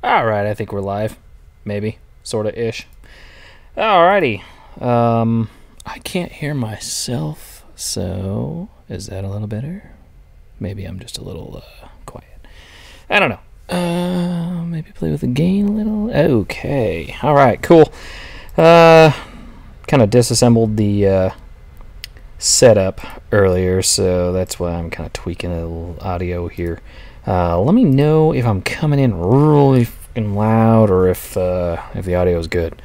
Alright, I think we're live. Maybe. Sorta-ish. Alrighty. I can't hear myself, so is that a little better? Maybe I'm just a little quiet. I don't know. Maybe play with the gain a little. Okay. Alright, cool. Kind of disassembled the setup earlier, so that's why I'm kind of tweaking a little audio here. Let me know if I'm coming in really fucking loud or if the audio is good.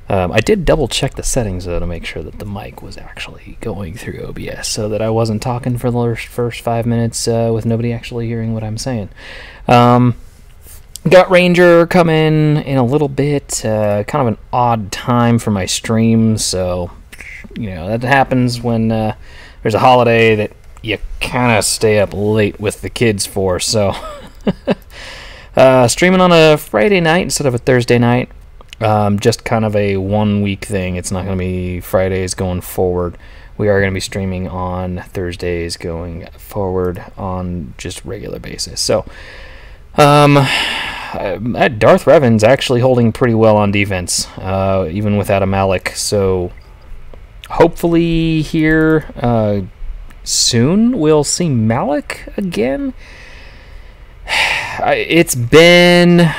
I did double check the settings though to make sure that the mic was actually going through OBS, so that I wasn't talking for the first 5 minutes with nobody actually hearing what I'm saying. Got Ranger coming in a little bit. Kind of an odd time for my streams, so you know that happens when there's a holiday that you kind of stay up late with the kids for. So streaming on a Friday night instead of a Thursday night. Just kind of a 1 week thing. It's not going to be Fridays going forward. We are going to be streaming on Thursdays going forward on just regular basis. So Darth Revan's actually holding pretty well on defense, even without a Malak. So hopefully here soon we'll see Malak again. It's been...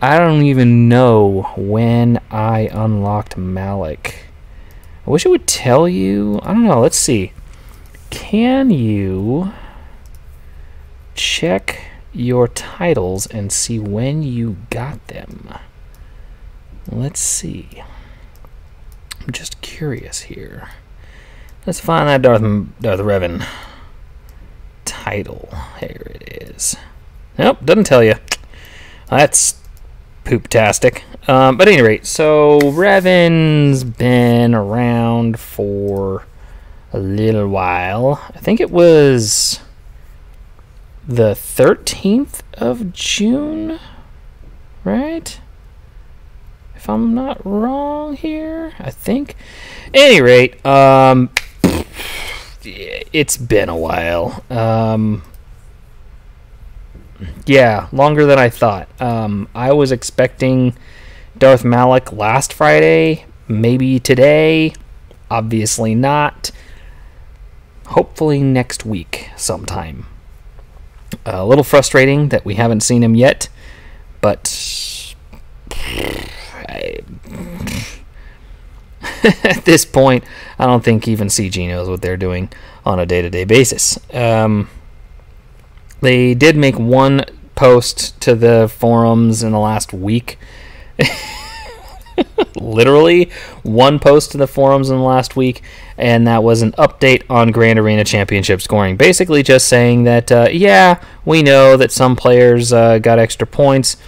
I don't even know when I unlocked Malak. I wish it would tell you. I don't know. Let's see. Can you check your titles and see when you got them? Let's see. I'm just curious here. Let's find that Darth Revan title. Here it is. Nope, doesn't tell you. That's poop-tastic. But at any rate, so Revan's been around for a little while. I think it was the 13th of June, right? If I'm not wrong here, I think. At any rate, it's been a while. Yeah, longer than I thought. I was expecting Darth Malak last Friday, maybe today. Obviously not. Hopefully next week sometime. A little frustrating that we haven't seen him yet, but at this point, I don't think even CG knows what they're doing on a day-to-day basis. They did make one post to the forums in the last week. Literally one post to the forums in the last week, and that was an update on Grand Arena Championship scoring. Basically just saying that, yeah, we know that some players got extra points,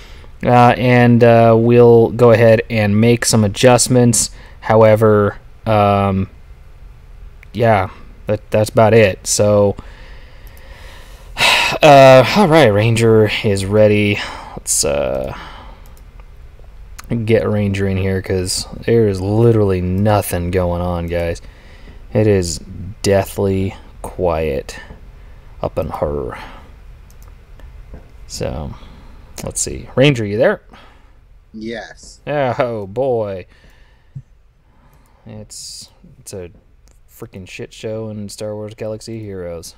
and we'll go ahead and make some adjustments. However, yeah, that's about it. So... alright, Ranger is ready. Let's get Ranger in here, because there is literally nothing going on, guys. It is deathly quiet up in her. So, let's see. Ranger, you there? Yes. Oh, boy. It's a freaking shit show in Star Wars Galaxy Heroes.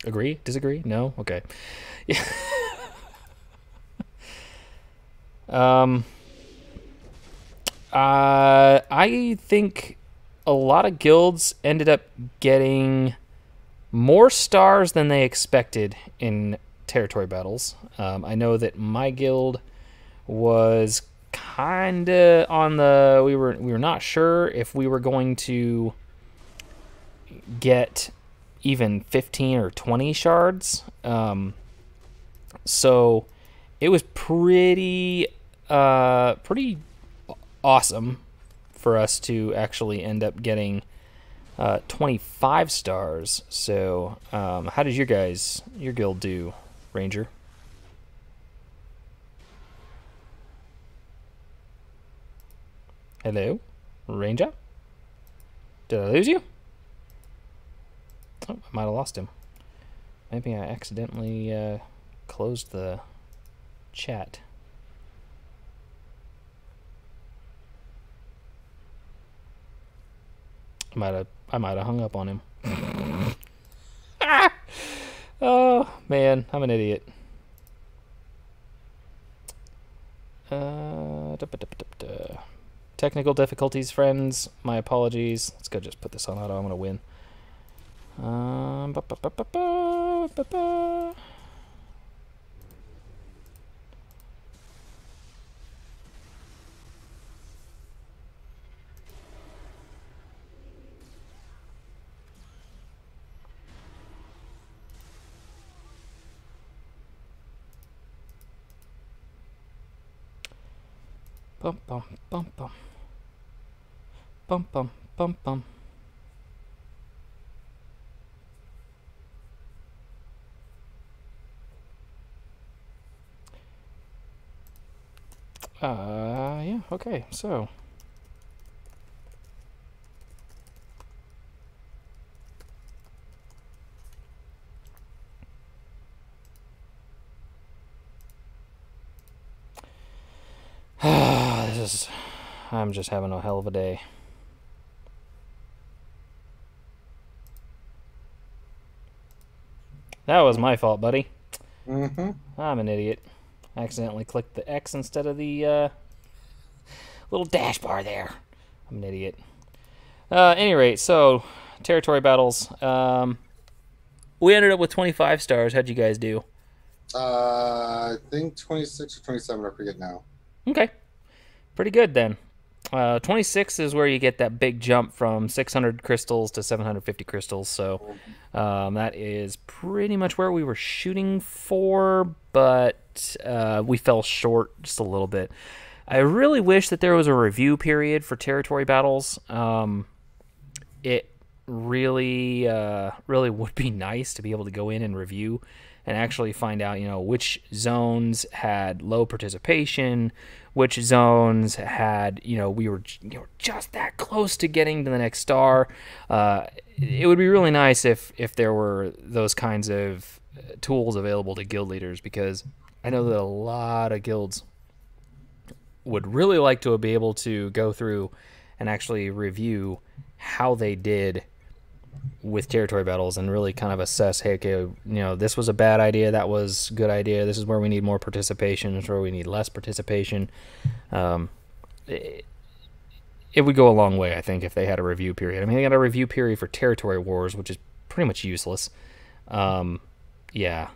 Agree? Disagree? No? Okay. Yeah. I think a lot of guilds ended up getting more stars than they expected in territory battles. I know that my guild was kind of on the... We were not sure if we were going to get even 15 or 20 shards. So it was pretty awesome for us to actually end up getting 25 stars. So how did your guild do, Ranger? Hello, Ranger? Did I lose you? Oh, I might have lost him. Maybe I accidentally closed the chat. I might have hung up on him. Oh man, I'm an idiot. Technical difficulties, friends. My apologies. Let's go just put this on auto. I'm gonna win. Ba, ba, ba, ba, ba, ba, ba. Bum bum bum bum. Bum bum bum bum. Yeah, okay, so. I'm just having a hell of a day. That was my fault, buddy. Mm-hmm. I'm an idiot. I accidentally clicked the X instead of the little dash bar there. I'm an idiot. Any rate, so territory battles. We ended up with 25 stars. How'd you guys do? I think 26 or 27. I forget now. Okay, pretty good then. 26 is where you get that big jump from 600 crystals to 750 crystals. So that is pretty much where we were shooting for, but we fell short just a little bit. I really wish that there was a review period for territory battles. It really would be nice to be able to go in and review and actually find out, which zones had low participation, which zones had, we were just that close to getting to the next star. It would be really nice if there were those kinds of tools available to guild leaders, because I know that a lot of guilds would really like to be able to go through and actually review how they did with territory battles and really kind of assess, hey, okay, this was a bad idea, that was a good idea, this is where we need more participation, this is where we need less participation. It would go a long way, I think, if they had a review period. I mean, they got a review period for territory wars, which is pretty much useless. Yeah.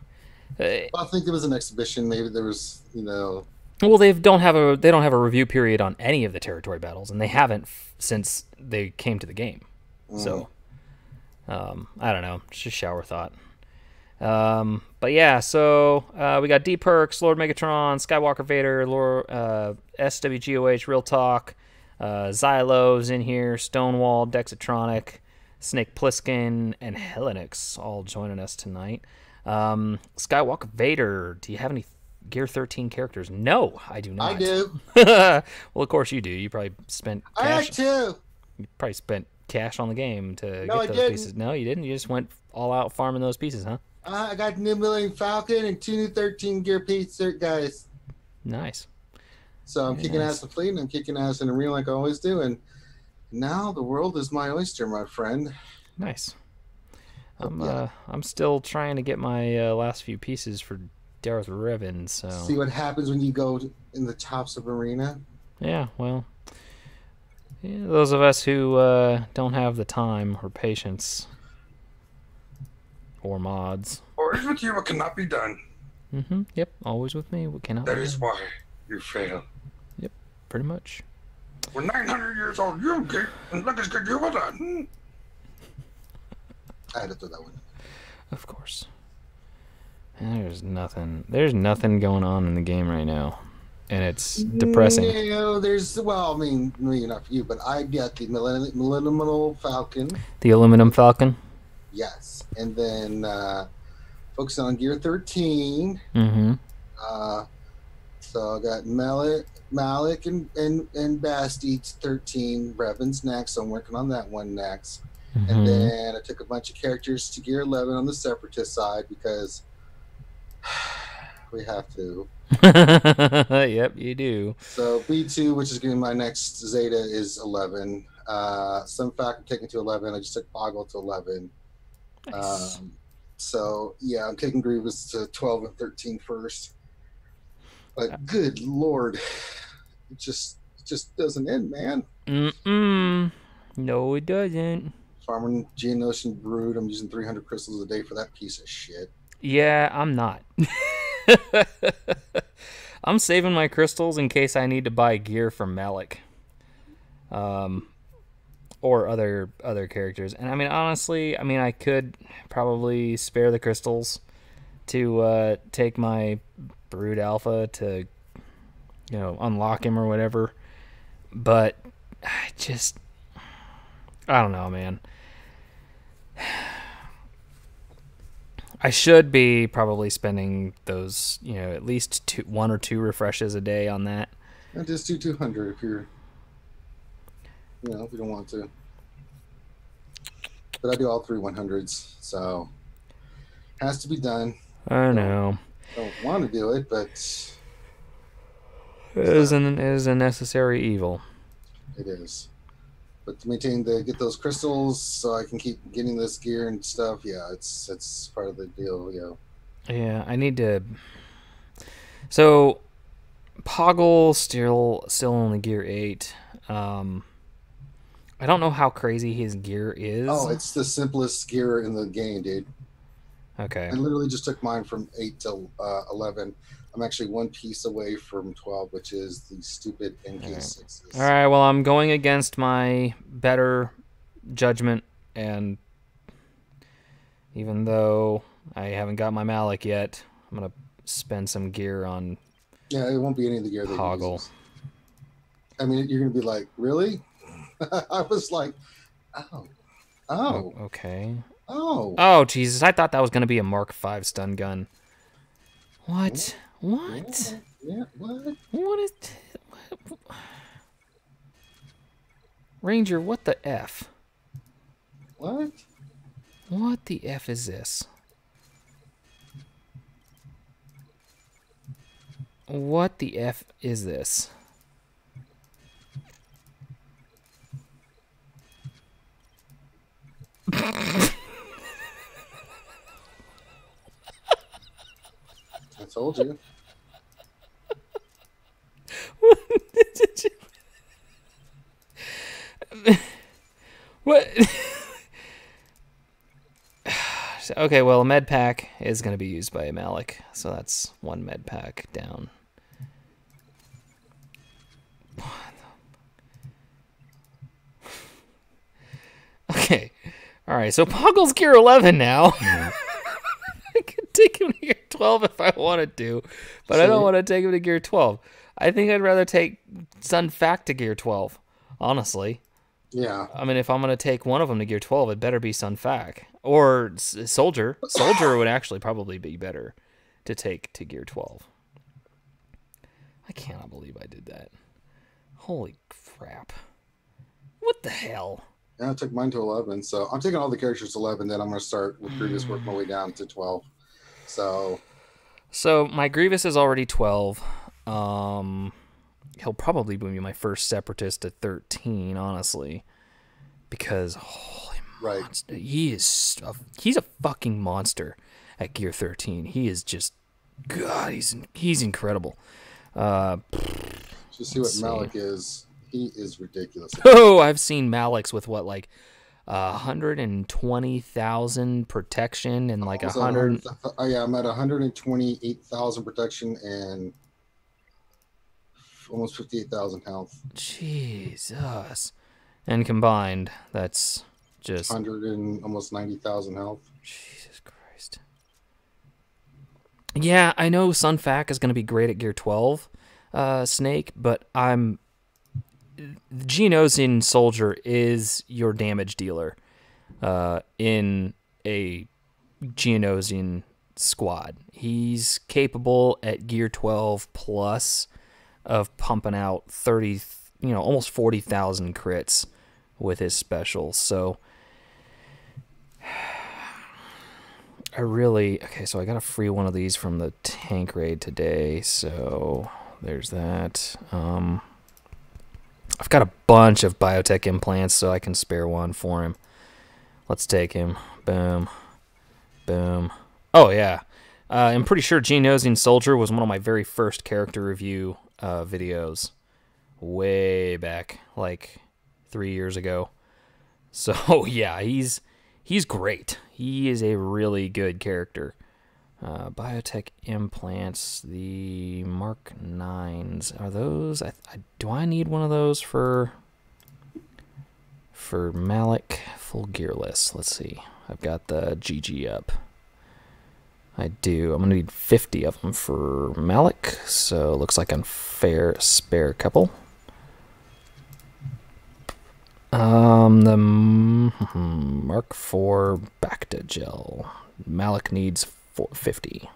I think there was an exhibition. Maybe there was, Well, they don't have a review period on any of the territory battles, and they haven't since they came to the game. So, I don't know. It's just shower thought. But yeah, so we got D Perks, Lord Megatron, Skywalker Vader, Lord SWGOH, Real Talk, Xylo's in here, Stonewall, Dexatronic, Snake Plissken, and Helenix all joining us tonight. Skywalker Vader, do you have any Gear 13 characters? No, I do not. I do. Well, of course you do. You probably spent cash. I had two. You probably spent cash on the game to No, get those pieces. No, you didn't. You just went all out farming those pieces, huh? I got new Millennium Falcon and two new 13 Gear piece guys. Nice. So I'm kicking ass in fleet and I'm kicking ass in arena like I always do. And now the world is my oyster, my friend. Nice. I'm still trying to get my last few pieces for Darth Revan. So see what happens when you go in the tops of arena. Yeah, well, those of us who don't have the time or patience or mods. Always with you, what cannot be done. Yep, always with me. What cannot. That is why you fail. Yep, pretty much. We're 900 years old. You get and look as good you have done. I had to throw that one. Of course. There's nothing going on in the game right now, and it's depressing. Maybe not for you, but I got the Millennium Falcon. The Aluminum Falcon? Yes. And then focusing on Gear 13. So I got Malak and Bast each 13 Revens next, so I'm working on that one next. And then I took a bunch of characters to Gear 11 on the Separatist side because we have to. Yep, you do. So B2, which is going to be my next Zeta, is 11. Some fact I'm taking to 11. I just took Boggle to 11. Nice. So yeah, I'm taking Grievous to 12 and 13 first. But good lord, it just doesn't end, man. No, it doesn't. Farming Geonosian Brood. I'm using 300 crystals a day for that piece of shit. Yeah, I'm not. I'm saving my crystals in case I need to buy gear from Malak. Or other characters. And I mean, honestly, I could probably spare the crystals to take my Brood Alpha to, unlock him or whatever. But I don't know, man. I should be probably spending those, at least 1 or 2 refreshes a day on that. And just do 200 if you're, if you don't want to. But I do all 3 100s, so has to be done. I know. Don't want to do it, but it is a necessary evil. It is. But to get those crystals so I can keep getting this gear and stuff, yeah, it's part of the deal, Yeah, I need to. So, Poggle still only gear 8. I don't know how crazy his gear is. Oh, it's the simplest gear in the game, dude. Okay. I literally just took mine from 8 to 11. I'm actually 1 piece away from 12, which is the stupid NK6s. All right, well, I'm going against my better judgment, and even though I haven't got my Malak yet, I'm going to spend some gear on Yeah, it won't be any of the gear that Poggle. he uses. I mean, you're going to be like, really? I was like, oh. Okay. Oh, Jesus, I thought that was going to be a Mark V stun gun. What? What? Yeah, what? What is... Ranger, what the F? What? What the F is this? What the F is this? I told you. What? Okay, well, a med pack is going to be used by a Malak, so that's 1 med pack down. Okay. All right, so Poggle's gear 11 now. I could take him to gear 12 if I wanted to, but I don't want to take him to gear 12. I think I'd rather take Sun Fac to gear 12, honestly. Yeah. I mean, if I'm going to take one of them to gear 12, it better be Sun Fac. Or Soldier. Soldier would actually probably be better to take to gear 12. I cannot believe I did that. Holy crap. What the hell? Yeah, I took mine to 11, so I'm taking all the characters to 11, then I'm going to start with Grievous, work my way down to 12. So my Grievous is already 12. He'll probably be my first Separatist to 13, honestly. Because, holy monster, he's a fucking monster at gear 13. He is just, God, he's incredible. Just see what Malak is. He is ridiculous. Oh, I've seen Malaks with what, like 120,000 protection and like 100. Oh yeah, I'm at 128,000 protection and almost 58,000 health. Jesus. And combined, that's just 100 and almost 90,000 health. Jesus Christ. Yeah, I know Sun Fac is going to be great at gear 12, Snake, but Geonosian Soldier is your damage dealer in a Geonosian squad. He's capable at gear 12 plus of pumping out 30, almost 40,000 crits with his specials. So I really... Okay, so I got a free one of these from the tank raid today, so there's that. I've got a bunch of biotech implants, so I can spare one for him. Let's take him. Boom. Boom. Oh, yeah. I'm pretty sure Genosine Soldier was one of my very first character review videos. Way back, like 3 years ago. So, yeah, he's great. He is a really good character. Biotech implants, the Mark 9s. Are those... do I need one of those for Malak? Full gearless. Let's see. I've got the GG up. I do. I'm going to need 50 of them for Malak, so it looks like I'm spare a couple. The Mark IV Bacta Gel. Malak needs 450.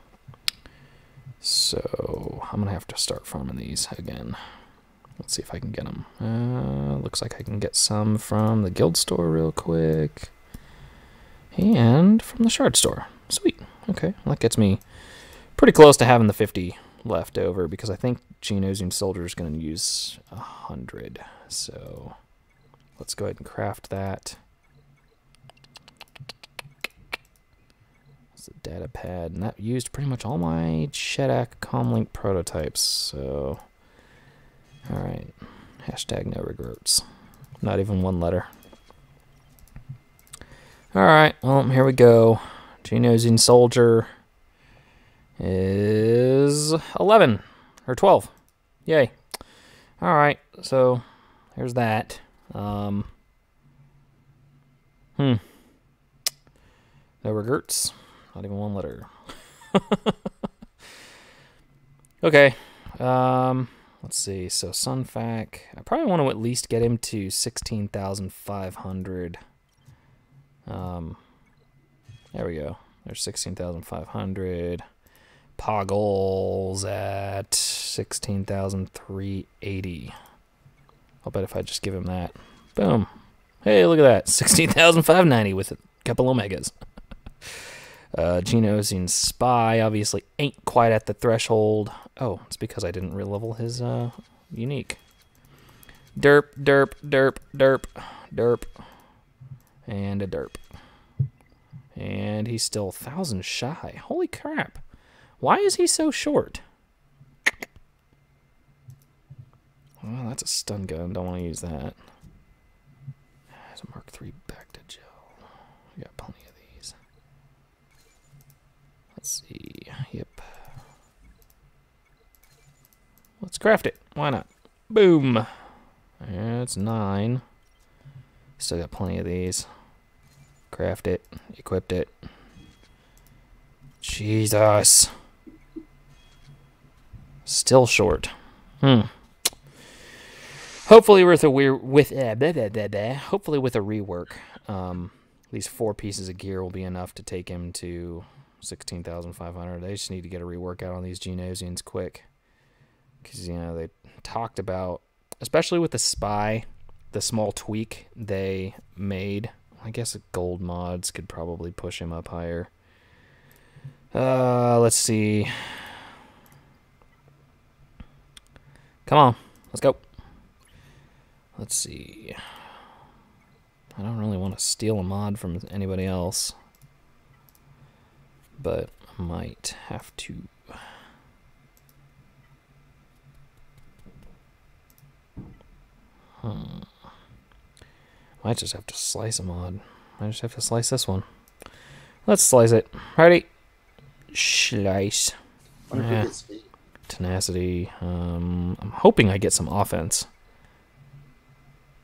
So I'm going to have to start farming these again. Let's see if I can get them. Looks like I can get some from the guild store real quick. And from the shard store. Sweet. Okay, well, that gets me pretty close to having the 50 left over, because I think Genosine Soldier is going to use 100. So let's go ahead and craft that. That's the data pad, and that used pretty much all my Shedak Comlink prototypes. So, alright. Hashtag no regrets. Not even one letter. Alright, well, here we go. Genosine Soldier is 11 or 12. Yay. Alright, so there's that. No regrets. Not even one letter. Okay. Let's see. So Sunfac, I probably want to at least get him to 16,500. There we go. There's 16,500. Poggles at 16,380. I'll bet if I just give him that. Boom. Hey, look at that. 16,590 with a couple omegas. Genosine Spy obviously ain't quite at the threshold. Oh, it's because I didn't re-level his unique. Derp, derp, derp, derp, derp. And a derp. And he's still 1,000 shy. Holy crap. Why is he so short? Well, that's a stun gun. Don't want to use that. There's a Mark III Bacta Gel. We got plenty of these. Let's see. Yep. Let's craft it. Why not? Boom. That's 9. Still got plenty of these. Craft it. Equipped it. Jesus. Still short. Hopefully with a hopefully with a rework, these 4 pieces of gear will be enough to take him to 16,500. They just need to get a rework out on these Genosians quick, because, you know, they talked about, especially with the Spy, the small tweak they made. I guess gold mods could probably push him up higher. Let's see. Come on, let's go. Let's see. I don't really want to steal a mod from anybody else, but I might have to. Might just have to slice a mod. I just have to slice this one. Let's slice it. Ready? Slice. Tenacity. I'm hoping I get some offense.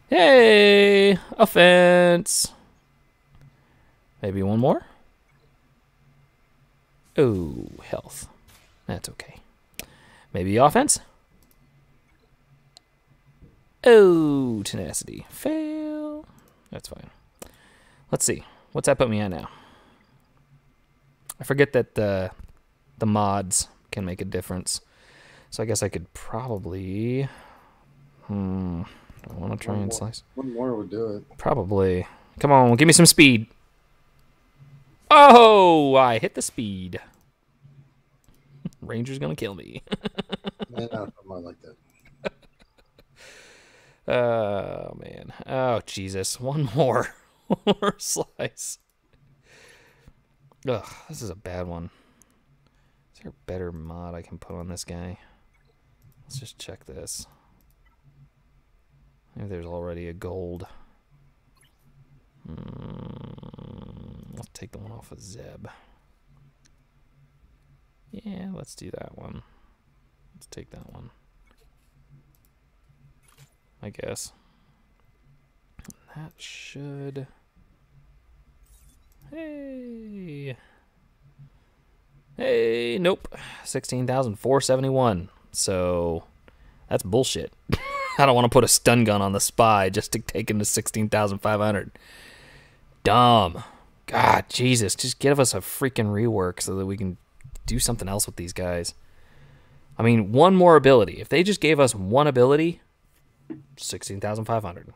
Yay! Offense! Maybe one more? Oh, health. That's okay. Maybe offense? Oh, tenacity. Fail. That's fine. Let's see. What's that put me at now? I forget that the mods can make a difference. So I guess I could probably... I want to try and slice. One more would do it. Probably. Come on, give me some speed. Oh, I hit the speed. Ranger's gonna kill me. Man, I'm not like that. Oh, man. Oh, Jesus. One more. One more slice. Ugh, this is a bad one. Is there a better mod I can put on this guy? Let's just check this. Maybe there's already a gold. Let's take the one off of Zeb. Yeah, let's do that one. Let's take that one. I guess. That should... Hey! Hey, nope. 16,471. So, that's bullshit. I don't want to put a stun gun on the spy just to take him to 16,500. Dumb. God, Jesus. Just give us a freaking rework so that we can do something else with these guys. I mean, one more ability. If they just gave us one ability, 16,500.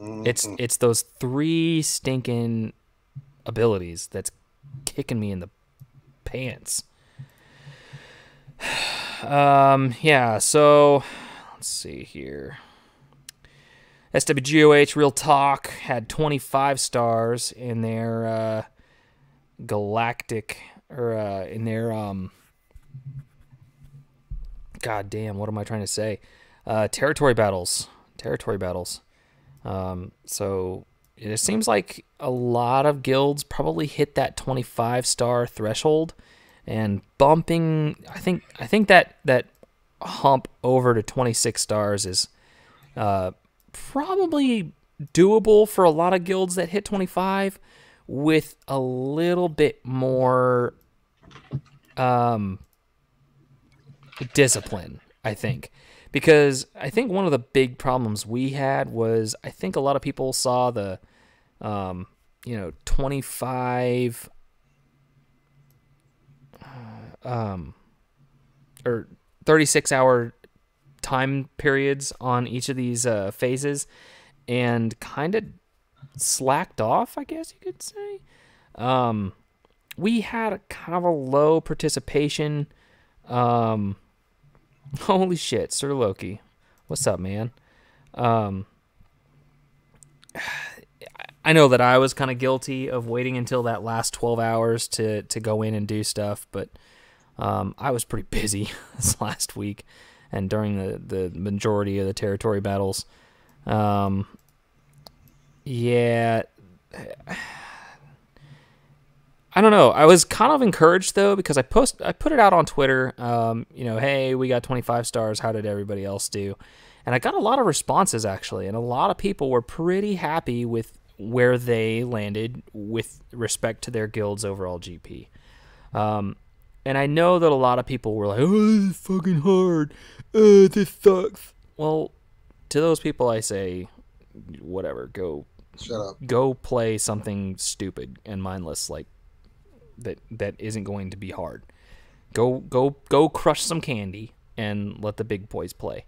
It's those 3 stinking abilities that's kicking me in the pants. Yeah, so let's see here. SWGOH Real Talk had 25 stars in their galactic, or in their god damn, what am I trying to say? Territory battles. So it seems like a lot of guilds probably hit that 25-star threshold, and bumping, I think that hump over to 26 stars is probably doable for a lot of guilds that hit 25 with a little bit more discipline, I think. Because I think one of the big problems we had was, I think a lot of people saw the 25 or 36-hour time periods on each of these phases and kind of slacked off, I guess you could say. We had kind of a low participation. Holy shit, Sir Loki. What's up, man? I know that I was kind of guilty of waiting until that last 12 hours to go in and do stuff, but I was pretty busy this last week and during the majority of the territory battles. Yeah, I don't know. I was kind of encouraged though, because I put it out on Twitter. Hey, we got 25 stars. How did everybody else do? And I got a lot of responses actually, and a lot of people were pretty happy with where they landed with respect to their guild's overall GP. And I know that a lot of people were like, "Oh, this is fucking hard. This sucks." Well, to those people, I say, whatever. Go, shut up. Go play something stupid and mindless like that isn't going to be hard. Go crush some candy and let the big boys play.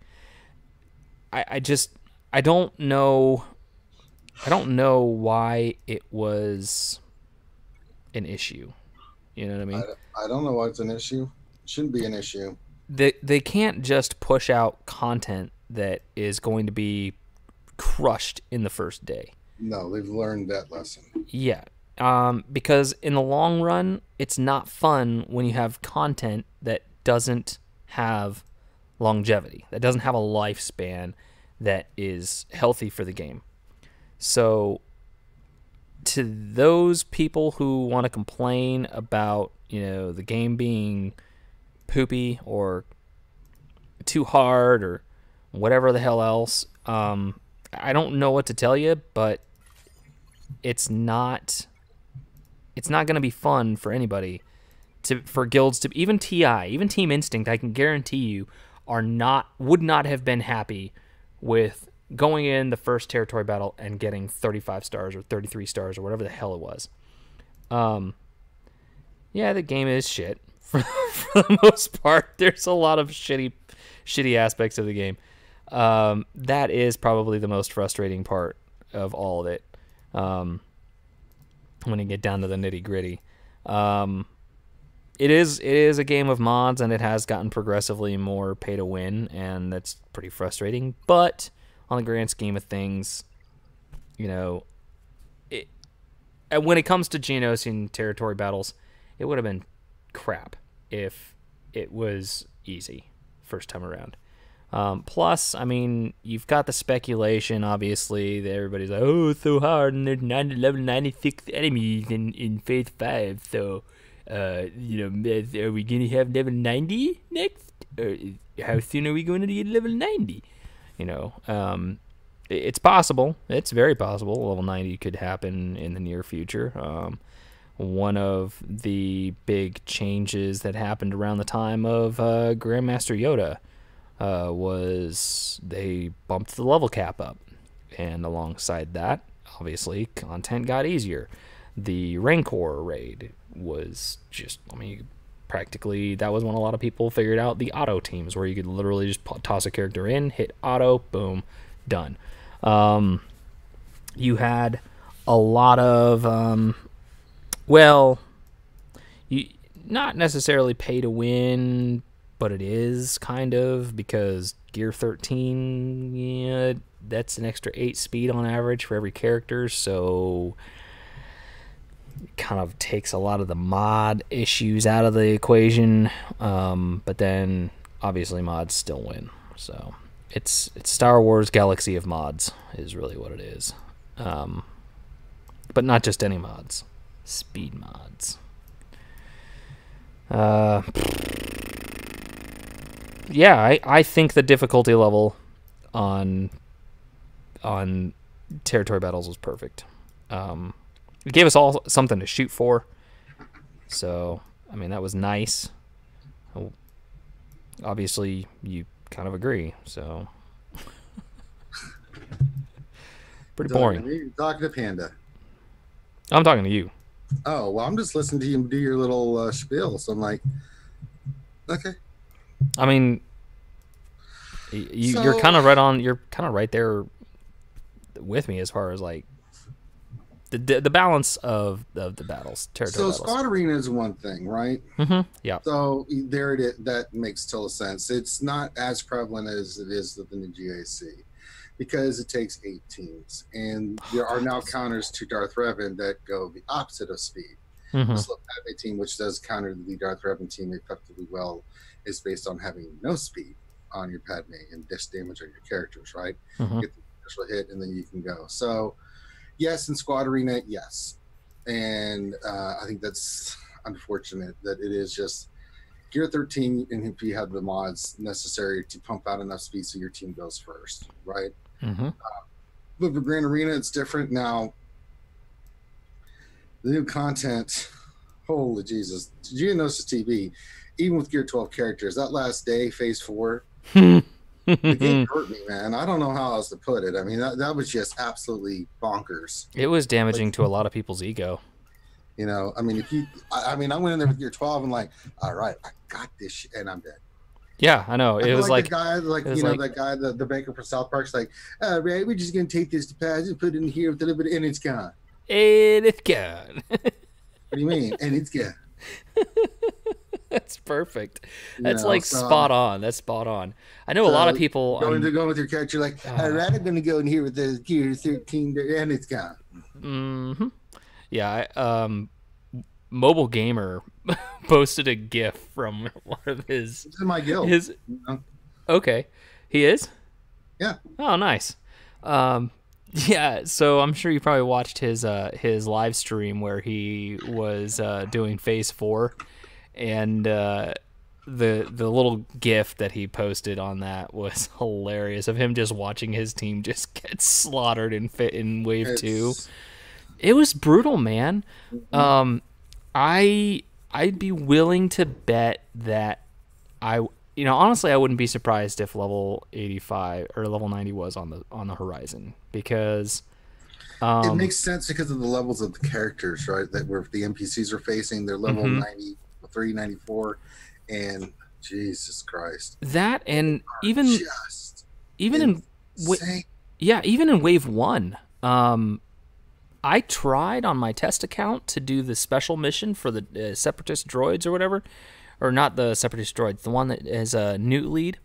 I don't know why it was an issue. You know what I mean? I don't know why it's an issue. It shouldn't be an issue. They can't just push out content that is going to be crushed in the first day. No, they've learned that lesson. Yeah. Because in the long run, it's not fun when you have content that doesn't have longevity, that doesn't have a lifespan that is healthy for the game. So to those people who want to complain about, the game being poopy or too hard or whatever the hell else, I don't know what to tell you, but it's not going to be fun for anybody, for guilds to, even TI, even Team Instinct, I can guarantee you would not have been happy with going in the first territory battle and getting 35 stars or 33 stars or whatever the hell it was. Yeah, the game is shit for the most part. There's a lot of shitty aspects of the game. That is probably the most frustrating part of all of it. When you get down to the nitty gritty. It is a game of mods, and it has gotten progressively more pay to win, and that's pretty frustrating. But on the grand scheme of things, you know, when it comes to Geonosian territory battles, it would have been crap if it was easy first time around. Plus, I mean, you've got the speculation, obviously, that everybody's like, oh, it's so hard, and there's level 96 enemies in Phase 5, so, are we going to have level 90 next? Or how soon are we going to get level 90? It's possible. It's very possible level 90 could happen in the near future. One of the big changes that happened around the time of Grandmaster Yoda was they bumped the level cap up, and alongside that, obviously, content got easier. The Rancor raid was just, practically, that was when a lot of people figured out the auto teams, where you could literally just toss a character in, hit auto, boom, done. You had a lot of, not necessarily pay to win, but it is kind of, because Gear 13, yeah, that's an extra 8 speed on average for every character, so it kind of takes a lot of the mod issues out of the equation. But then obviously mods still win, so it's Star Wars Galaxy of Mods is really what it is. But not just any mods, speed mods. Yeah, I think the difficulty level on territory battles was perfect. It gave us all something to shoot for, so that was nice. Obviously, you kind of agree, so pretty boring. You're talking to Panda. I'm talking to you. Oh, well, I'm just listening to you do your little spiel, so I'm like, okay. You're kind of right on. You're kind of right there with me as far as like the balance of the battles. Territory battles. Squad Arena is one thing, right? Mm-hmm. Yeah. So there it is. That makes total sense. It's not as prevalent as it is within the GAC, because it takes 8 teams, and there are now counters to Darth Revan that go the opposite of speed. Mm-hmm. The slow Padme team, which does counter the Darth Revan team effectively well, is based on having no speed on your Padme and dish damage on your characters, right? Mm-hmm. Get the initial hit, and then you can go. So, yes, in Squad Arena, yes. And I think that's unfortunate that it is just Gear 13, and if you have the mods necessary to pump out enough speed so your team goes first, right? Mm-hmm. But for Grand Arena, it's different now. The new content, holy Jesus. Geonosis TV, even with Gear 12 characters, that last day, Phase 4, the game hurt me, man. I don't know how else to put it. That was just absolutely bonkers. It was damaging to a lot of people's ego. I went in there with Gear 12 and like, all right, I got this shit, and I'm dead. Yeah, I know. It was like the guy, that guy, the banker from South Park's like, all right, we're just gonna take this to pass and put it in here with a little bit, and it's gone. And it's gone. What do you mean? And it's gone. That's perfect. That's spot on. That's spot on. I know a lot of people going with your character like, all right, I'm gonna go in here with the Gear 13, and it's gone. Mm-hmm. Yeah. Mobile Gamer posted a GIF from one of his. This is my guild. Okay, he is. Yeah. Oh, nice. Yeah. So I'm sure you probably watched his live stream where he was doing Phase 4, and the little GIF that he posted on that was hilarious of him just watching his team just get slaughtered in Wave 2. It was brutal, man. I'd be willing to bet that honestly, I wouldn't be surprised if level 85 or level 90 was on the horizon, because it makes sense because of the levels of the characters, right? That where the NPCs are facing, they're level 93, 94, and Jesus Christ. That, and even in Wave 1, I tried on my test account to do the special mission for the Separatist droids or whatever, or not the Separatist droids, the one that is a Newt lead.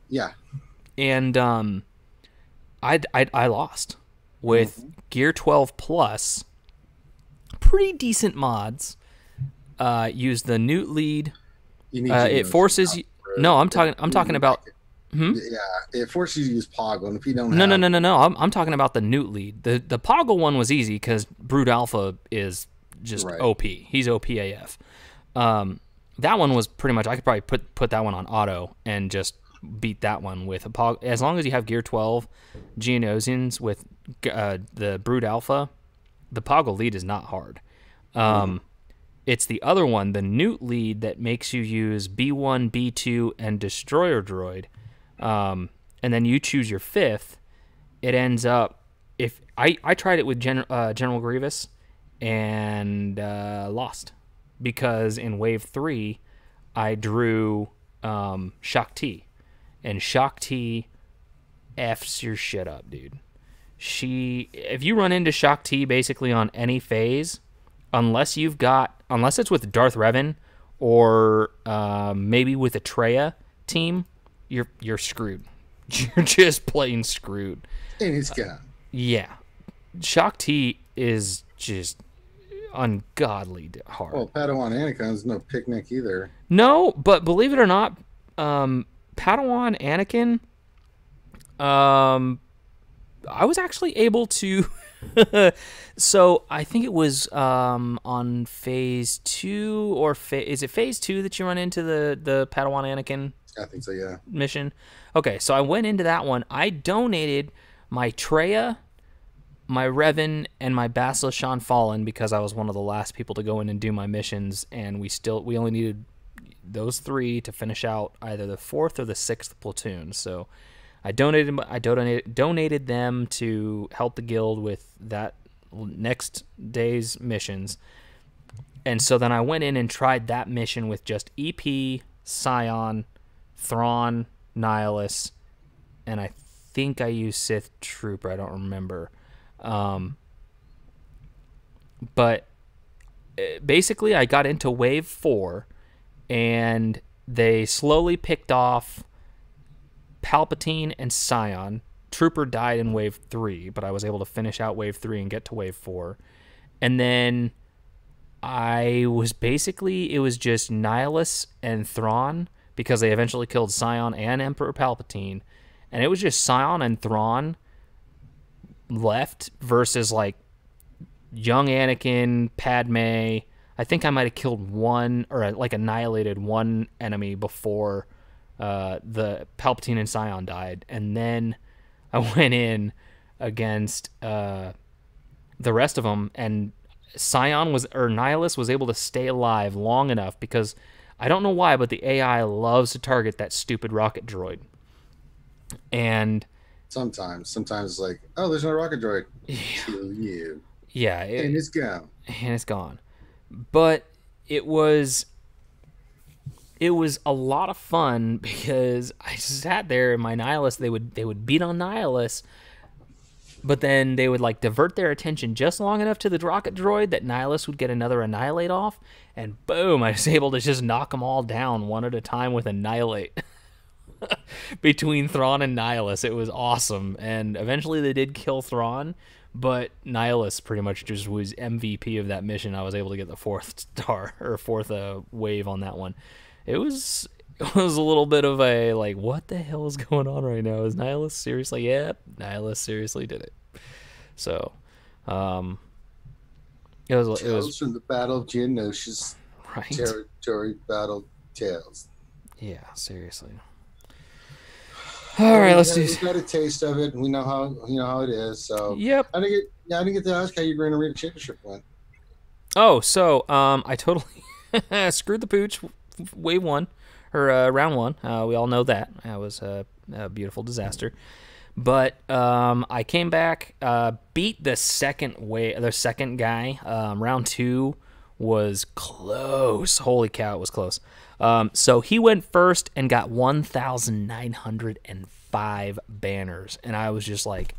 Yeah. And I lost with Gear 12 Plus. Pretty decent mods. Use the Newt lead. It forces you. No, I'm talking about. Yeah, it forces you to use Poggle, and if you don't No. I'm talking about the Newt lead. The Poggle one was easy because Brood Alpha is just OP. He's OP AF. That one was pretty much, I could probably put that one on auto and just beat that one with a Poggle. As long as you have Gear 12 Geonosians with the Brood Alpha, the Poggle lead is not hard. It's the other one, the Newt lead, that makes you use B1, B2, and Destroyer Droid. And then you choose your fifth. It ends up, if I tried it with General Grievous and lost, because in Wave 3 I drew Shaak Ti, and Shaak Ti F's your shit up, dude. If you run into Shaak Ti basically on any phase, unless it's with Darth Revan or maybe with a Traya team, you're screwed. You're just plain screwed. And it's gone. Yeah. Shaak Ti is just ungodly hard. Well, Padawan Anakin's no picnic either. No, but believe it or not, Padawan Anakin, I was actually able to... So I think it was on phase 2 or is it phase 2 that you run into the Padawan Anakin? I think so, yeah. Mission. Okay, so I went into that one. I donated my Traya, my Revan, and my Basilisk Shan Fallen because I was one of the last people to go in and do my missions, and we only needed those 3 to finish out either the 4th or the 6th platoon. So I donated them to help the guild with that next day's missions. And so then I went in and tried that mission with just EP, Scion, Thrawn, Nihilus, and I think I used Sith Trooper. I don't remember. But basically I got into Wave 4, and they slowly picked off Palpatine and Scion. Trooper died in Wave 3, but I was able to finish out Wave 3 and get to Wave 4. And then it was just Nihilus and Thrawn, because they eventually killed Scion and Emperor Palpatine. And it was just Scion and Thrawn left versus, like, young Anakin, Padme. I think I might have killed one, or, like, annihilated one enemy before the Palpatine and Scion died. And then I went in against the rest of them, and Nihilus was able to stay alive long enough, because I don't know why, but the AI loves to target that stupid rocket droid. And sometimes it's like, oh, there's no rocket droid. Kill you. Yeah, and it's gone. And it's gone. But it was a lot of fun, because I sat there and my Nihilus, they would beat on Nihilus, but then they would, like, divert their attention just long enough to the rocket droid that Nihilus would get another Annihilate off, and boom, I was able to just knock them all down one at a time with Annihilate. Between Thrawn and Nihilus, it was awesome, and eventually they did kill Thrawn, but Nihilus pretty much just was MVP of that mission. I was able to get the 4th star, or 4th wave on that one. It was a little bit of a, like, what the hell is going on right now? Is Nihilus seriously? Yep, Nihilus seriously did it. So, it was from the Battle of Geonosis, right? Territory Battle Tales. Yeah, seriously. All right, let's do. We got a taste of it, and we know how it is. So, yep. I didn't get to ask how you're going to read a championship win. Oh, so I totally screwed the pooch. Wave 1 or round 1. We all know that was a beautiful disaster. But I came back, beat the second guy. Round 2 was close. Holy cow, it was close. So he went first and got 1,905 banners, and I was just like,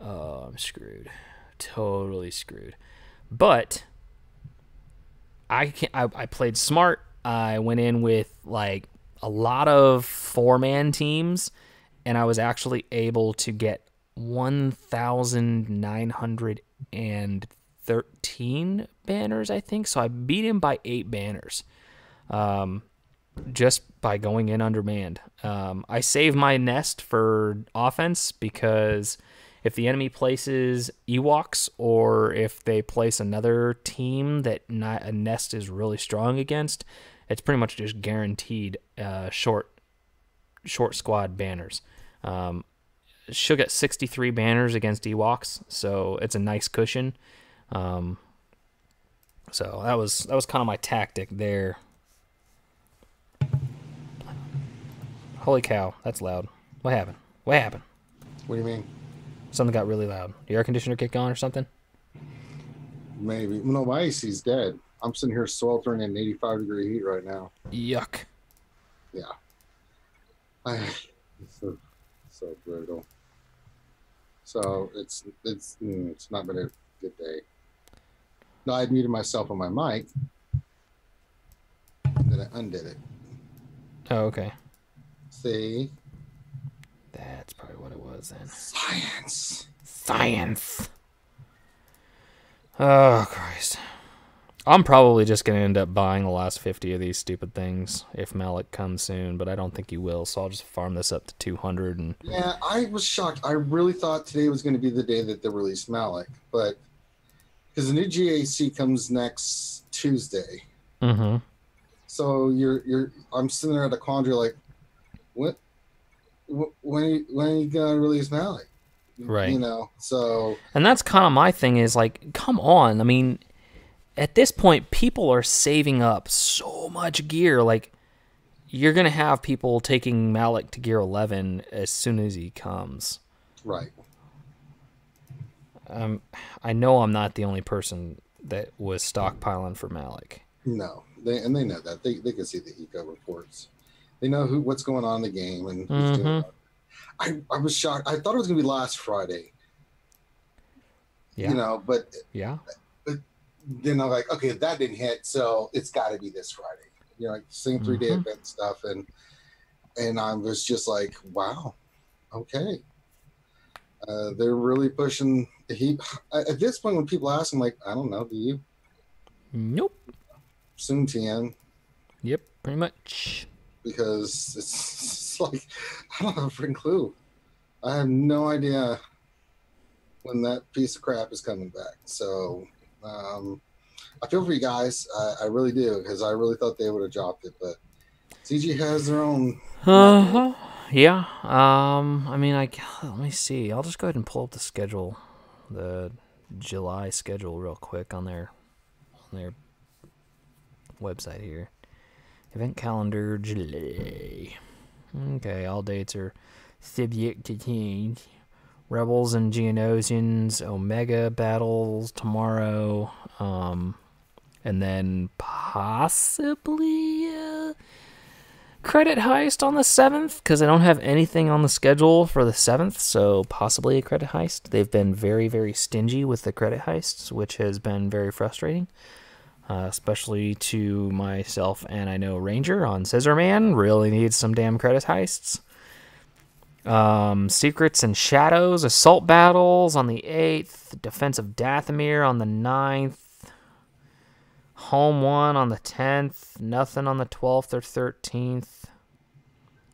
oh, I'm screwed. totally screwed. But I played smart. I went in with like a lot of 4-man teams, and I was actually able to get 1,913 banners, I think. So I beat him by 8 banners, just by going in undermanned. I save my nest for offense because if the enemy places Ewoks or if they place another team that a nest is really strong against, it's pretty much just guaranteed short squad banners. She'll get 63 banners against Ewoks, so it's a nice cushion. So that was kind of my tactic there. Holy cow, that's loud. What happened? What happened? What do you mean? Something got really loud. The air conditioner kicked on or something? Maybe. No, my AC's dead. I'm sitting here sweltering in 85-degree heat right now. Yuck. Yeah. It's so brutal. So it's not been a good day. No, I muted myself on my mic. Then I undid it. Oh, okay. See? That's probably what it was then. Science. Oh, Christ. I'm probably just going to end up buying the last 50 of these stupid things if Malak comes soon, but I don't think he will, so I'll just farm this up to 200. And Yeah, I was shocked. I really thought today was going to be the day that they released Malak, but because the new GAC comes next Tuesday. Mm-hmm. So I'm sitting there at a quandary like, when are you going to release Malak? Right. You know, so. And that's kind of my thing is like, come on. I mean, at this point, people are saving up so much gear. Like, you're going to have people taking Malak to gear 11 as soon as he comes. Right. I know I'm not the only person that was stockpiling for Malak. No, they know that. They can see the eco reports. They know what's going on in the game and who's doing what. I was shocked. I thought it was going to be last Friday. Yeah. You know, but yeah. Then I'm like, okay, that didn't hit, so it's got to be this Friday. You know, like same 3-day event stuff, and I was just like, wow, okay. They're really pushing the heat. At this point, when people ask, I'm like, I don't know. Do you? Nope. Soon, TN. Yep, pretty much. Because it's like, I don't have a freaking clue. I have no idea when that piece of crap is coming back. So I feel for you guys. I really do, because I really thought they would have dropped it. But CG has their own. Yeah. I mean, let me see. I'll just go ahead and pull up the schedule, the July schedule, real quick on their website here. Event calendar, July. Okay, all dates are subject to change. Rebels and Geonosians, Omega battles tomorrow, and then possibly credit heist on the 7th, because I don't have anything on the schedule for the 7th, so possibly a credit heist. They've been very, very stingy with the credit heists, which has been very frustrating. Especially to myself, and I know Ranger on Scissorman really needs some damn credit heists. Secrets and Shadows, Assault Battles on the 8th, Defense of Dathomir on the 9th, Home 1 on the 10th, nothing on the 12th or 13th,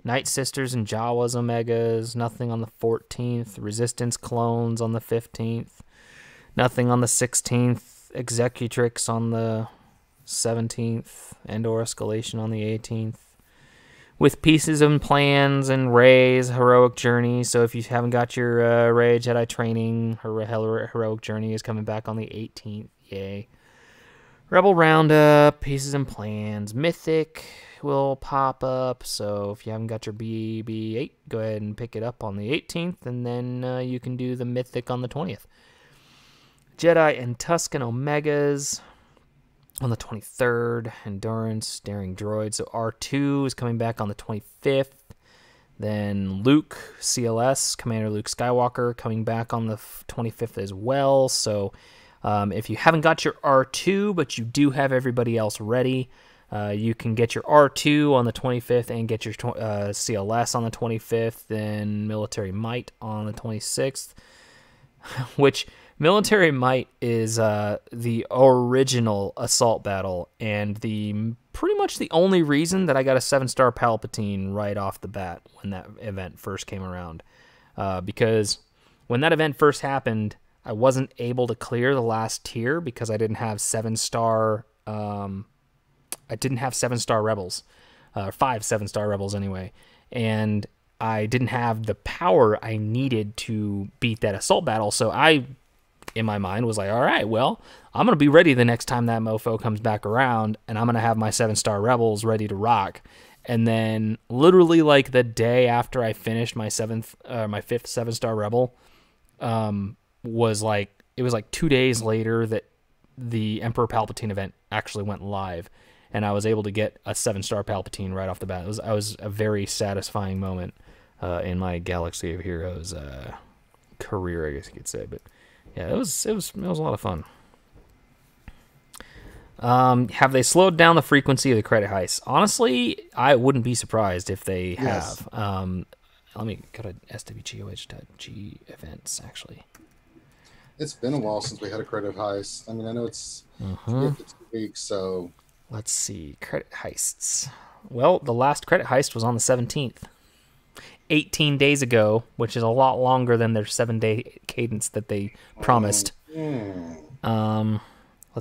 Night Sisters and Jawas Omegas, nothing on the 14th, Resistance Clones on the 15th, nothing on the 16th, Executrix on the 17th, Endor Escalation on the 18th, with pieces and plans and Rey's Heroic Journey. So if you haven't got your Rey Jedi Training, her Heroic Journey is coming back on the 18th. Yay. Rebel Roundup, pieces and plans. Mythic will pop up. So if you haven't got your BB-8, go ahead and pick it up on the 18th, and then you can do the Mythic on the 20th. Jedi and Tusken Omegas on the 23rd. Endurance, Daring Droid. So R2 is coming back on the 25th. Then Luke, CLS, Commander Luke Skywalker, coming back on the 25th as well. So if you haven't got your R2, but you do have everybody else ready, you can get your R2 on the 25th and get your CLS on the 25th, then Military Might on the 26th, which Military Might is the original assault battle, and pretty much the only reason that I got a 7-star Palpatine right off the bat when that event first came around. Because when that event first happened, I wasn't able to clear the last tier because I didn't have 7-star... I didn't have 7-star rebels, 5 7-star rebels anyway, and I didn't have the power I needed to beat that assault battle. So I, in my mind, was like, all right, well, I'm gonna be ready the next time that mofo comes back around, and I'm gonna have my 7-star rebels ready to rock. And then, literally, like the day after I finished my 5th 7-star rebel, was like 2 days later that the Emperor Palpatine event actually went live, and I was able to get a 7-star Palpatine right off the bat. It was a very satisfying moment in my Galaxy of Heroes career, I guess you could say. But yeah, it was a lot of fun. Have they slowed down the frequency of the credit heists? Honestly, I wouldn't be surprised if they have. Let me go to swgoh.g events, actually. It's been a while since we had a credit heist. I mean, I know it's 2 weeks, so... Let's see. Credit heists. Well, the last credit heist was on the 17th. 18 days ago, which is a lot longer than their 7-day cadence that they promised. Let's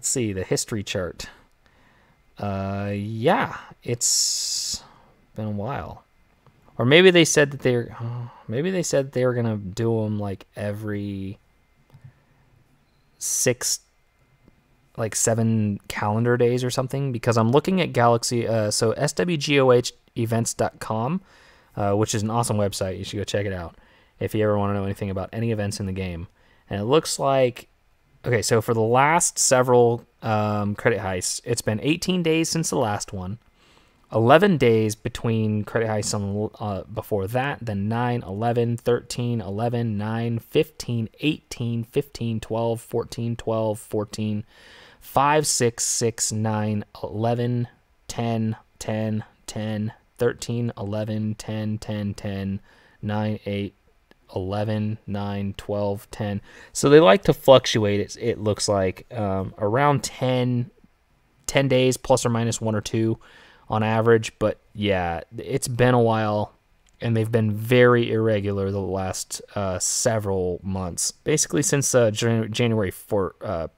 see. The history chart. Yeah, it's been a while. Or maybe they said that they were going to do them like every 7 calendar days or something, because I'm looking at Galaxy, so swgohevents.com, which is an awesome website. You should go check it out if you ever want to know anything about any events in the game. And it looks like, okay, so for the last several credit heists, it's been 18 days since the last one, 11 days between credit heists on before that, then 9, 11, 13, 11, 9, 15, 18, 15, 12, 14, 12, 14, 5, 6, 6, 9, 11, 10, 10, 10, 13, 11, 10, 10, 10, 9, 8, 11, 9, 12, 10. So they like to fluctuate, it looks like, around 10 days, plus or minus 1 or 2 on average. But yeah, it's been a while, and they've been very irregular the last several months, basically since January 4th,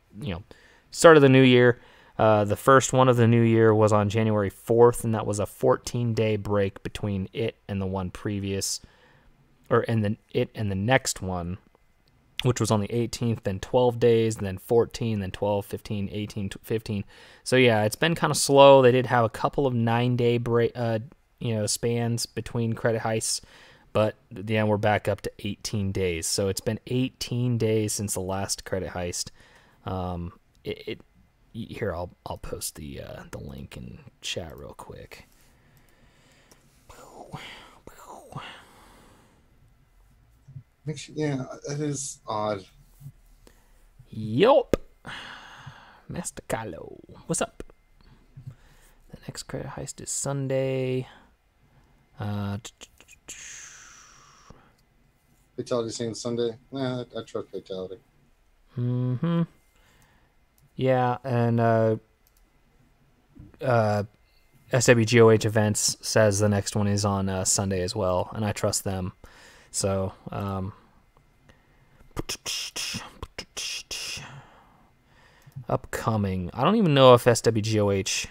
start of the new year. The first one of the new year was on January 4th, and that was a 14-day break between it and the one previous, and then it and the next one, which was on the 18th, then 12 days, then 14, then 12, 15, 18, 15. So yeah, it's been kind of slow. They did have a couple of 9-day break, spans between credit heists, but yeah, we're back up to 18 days. So it's been 18 days since the last credit heist. Here, I'll post the link in chat real quick. Yeah, it is odd. Yup. Master Carlo, what's up? The next credit heist is Sunday. Fatality saying Sunday? Nah, I trust Fatality. Yeah, and SWGOH Events says the next one is on Sunday as well, and I trust them. So, upcoming. I don't even know if SWGOH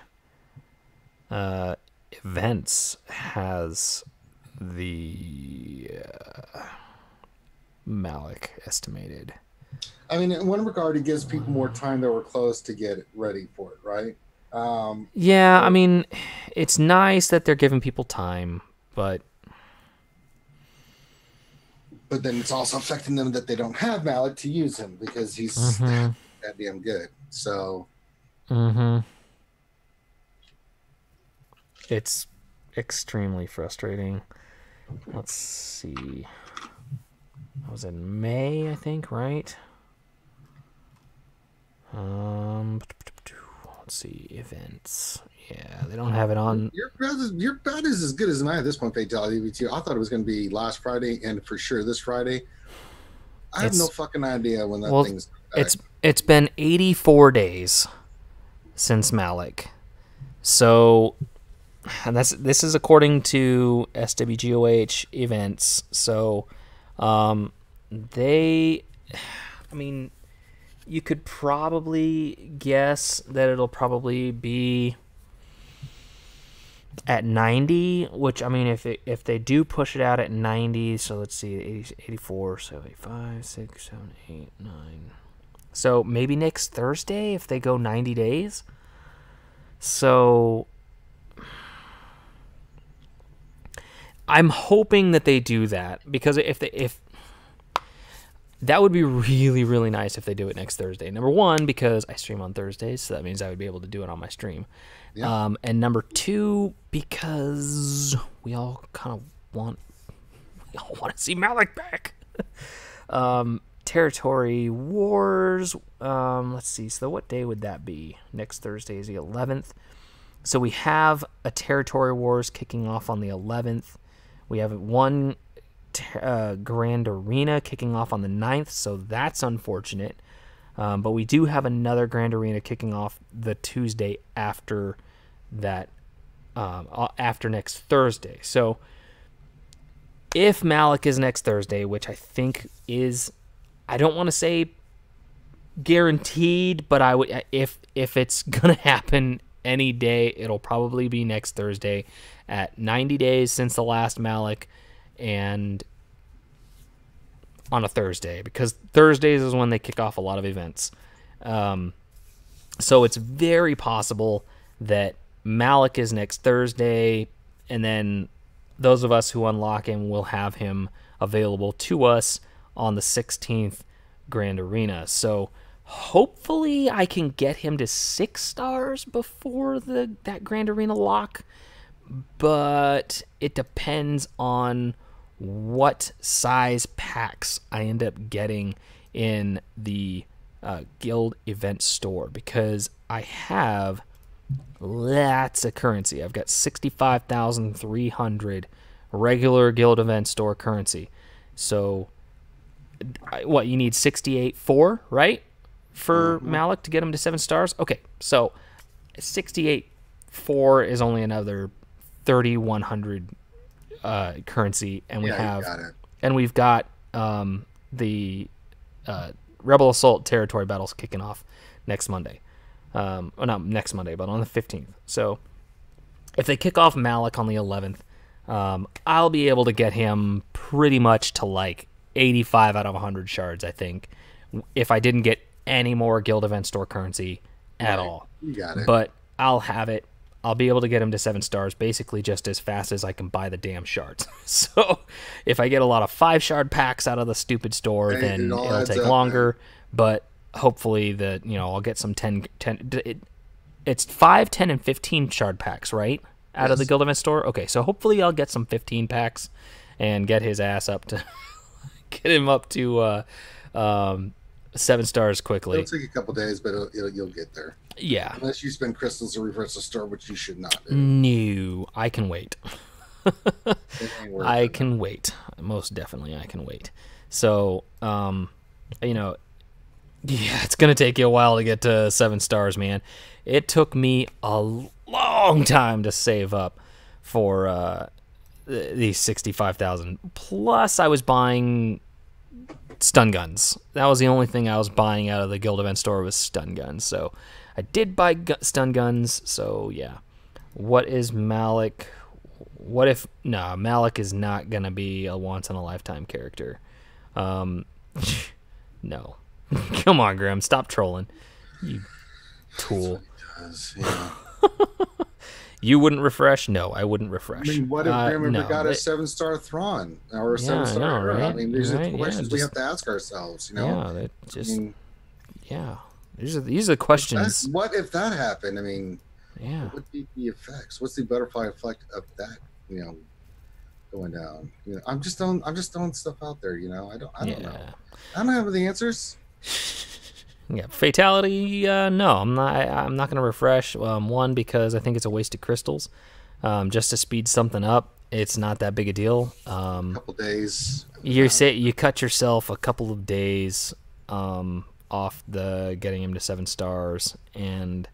Events has the Malak estimated. I mean, in one regard, it gives people more time that were close to get ready for it, right? Yeah, I mean, it's nice that they're giving people time, but then it's also affecting them that they don't have Malak to use him because he's that damn good. So, it's extremely frustrating. let's see. That was in May, I think, right? Let's see, events. Yeah, they don't have it on. Your bet is as good as mine at this point, Fatality VT. I thought it was going to be last Friday and for sure this Friday. I have no fucking idea when that thing's back. It's been 84 days since Malak. So, and this is according to SWGOH events. So, you could probably guess that it'll probably be at 90, which, I mean, if they do push it out at 90, so let's see, 80, 84, 75, 6, 7, 8, 9. So maybe next Thursday if they go 90 days. So I'm hoping that they do that, because if that would be really, really nice if they do it next Thursday. Number one, because I stream on Thursdays, so that means I would be able to do it on my stream. Yeah. And number two, because we all kind of want to see Malak back. Territory Wars. Let's see. So what day would that be? Next Thursday is the 11th. So we have a Territory Wars kicking off on the 11th. We have one Grand Arena kicking off on the 9th, so that's unfortunate. But we do have another Grand Arena kicking off the Tuesday after that, after next Thursday. So if Malak is next Thursday, which I think is, I don't want to say guaranteed, but I would, if it's gonna happen any day, it'll probably be next Thursday at 90 days since the last Malak, and on a Thursday, because Thursdays is when they kick off a lot of events. So it's very possible that Malak is next Thursday, and then those of us who unlock him will have him available to us on the 16th Grand Arena. So hopefully I can get him to 6 stars before that Grand Arena lock, but it depends on what size packs I end up getting in the guild event store, because I have lots of currency. I've got 65,300 regular guild event store currency. So what, you need 68.4, right, for Malak to get him to 7 stars? Okay, so 68.4 is only another 3,100 currency, and we've got the Rebel Assault territory battles kicking off next Monday. Well, not next Monday, but on the 15th. So if they kick off Malak on the 11th, I'll be able to get him pretty much to like 85 out of 100 shards, I think, if I didn't get any more guild event store currency at all. You got it. But I'll have it. I'll be able to get him to 7 stars basically just as fast as I can buy the damn shards. So if I get a lot of 5 shard packs out of the stupid store, then it'll take longer. But hopefully I'll get some 10. It's 5, 10, and 15 shard packs, right? Out of the guild event store? Okay, so hopefully I'll get some 15 packs and get his ass up to get him up to 7 stars quickly. It'll take a couple days, but you'll get there. Yeah. Unless you spend crystals to reverse the store, which you should not do. No, I can wait. I can wait. Most definitely I can wait. So, yeah, it's going to take you a while to get to 7 stars, man. It took me a long time to save up for these 65,000. Plus, I was buying stun guns. That was the only thing I was buying out of the guild event store was stun guns. So I did buy stun guns. So yeah, what is Malak? What if Malak is not gonna be a once in a lifetime character? No. Come on, Grim, stop trolling, you tool. That's what he does, yeah. You wouldn't refresh? No, I wouldn't refresh. I mean, what if Grim ever got a 7-star Thrawn or a 7-star? Right? I mean, these are the questions we have to ask ourselves. Yeah, these are the questions. What if that happened? I mean, yeah. what would be the effects? What's the butterfly effect of that? going down. I'm just throwing stuff out there. I don't know. Yeah. I don't have the answers. Yeah, fatality. No, I'm not. I'm not gonna refresh. One, because I think it's a waste of crystals. Just to speed something up, it's not that big a deal. A couple days. You cut yourself a couple of days off the getting him to 7 stars, and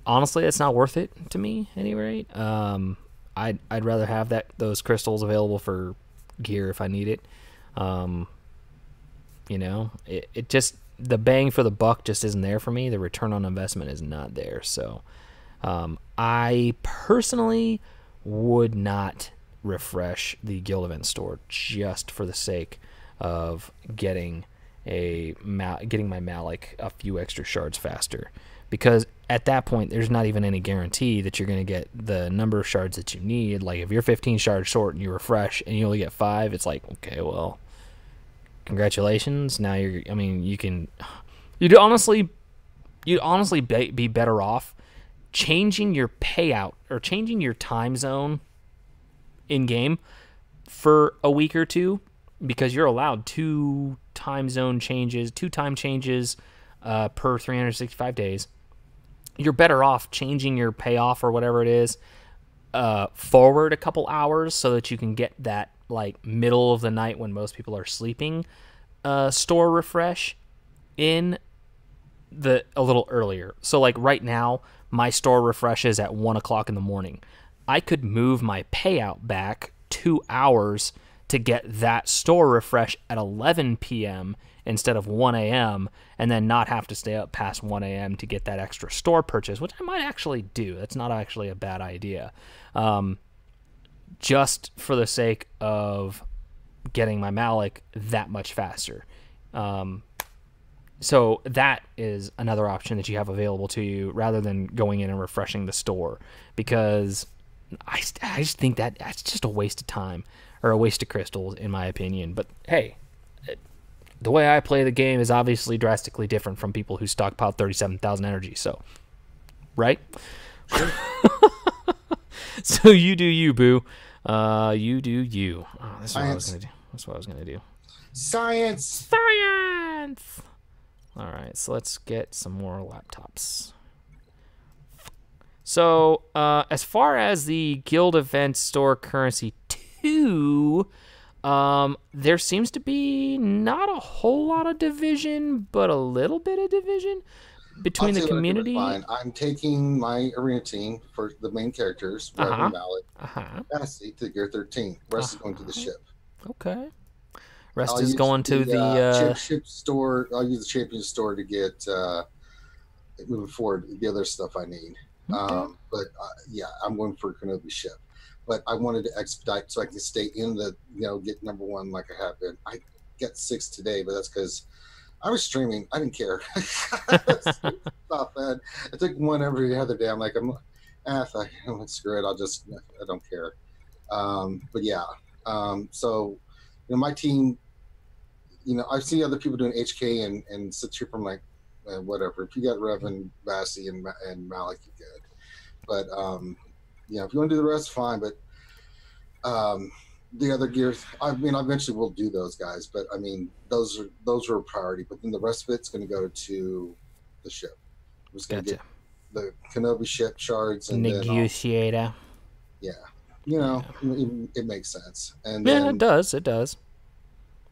honestly, it's not worth it to me. At any rate, I'd rather have those crystals available for gear if I need it. It just, the bang for the buck just isn't there for me. The return on investment is not there. So I personally would not refresh the guild event store just for the sake of getting my Malak a few extra shards faster, because at that point there's not even any guarantee that you're going to get the number of shards that you need. Like if you're 15 shards short and you refresh and you only get 5, it's like, okay, well, congratulations. Now you'd honestly be better off changing your payout or changing your time zone in game for a week or two, because you're allowed 2 time changes per 365 days. You're better off changing your payoff or whatever it is forward a couple hours so that you can get that like middle of the night when most people are sleeping store refresh in a little earlier. So like right now my store refreshes at 1 o'clock in the morning. I could move my payout back 2 hours to get that store refresh at 11 p.m. instead of 1 a.m. and then not have to stay up past 1 a.m. to get that extra store purchase, which I might actually do. That's not actually a bad idea. Just for the sake of getting my Malak that much faster. So that is another option that you have available to you rather than going in and refreshing the store, because I just think that's just a waste of time or a waste of crystals in my opinion. But hey, the way I play the game is obviously drastically different from people who stockpile 37,000 energy. So, right? So you do you, boo. You do you. Oh, that's what I was gonna do. Science. All right, so let's get some more laptops. So, as far as the guild event store currency 2, there seems to be not a whole lot of division, but a little bit of division between the community. Fine. I'm taking my arena team for the main characters, Reverend Malak, Fantasy, to Gear 13. Rest is going to the ship. Okay. Rest is going to the championship store. I'll use the championship store to get moving forward the other stuff I need. Okay. But yeah, I'm going for Kenobi ship. But I wanted to expedite so I can stay in the, get number 1 like I have been. I get 6 today, but that's because I was streaming. I didn't care. Stop that. I took 1 every other day. I'm like, screw it. I don't care. But yeah. So, my team, I see other people doing HK and sit here from like, whatever. If you got Revan, Bassi, and Malak, you're good. But, if you want to do the rest, fine. But the other gears, eventually we'll do those guys. But those are a priority. But then the rest of it's going to go to the ship. I'm just going to get the Kenobi ship shards and negotiator. It makes sense. And yeah, then, it does. It does.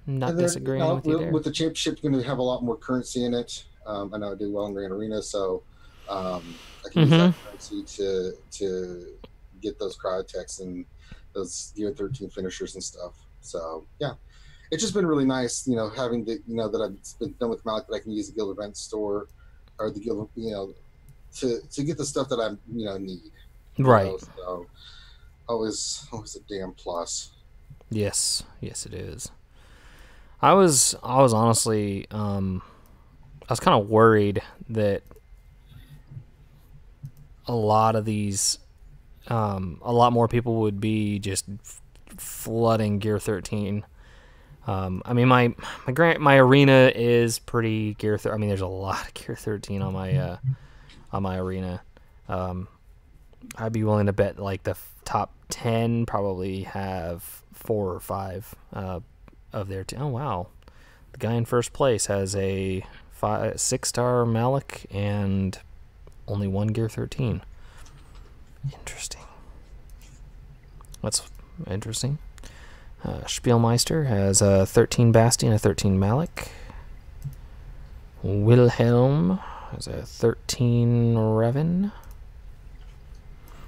Not disagreeing with you there. With the championship, going to have a lot more currency in it. I know I do well in Grand Arena, so I can use that currency to get those cryotechs and those Gear 13 finishers and stuff. So yeah, it's just been really nice, having the that I've been done with Malak, that I can use the guild event store or the guild, to get the stuff that I need. Right. So always a damn plus. Yes, it is. I was honestly, I was kind of worried that a lot of these, a lot more people would be just flooding Gear 13. My arena is pretty Gear 13. There's a lot of Gear 13 on my arena. I'd be willing to bet like the top 10 probably have 4 or 5 of their team. Oh, wow. The guy in first place has a 6-star Malak and only 1 Gear 13. Interesting. That's interesting. Spielmeister has a 13 Basti and a 13 Malak. Wilhelm has a 13 Revan.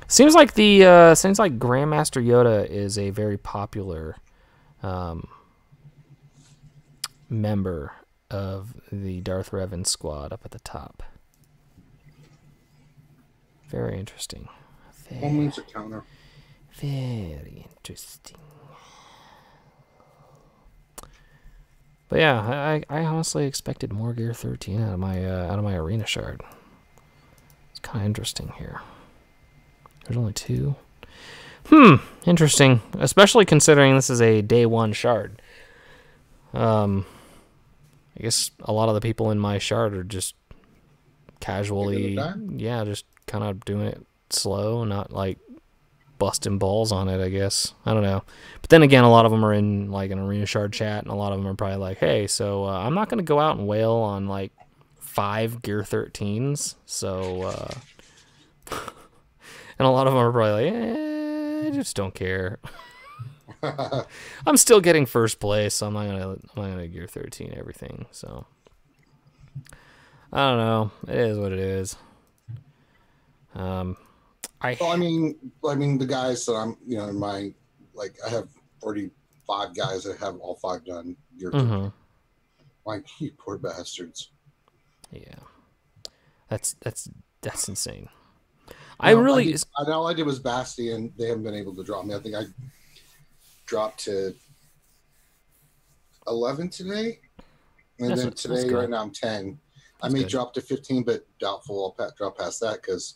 Seems like Grandmaster Yoda is a very popular member of the Darth Revan squad up at the top. Very interesting. One moves a counter. Very interesting. But yeah, I honestly expected more Gear 13 out of my arena shard. It's kind of interesting here. There's only 2. Interesting. Especially considering this is a day 1 shard. I guess a lot of the people in my shard are just casually, just kind of doing it slow, not like busting balls on it, I guess. I don't know. But then again, a lot of them are in like an arena shard chat, and a lot of them are probably like, hey, so I'm not going to go out and wail on like 5 Gear 13s. So, and a lot of them are probably like, I just don't care. I'm still getting first place, so I'm not gonna Gear 13 everything. So I don't know. It is what it is. I mean, the guys that I'm, in my, like, I have already 5 guys that have all 5 done. Like, you poor bastards. Yeah, that's insane. All I did was Basti, and they haven't been able to drop me. I think I dropped to 11 today, and then today, right now, I'm 10. I may drop to 15, but doubtful I'll drop past that because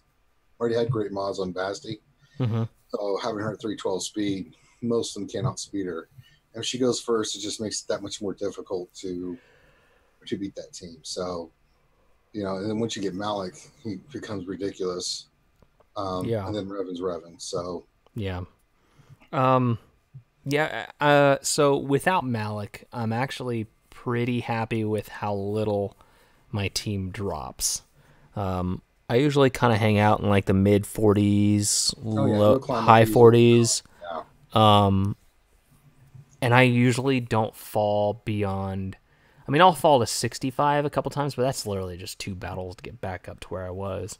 I already had great mods on Basti. So having her at 312 speed, most of them can't outspeed her. And if she goes first, it just makes it that much more difficult to beat that team. So, and then once you get Malak, he becomes ridiculous. And then Revan's Revan. So so without Malak, I'm actually pretty happy with how little my team drops. I usually kind of hang out in like the mid 40s, high 40s. And I usually don't fall beyond, I'll fall to 65 a couple times, but that's literally just 2 battles to get back up to where I was.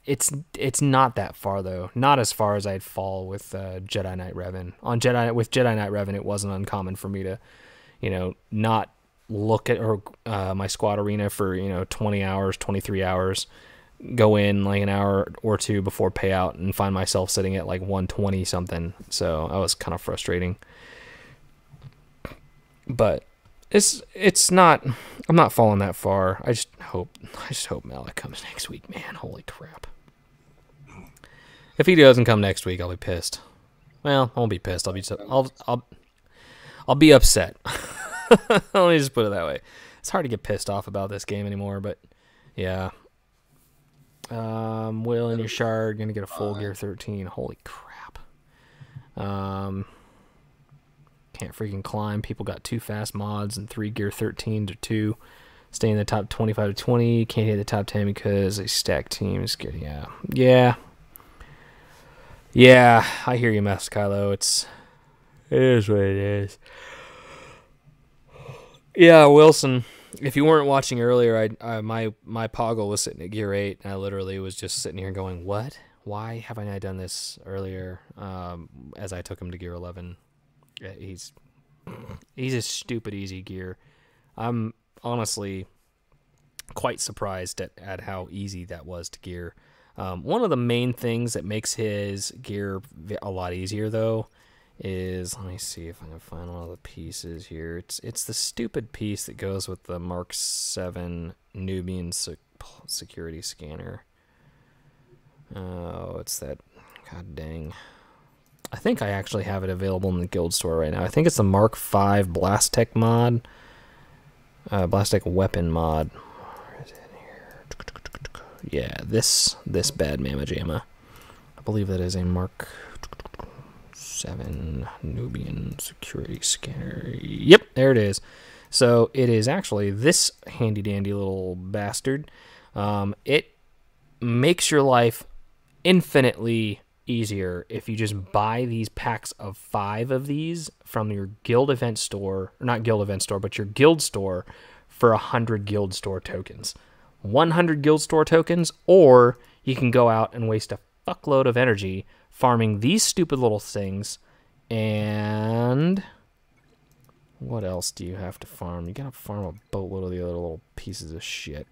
It's not that far though. Not as far as I'd fall with Jedi Knight Revan. With Jedi Knight Revan, it wasn't uncommon for me to, not look at my squad arena for 20 hours, 23 hours, go in like an hour or 2 before payout, and find myself sitting at like 120 something. So that was kind of frustrating. But it's not. I'm not falling that far. I just hope Malak comes next week, man. Holy crap. If he doesn't come next week, I'll be pissed. Well, I won't be pissed. I'll be upset. Let me just put it that way. It's hard to get pissed off about this game anymore, but yeah. Will in your shard gonna get a full Gear 13. Holy crap. Can't freaking climb. People got 2 fast mods and 3 Gear 13 to 2. Stay in the top 25 to 20. Can't hit the top 10 because they stack teams. Yeah, I hear you, Master Kylo. It is what it is. Yeah, Wilson, if you weren't watching earlier, my Poggle was sitting at Gear 8, and I literally was just sitting here going, what? Why haven't I done this earlier as I took him to Gear 11? He's a stupid easy gear. I'm honestly quite surprised at how easy that was to gear. One of the main things that makes his gear a lot easier, though, is, let me see if I can find one of the pieces here. It's the stupid piece that goes with the Mark 7 Nubian security scanner. Oh, it's that, god dang. I think I actually have it available in the guild store right now. I think it's the Mark 5 Blastech mod. Blastech weapon mod. Where is it here? Yeah, this bad mamma jamma. believe that is a Mark 7 Nubian security scanner. Yep, there it is. So it is actually this handy dandy little bastard. It makes your life infinitely easier if you just buy these packs of 5 of these from your guild event store, or not guild event store, but your guild store for 100 guild store tokens. 100 guild store tokens, or you can go out and waste a fuckload of energy farming these stupid little things. And what else do you have to farm? You gotta farm a boatload of the other little pieces of shit.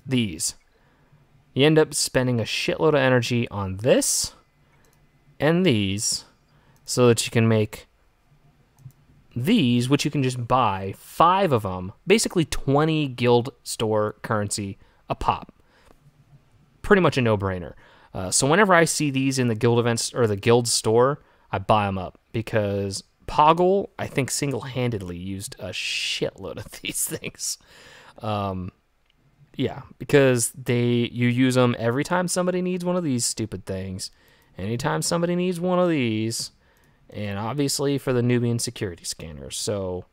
These. You end up spending a shitload of energy on this and these so that you can make these, which you can just buy 5 of them, basically 20 guild store currency a pop. Pretty much a no-brainer. So whenever I see these in the guild events or the guild store, I buy them up because Poggle, I think, single-handedly used a shitload of these things. Yeah, because you use them every time somebody needs one of these stupid things, anytime somebody needs one of these, and obviously for the Nubian security scanners. So,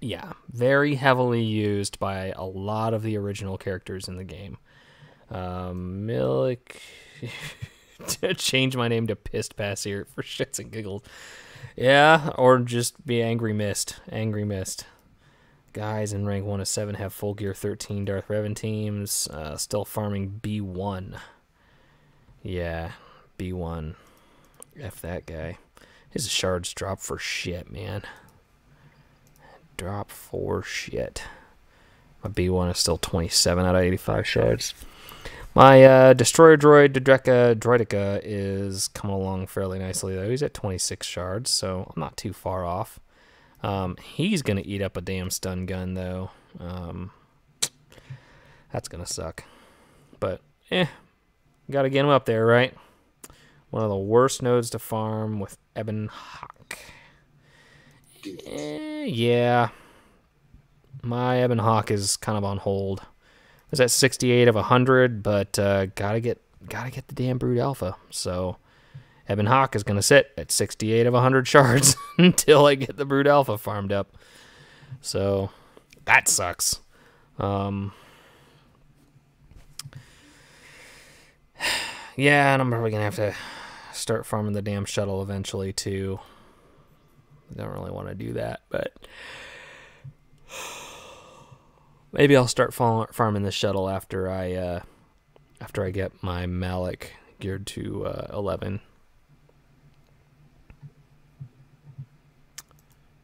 yeah, very heavily used by a lot of the original characters in the game. Malak, change my name to Pissed Pass here for shits and giggles. Yeah, or just be Angry Mist. Angry Mist. Guys in rank 1 to 7 have full gear 13 Darth Revan teams. Still farming B1. Yeah, B1. F that guy. His shards drop for shit, man. Drop for shit. My B1 is still 27 out of 85 shards. My Destroyer Droid, Droidica, is coming along fairly nicely, though. He's at 26 shards, so I'm not too far off. He's going to eat up a damn stun gun, though. That's going to suck. But, got to get him up there, right? One of the worst nodes to farm with Ebon Hawk. Yeah. My Ebon Hawk is kind of on hold. It's at 68 of 100, but gotta get the damn Brood Alpha. So Ebon Hawk is gonna sit at 68 of 100 shards until I get the Brood Alpha farmed up. So that sucks. Yeah, and I'm probably gonna have to start farming the damn shuttle eventually too. I don't really want to do that, but maybe I'll start farming the shuttle after I get my Malak geared to 11.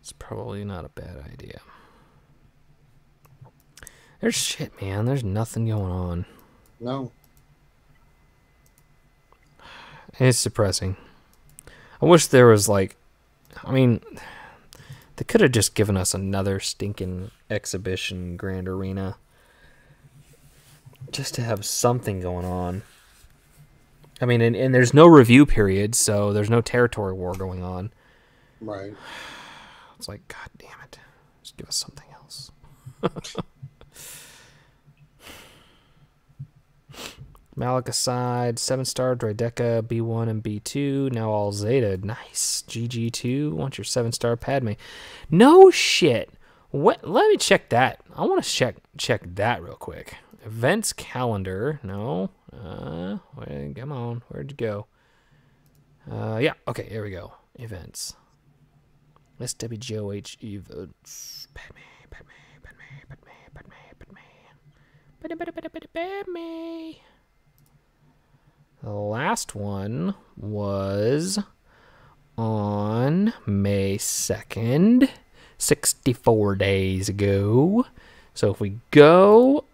It's probably not a bad idea. There's shit, man. There's nothing going on. No. It's depressing. I wish there was like, I mean, they could have just given us another stinking exhibition Grand Arena. Just to have something going on. I mean, and there's no review period, so there's no territory war going on. Right. It's like, God damn it. Just give us something else. Malak aside, 7-star Droideca, B1 and B2, now all Zeta. Nice. GG2, want your 7-star Padme. No shit. What? Let me check that. I want to check that real quick. Events calendar. No. Come on. Where'd you go? Yeah. Okay, here we go. Events. SWGOH events. Padme. The last one was on May 2nd, 64 days ago. So if we go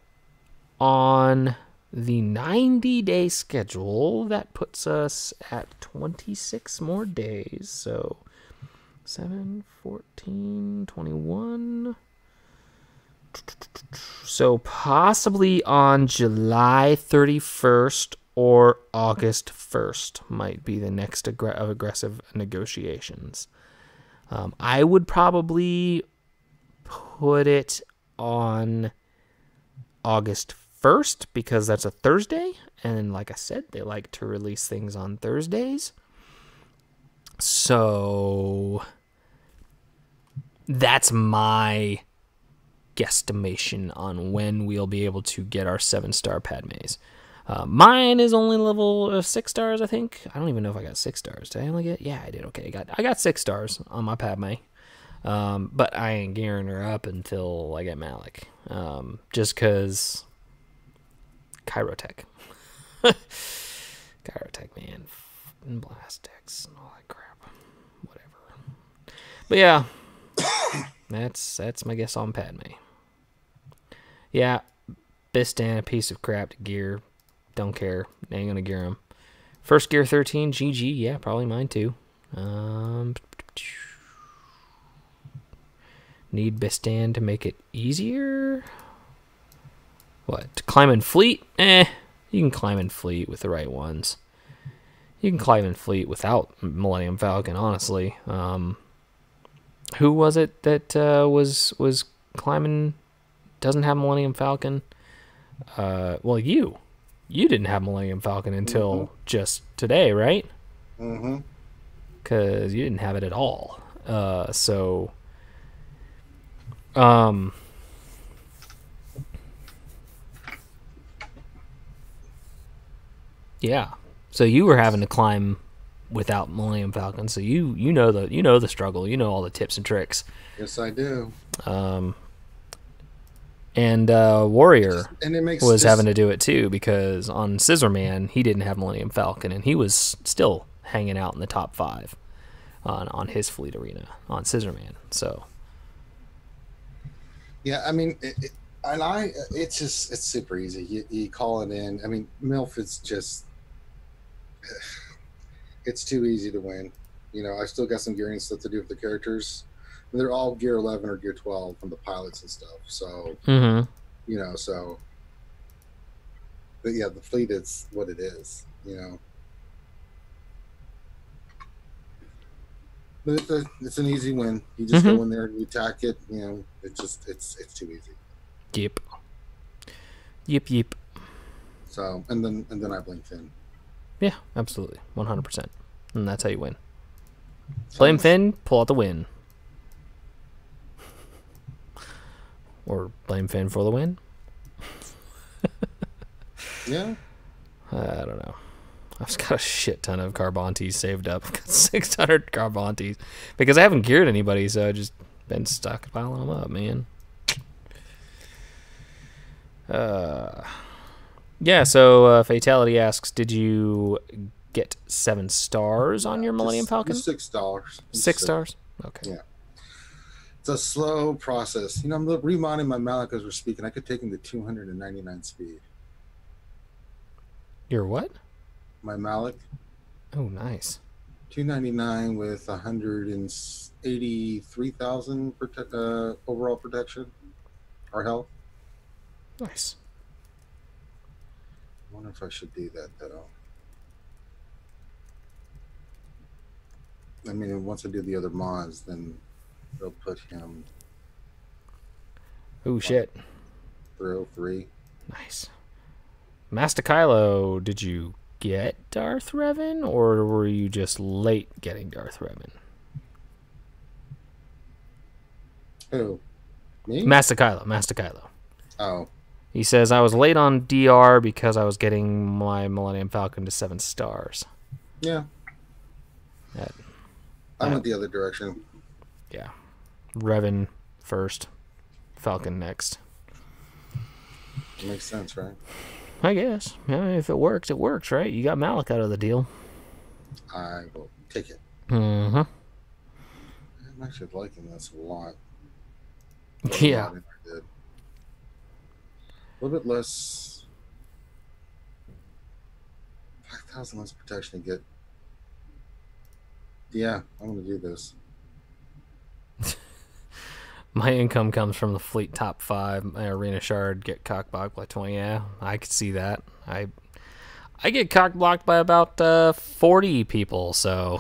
on the 90-day schedule, that puts us at 26 more days. So 7, 14, 21. So possibly on July 31st or August 1st might be the next aggressive negotiations. I would probably put it on August 1st because that's a Thursday. And like I said, they like to release things on Thursdays. So that's my guesstimation on when we'll be able to get our 7-star Padmes. Mine is only level 6 stars, I think. I don't even know if I got 6 stars. Did I only get? Yeah, I did. Okay, I got 6 stars on my Padme. But I ain't gearing her up until I get Malak. Just because Chirotech. Chirotech, man. And Blast Decks and all that crap. Whatever. But yeah, that's my guess on Padme. Yeah, Bistan, a piece of crap to gear. Don't care. Ain't gonna gear him. First gear 13, GG. Yeah, probably mine too. Need Bistan to make it easier? What? To climb in fleet? You can climb in fleet with the right ones. You can climb in fleet without Millennium Falcon, honestly. Who was it that was climbing? Doesn't have Millennium Falcon? Well, you didn't have Millennium Falcon until just today, right? Mm-hmm. Because you didn't have it at all. Yeah. So you were having to climb without Millennium Falcon, so you know the struggle, you know all the tips and tricks. Yes, I do. And Warrior and it makes was having to do it too because on Scissorman he didn't have Millennium Falcon and he was still hanging out in the top 5 on his fleet arena on Scissorman. So yeah, I mean, it's super easy. You call it in. I mean, MILF is just it's too easy to win. You know, I still got some gearing stuff to do with the characters. They're all gear 11 or gear 12 from the pilots and stuff. So, you know, so, but yeah, the fleet is what it is, you know. But it's an easy win. You just go in there and you attack it. You know, it's too easy. Yep. So, and then I blame Finn. Yeah, absolutely. 100%. And that's how you win. Blame Finn, pull out the win. Or blame Finn for the win. Yeah. I don't know. I've just got a shit ton of Carbontes saved up. I've got 600 Carbontes. Because I haven't geared anybody, so I've just been stockpiling them up, man. Yeah, so Fatality asks, did you get 7 stars on your Millennium Falcon? $6. 6 stars? Okay. Yeah. It's a slow process. You know, I'm remodding my Malak as we're speaking. I could take him to 299 speed. Your what? My Malak. Oh, nice. 299 with 183,000 overall protection or health. Nice. I wonder if I should do that though. I mean, once I do the other mods, then they'll put him. Oh shit. 303. Nice. Master Kylo, did you get Darth Revan, or were you just late getting Darth Revan? Who? Me? Master Kylo. Oh. He says, I was late on DR because I was getting my Millennium Falcon to 7 stars. Yeah. I went the other direction. Yeah. Revan first, Falcon next. Makes sense, right? I guess. Yeah, if it works, it works, right? You got Malak out of the deal. I will take it. Mm-hmm. I'm actually liking this a lot. Yeah. A little bit less. 5,000 less protection to get. Yeah, I'm going to do this. My income comes from the fleet top 5. My arena shard get cockblocked by 20. Yeah, I could see that. I get cockblocked by about 40 people, so.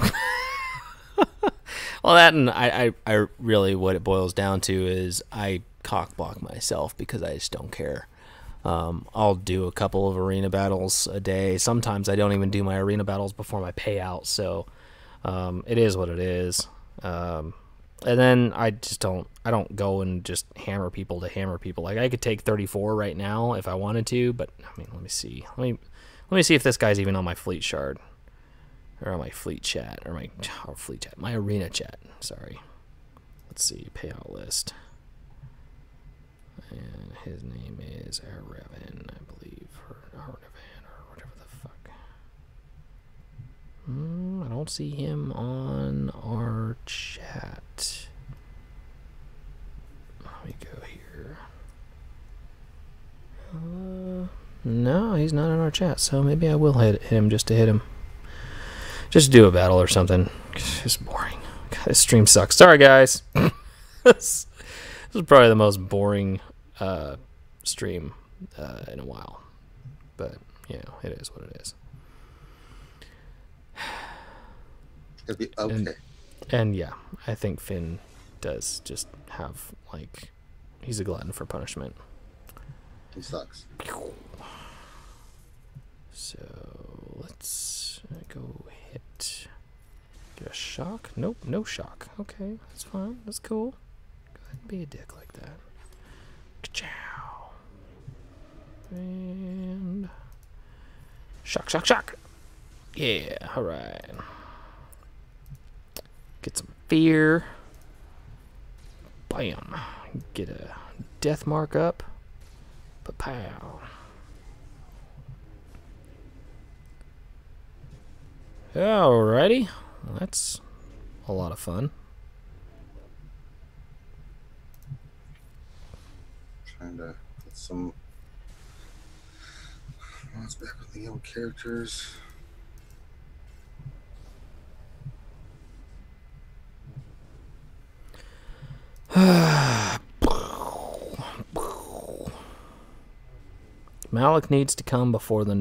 Well, that and I really what it boils down to is I cockblock myself because I just don't care. I'll do a couple of arena battles a day. Sometimes I don't even do my arena battles before my payout, so it is what it is. And then I don't go and just hammer people to hammer people. Like, I could take 34 right now if I wanted to, but I mean, let me see. Let me see if this guy's even on my fleet shard. Or on my fleet chat, or my arena chat, sorry. Let's see, payout list. And his name is Revan, I believe, or Revan, or whatever the fuck. I don't see him on our chat. Let me go here. No, he's not in our chat, so maybe I will hit him just to hit him. Just do a battle or something. It's boring. God, this stream sucks. Sorry, guys. This is probably the most boring stream in a while. But, you know, it is what it is. It'll be okay. And yeah, I think Finn does just have, like, he's a glutton for punishment. He sucks. So, let's go hit. Get a shock? Nope, no shock. Okay, that's fine. That's cool. Go ahead and be a dick like that. Ka-chow. And shock, shock, shock. Yeah, alright. Get some fear. Bam. Get a death mark up. Pa-pow. Alrighty. Well, that's a lot of fun. Trying to get some. Let's back with the old characters. Malak needs to come before the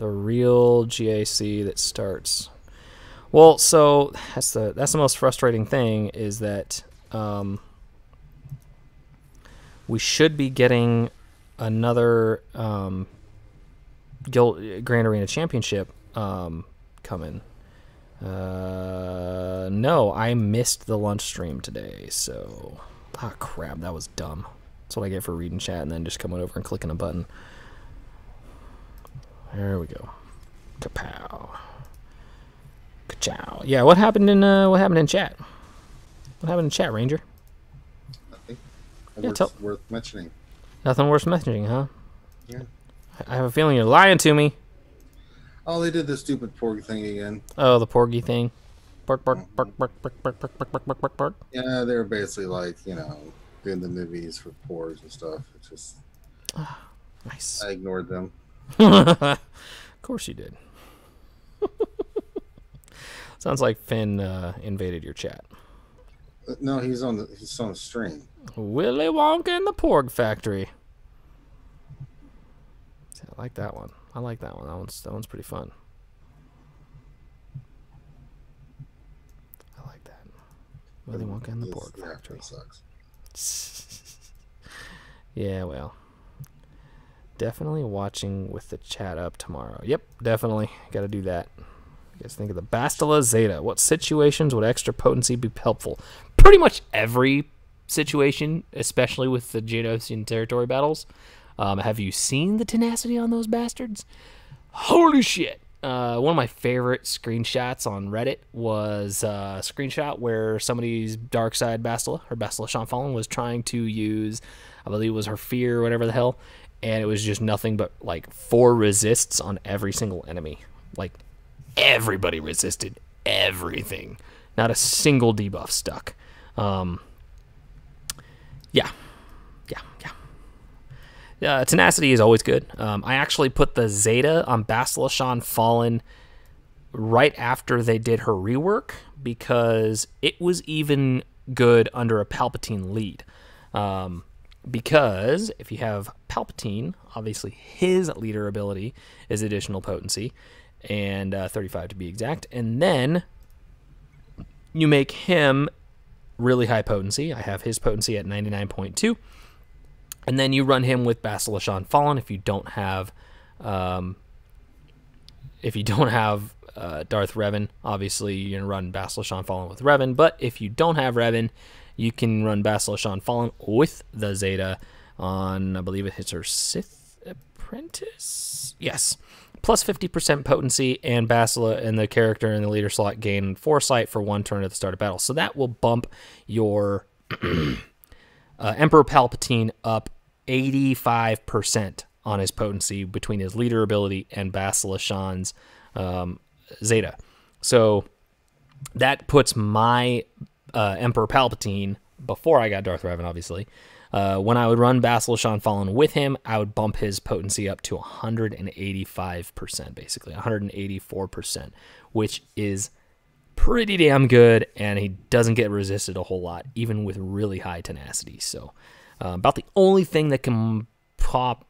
real GAC that starts. Well, so that's the most frustrating thing is that we should be getting another Grand Arena Championship coming. No, I missed the lunch stream today, so crap, that was dumb. That's what I get for reading chat and then just coming over and clicking a button. There we go. Kapow. Ka-chow. Yeah, what happened in chat? What happened in chat, Ranger? Nothing. Yeah, worth mentioning. Nothing worth mentioning, huh? Yeah. I have a feeling you're lying to me. Oh, they did the stupid porg thing again. Oh, the porgy thing. Bark, bark, bark, bark, bark, bark, bark, bark, bark, bark, bark. Yeah, they were basically like, doing the newbies for porgs and stuff. It's just Nice. I ignored them. Of course you did. Sounds like Finn invaded your chat. No, he's on the stream. Willy Wonka and the Porg Factory. I like that one. I like that one. That one's pretty fun. I like that. Willy Wonka and the Porg Factory. That sucks. Yeah, well. Definitely watching with the chat up tomorrow. Yep, definitely. Got to do that. You guys think of the Bastila Zeta. What situations would extra potency be helpful? Pretty much every situation, especially with the Geonosian territory battles. Have you seen the tenacity on those bastards? Holy shit. One of my favorite screenshots on Reddit was a screenshot where somebody's dark side Bastila, or Bastila Shanfallen, was trying to use, I believe it was her fear or whatever the hell, and it was just nothing but like 4 resists on every single enemy. Like, everybody resisted everything. Not a single debuff stuck. Yeah. Tenacity is always good. I actually put the Zeta on Bastila Shanfallen right after they did her rework because it was even good under a Palpatine lead. Because if you have Palpatine, obviously his leader ability is additional potency, and 35 to be exact, and then you make him really high potency. I have his potency at 99.2, And then you run him with Basilishan Fallen if you don't have Darth Revan. Obviously, you're gonna run Basilishan Fallen with Revan. But if you don't have Revan, you can run Basilishan Fallen with the Zeta on, I believe it hits her Sith Apprentice. Yes, plus 50% potency, and Basila and the character in the leader slot gain foresight for 1 turn at the start of battle. So that will bump your Emperor Palpatine up 85% on his potency between his leader ability and Basilishan's Zeta. So that puts my Emperor Palpatine, before I got Darth Revan, obviously, when I would run Basilishan Fallen with him, I would bump his potency up to 185%, basically 184%, which is pretty damn good, and he doesn't get resisted a whole lot, even with really high tenacity. So about the only thing that can pop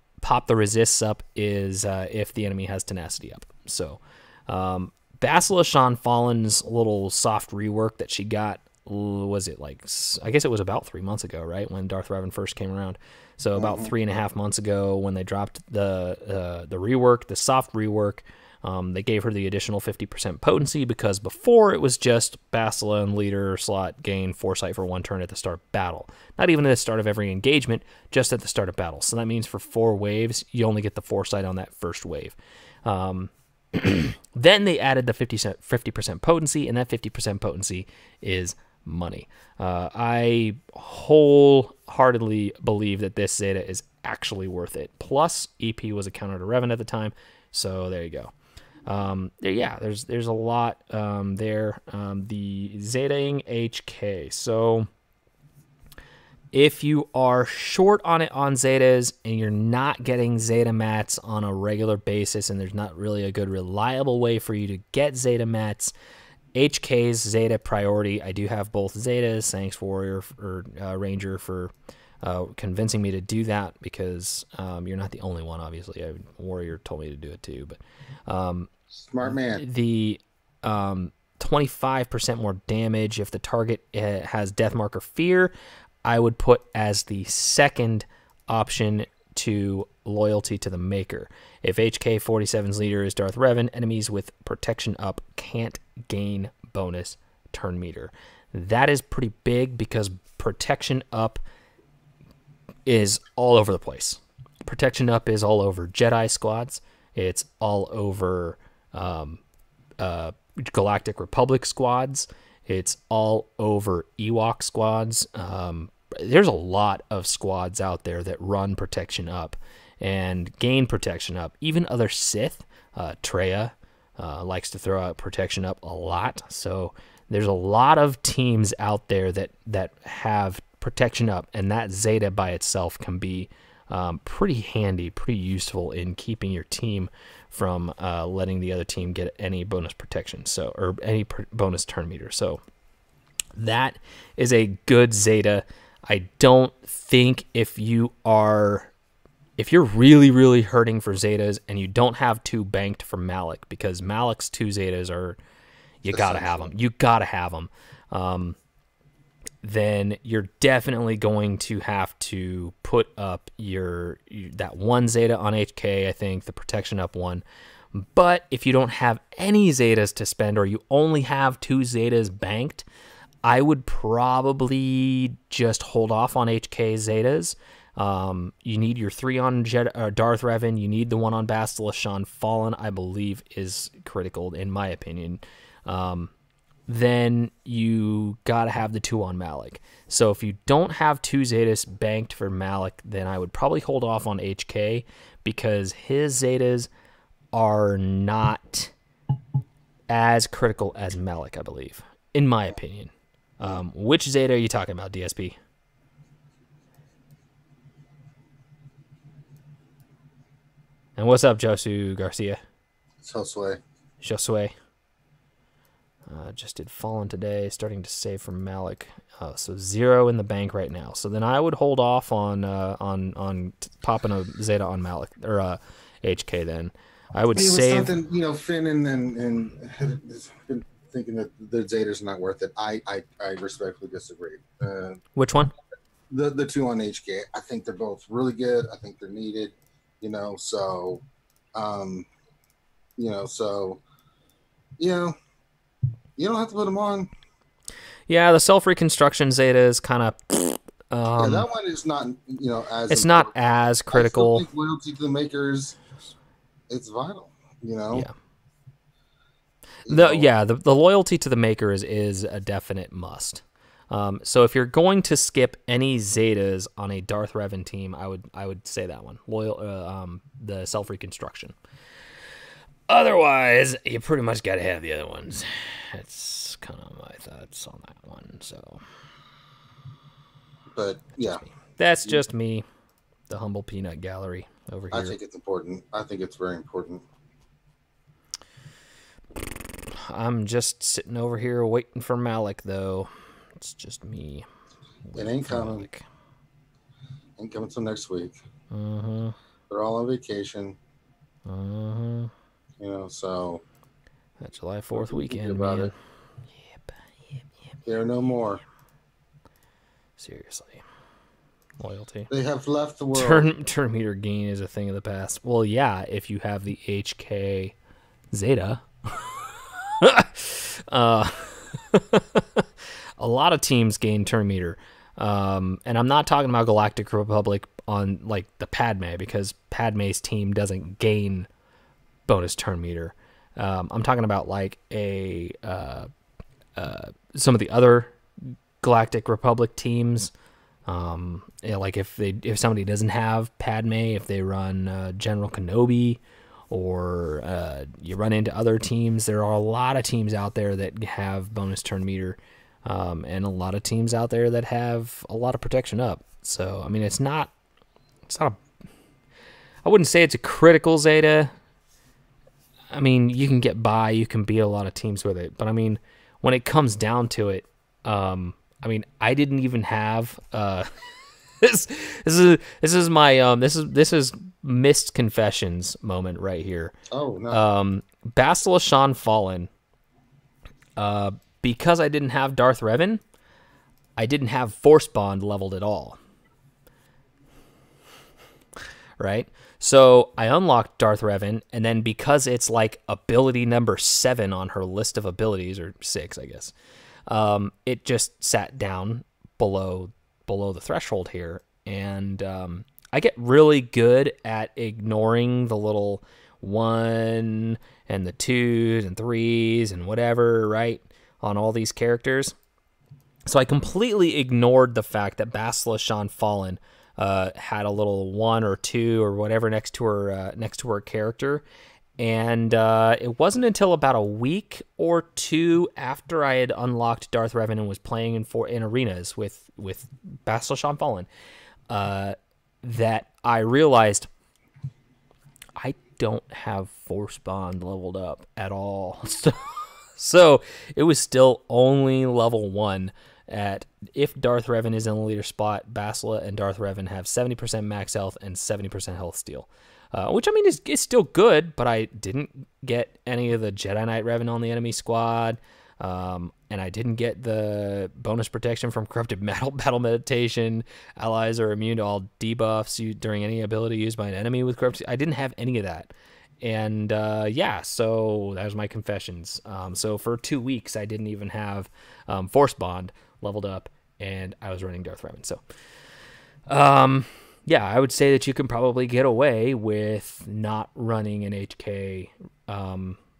the resists up is if the enemy has tenacity up. So Basilishan Fallen's little soft rework that she got, was it like, I guess it was about 3 months ago, right, when Darth Revan first came around. So about 3.5 months ago, when they dropped the rework, the soft rework, they gave her the additional 50% potency, because before it was just Basila and leader slot gain foresight for 1 turn at the start of battle. Not even at the start of every engagement, just at the start of battle. So that means for 4 waves, you only get the foresight on that first wave. Then they added the 50% potency, and that 50% potency is money. I wholeheartedly believe that this Zeta is actually worth it. Plus, EP was a counter to Revan at the time, so there you go. There's a lot there. The Zetaing HK. So if you are short on it on Zetas and you're not getting Zeta mats on a regular basis, and there's not really a good reliable way for you to get Zeta mats, HK's Zeta priority. I do have both Zetas. Thanks, Warrior or Ranger, for convincing me to do that, because you're not the only one, obviously. Warrior told me to do it too, but smart man. The 25% more damage if the target has Death Mark or Fear, I would put as the second option to loyalty to the Maker. If HK-47's leader is Darth Revan, enemies with protection up can't gain bonus turn meter. That is pretty big, because protection up is all over the place. Protection up is all over Jedi squads. It's all over Galactic Republic squads. It's all over Ewok squads. There's a lot of squads out there that run protection up and gain protection up. Even other Sith, Treya, likes to throw out protection up a lot. So there's a lot of teams out there that have protection up, and that Zeta by itself can be pretty handy, pretty useful in keeping your team from letting the other team get any bonus protection, or any bonus turn meter. So that is a good Zeta. I don't think if you're really, really hurting for Zetas and you don't have 2 banked for Malak, because Malak's 2 Zetas are, you gotta have them. You gotta have them. Then you're definitely going to have to put up that 1 Zeta on HK, I think, the protection up 1. But if you don't have any Zetas to spend, or you only have 2 Zetas banked, I would probably just hold off on HK Zetas. You need your 3 on Darth Revan. You need the 1 on Basilishan Fallen, I believe, is critical, in my opinion. Then you gotta have the 2 on Malak. So if you don't have 2 Zetas banked for Malak, then I would probably hold off on HK, because his Zetas are not as critical as Malak, I believe, in my opinion. Which Zeta are you talking about, DSP? And what's up, Josu Garcia? Josue. Just did Fallen today, starting to save from Malak. So 0 in the bank right now. So then I would hold off on popping a Zeta on Malak, or HK. Then I would save. Something, Finn and been thinking that the Zetas are not worth it. I respectfully disagree. Which one? the two on HK. I think they're both really good. I think they're needed. You know, so, you know, so, you know, you don't have to put them on. Yeah, the self-reconstruction Zeta is kind of... Yeah, that one is not, you know, as it's important. not as I still critical. think loyalty to the makers, it's vital, you know? Yeah. You know, The loyalty to the makers is a definite must. So if you're going to skip any Zetas on a Darth Revan team, I would say that one. The self-reconstruction. Otherwise, you pretty much got to have the other ones. That's kind of my thoughts on that one. So, but yeah, that's just me, the humble peanut gallery over here. I think it's important. I think it's very important. I'm just sitting over here waiting for Malak, though. It's just me. It ain't coming. Malak. Ain't coming till next week. Mm-hmm. They're all on vacation. Mm-hmm. You know, so That July 4th weekend, about man. it. There are no more. Seriously. Loyalty. They have left the world. Turn meter gain is a thing of the past. Well, yeah, if you have the HK Zeta. A lot of teams gain turn meter. And I'm not talking about Galactic Republic on like the Padme, because Padme's team doesn't gain bonus turn meter. I'm talking about like some of the other Galactic Republic teams. Like if somebody doesn't have Padme, if they run General Kenobi, or you run into other teams, there are a lot of teams out there that have bonus turn meter, and a lot of teams out there that have a lot of protection up. So I mean, it's not I wouldn't say it's a critical Zeta. I mean, you can get by, you can beat a lot of teams with it, but I mean, when it comes down to it, I mean, I didn't even have this is my this is missed confessions moment right here. Oh no. Bastila Shan Fallen. Because I didn't have Darth Revan, I didn't have Force Bond leveled at all. Right? So I unlocked Darth Revan, and then because it's like ability number 7 on her list of abilities, or 6, I guess, it just sat down below the threshold here, and I get really good at ignoring the little 1 and the 2s and 3s and whatever, right, on all these characters. So I completely ignored the fact that Bastila Shan Fallen had a little 1 or 2 or whatever next to her character, and it wasn't until about a week or 2 after I had unlocked Darth Revan and was playing in arenas with Bastila Shan Fallen that I realized I don't have Force Bond leveled up at all. So it was still only level 1. If Darth Revan is in the leader spot, Bastila and Darth Revan have 70% max health and 70% health steal, which I mean is still good, but I didn't get any of the Jedi Knight Revan on the enemy squad, and I didn't get the bonus protection from corrupted battle meditation. Allies are immune to all debuffs during any ability used by an enemy with corrupted. I didn't have any of that. And yeah, so that was my confessions. So for 2 weeks, I didn't even have Force Bond leveled up, and I was running Darth Revan. So yeah, I would say that you can probably get away with not running an HK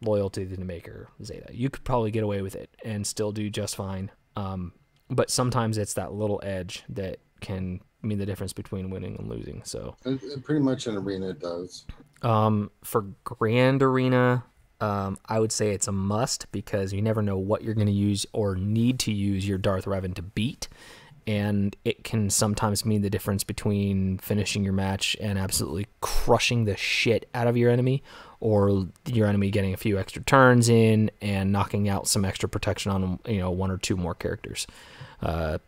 loyalty to the maker Zeta. You could probably get away with it and still do just fine. But sometimes it's that little edge that can mean the difference between winning and losing. So pretty much in arena it does. For Grand Arena, I would say it's a must, because you never know what you're going to use or need to use your Darth Revan to beat, and it can sometimes mean the difference between finishing your match and absolutely crushing the shit out of your enemy, or your enemy getting a few extra turns in and knocking out some extra protection on 1 or 2 more characters.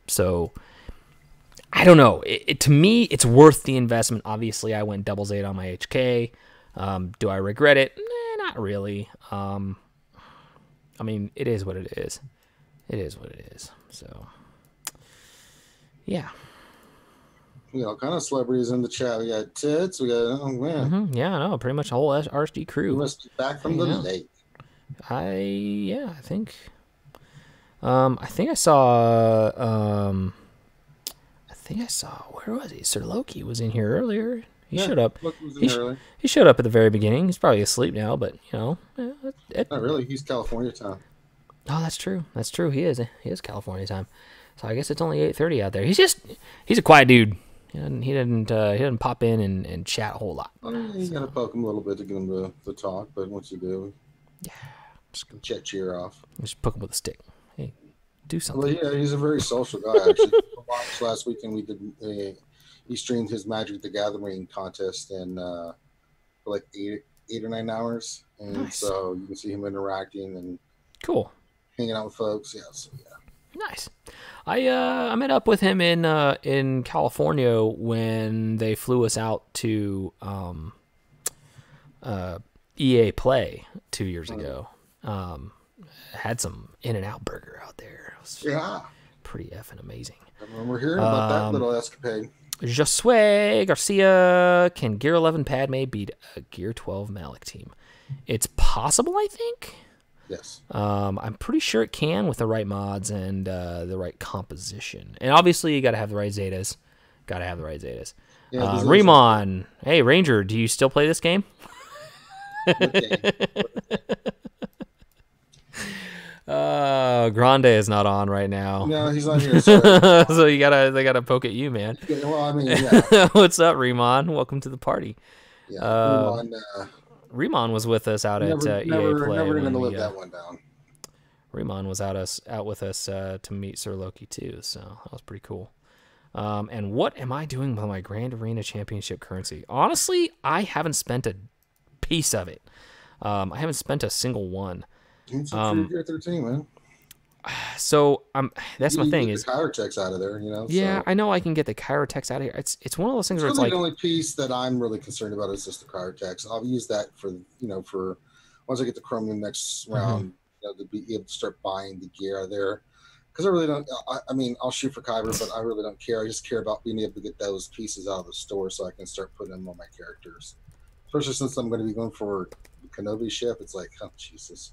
So I don't know. To me, it's worth the investment. Obviously, I went double Zeta on my HK. Do I regret it? Not really. I mean, it is what it is. It is what it is. So, yeah. all kind of celebrities in the chat. We got Tits. We got, oh man, Yeah, I know. Pretty much the whole RSD we crew. must be back from the Hanging out. lake. I think. I think I saw. Where was he? Sir Loki was in here earlier. He showed up. Look who's in early. He showed up at the very beginning. He's probably asleep now, but Not really. He's California time. Oh, that's true. That's true. He is California time. So I guess it's only 8:30 out there. He's a quiet dude. He didn't pop in and chat a whole lot. I mean, you gotta poke him a little bit to get him to talk, but once you do, chat cheer off. Just poke him with a stick. Hey, do something. Well, yeah, he's a very social guy. Actually, last weekend we did. He streamed his Magic the Gathering contest and for like 8 or 9 hours, and Nice. so you can see him interacting and Cool. hanging out with folks. Yeah, so yeah. Nice. I met up with him in California when they flew us out to EA Play 2 years ago. Had some In-N-Out burger out there. It was Yeah, pretty effing amazing. I remember hearing about that little escapade. Josue Garcia, can Gear 11 Padme beat a Gear 12 Malak team? It's possible, I think. Yes. I'm pretty sure it can with the right mods and the right composition. And obviously, you got to have the right Zetas. Got to have the right Zetas. Yeah, Remon. Hey, Ranger, do you still play this game? Grande is not on right now. No, he's not here. Sorry. So they gotta poke at you, man. Yeah, well, I mean, yeah. What's up, Remon? Welcome to the party. Yeah. Remon was with us out at EA Play. Never when gonna we, live that one down. Remon was out with us to meet Sir Loki too, so that was pretty cool. And what am I doing with my Grand Arena Championship currency? Honestly, I haven't spent a piece of it. I haven't spent a single one. It's Gear 13, man. So that's my thing get is the Kyrtex out of there, you know. yeah, so. I know I can get the Kyrtex out of here. It's one of those things where it's really like the only piece that I'm really concerned about is just the Kyrtex. I'll use that for once I get the Chromium next round, to be able to start buying the gear out of there. Because I really don't. I mean, I'll shoot for Kyber, but I really don't care. I just care about being able to get those pieces out of the store so I can start putting them on my characters. Especially since I'm going to be going for the Kenobi ship. It's like, oh Jesus.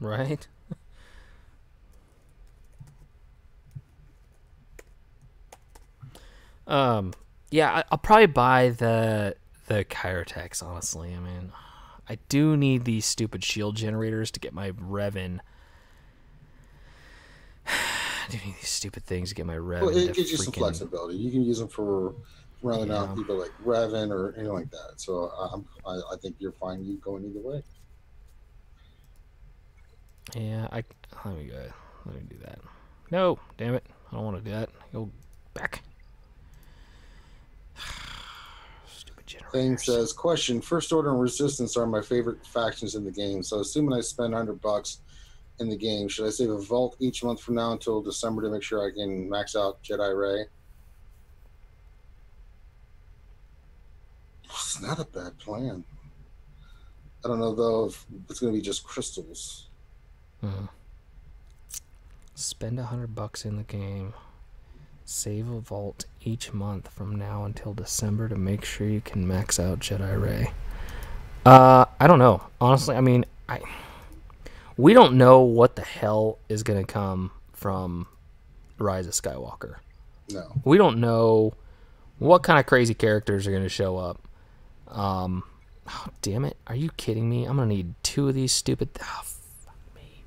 right. Yeah, I'll probably buy the Kyrtex, honestly. I mean, I do need these stupid shield generators to get my Revan. I do need these stupid things to get my Revan. Well, it gives you some flexibility. You can use them for rounding out people like Revan or anything like that. So I think you're fine. You going either way. Yeah, let me do that. No, damn it, I don't want to do that. Go back. Stupid generators. Thing says, question: First Order and Resistance are my favorite factions in the game. So assuming I spend $100 in the game, should I save a vault each month from now until December to make sure I can max out Jedi Ray? It's not a bad plan. I don't know though if it's going to be just crystals. Spend $100 in the game. Save a vault each month from now until December to make sure you can max out Jedi Ray. I don't know. Honestly, I mean, we don't know what the hell is going to come from Rise of Skywalker. No. We don't know what kind of crazy characters are going to show up. Oh, damn it. Are you kidding me? I'm going to need 2 of these stupid... Oh, fuck me.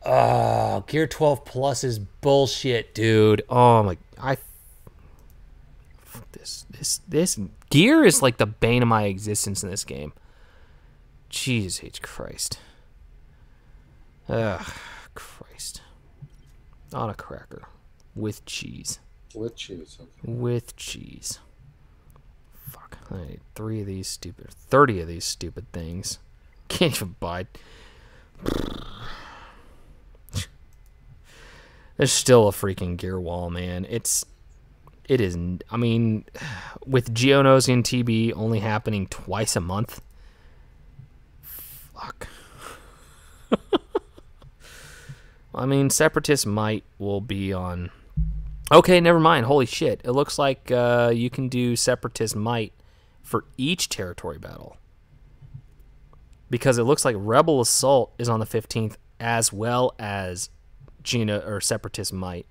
Oh, Gear 12 Plus is bullshit, dude. Oh, my... This gear is like the bane of my existence in this game. Jesus H. Christ. Ugh, Christ. On a cracker. With cheese. With cheese. Okay. With cheese. Fuck. I need 30 of these stupid things. Can't even buy. There's still a freaking gear wall, man. It is, I mean, with Geonosian TB only happening twice a month. Fuck. I mean, Separatist Might will be on Okay, never mind. Holy shit. It looks like you can do Separatist Might for each territory battle. Because it looks like Rebel Assault is on the 15th as well as Separatist Might.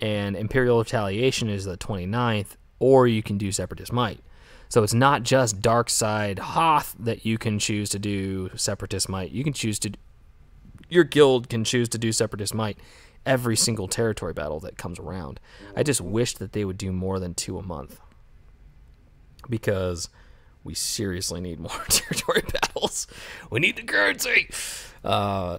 And Imperial Retaliation is the 29th, or you can do Separatist Might. So it's not just Darkside Hoth that you can choose to do Separatist Might. You can choose to... Your guild can choose to do Separatist Might every single territory battle that comes around. I just wish that they would do more than 2 a month. Because we seriously need more territory battles. We need the currency!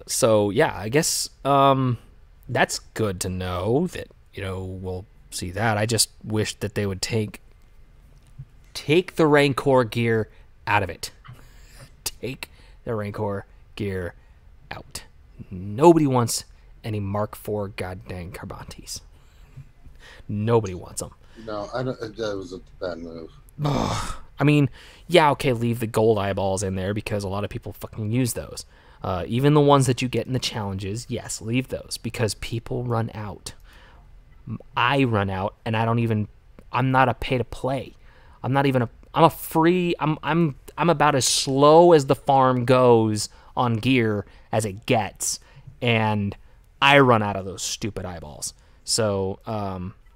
So, yeah, I guess that's good to know that, we'll see that. I just wish that they would take the Rancor gear out of it. Take the Rancor gear out. Nobody wants any Mark IV goddamn Carbantes. Nobody wants them. No, that was a bad move. I mean, yeah, okay, leave the gold eyeballs in there because a lot of people fucking use those. Even the ones that you get in the challenges, yes, leave those because people run out. I run out, and I'm not a pay to play. I'm a free. I'm about as slow as the farm goes on gear as it gets, and I run out of those stupid eyeballs. So,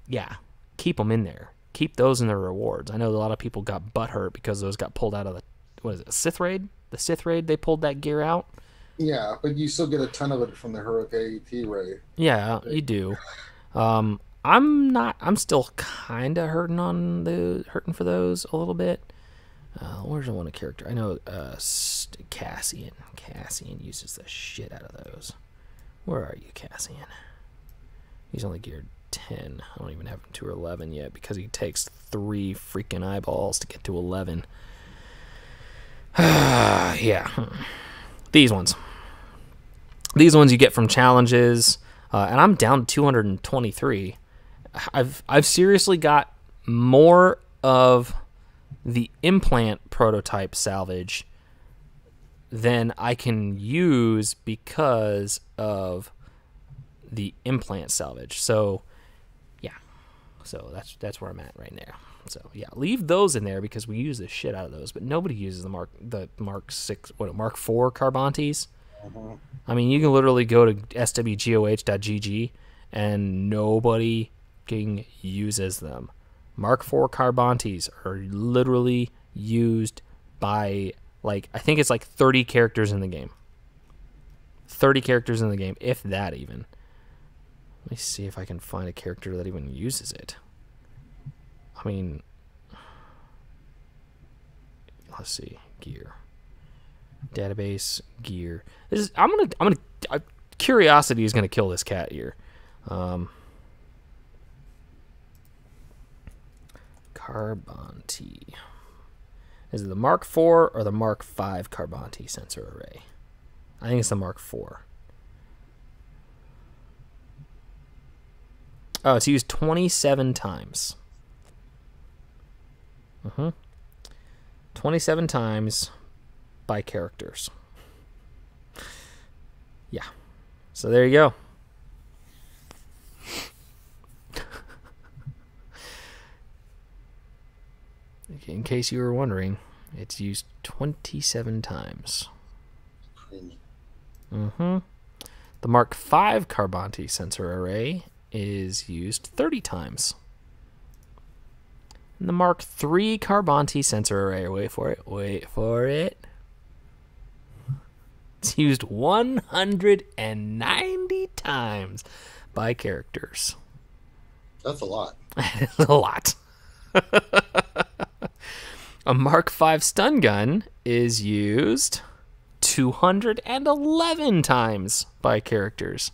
yeah, keep them in there. Keep those in their rewards. I know a lot of people got butthurt because those got pulled out of the Sith Raid? The Sith Raid, they pulled that gear out? Yeah, but you still get a ton of it from the Heroic AET Raid. Yeah, you do. I'm still kind of hurting for those a little bit. Where's the one character? I know Cassian. Cassian uses the shit out of those. Where are you, Cassian? He's only geared 10. I don't even have him to 11 yet because he takes 3 freaking eyeballs to get to 11. Yeah. These ones you get from challenges, and I'm down to 223. I've seriously got more of the implant prototype salvage than I can use because of the implant salvage. So yeah, so that's where I'm at right now. So yeah, leave those in there because we use the shit out of those, but nobody uses the Mark IV Carbantes. I mean, you can literally go to swgoh.gg and nobody uses them. Mark IV Carbantes are literally used by, I think it's 30 characters in the game. 30 characters in the game, if that even. Let me see if I can find a character that even uses it. I mean, let's see, gear. Database, gear. Curiosity is gonna kill this cat here. Carbante. Is it the Mark IV or the Mark V Carbante sensor array? I think it's the Mark IV. Oh, it's used 27 times. 27 times by characters. Yeah. So there you go. In case you were wondering, it's used 27 times. The Mark V Carbante sensor array is used 30 times. And the Mark III Carbante sensor array, wait for it. It's used 190 times by characters. That's a lot. A lot. A Mark V stun gun is used 211 times by characters.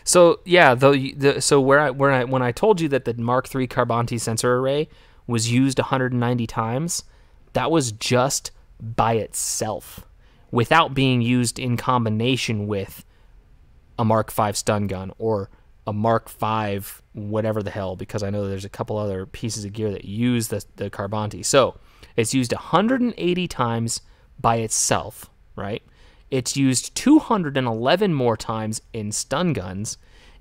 So yeah, when I told you that the Mark III Carbante sensor array was used 190 times, that was just by itself, without being used in combination with a Mark V stun gun or a Mark V whatever the hell, because I know there's a couple other pieces of gear that use the Carbante. So it's used 180 times by itself, right? It's used 211 more times in stun guns.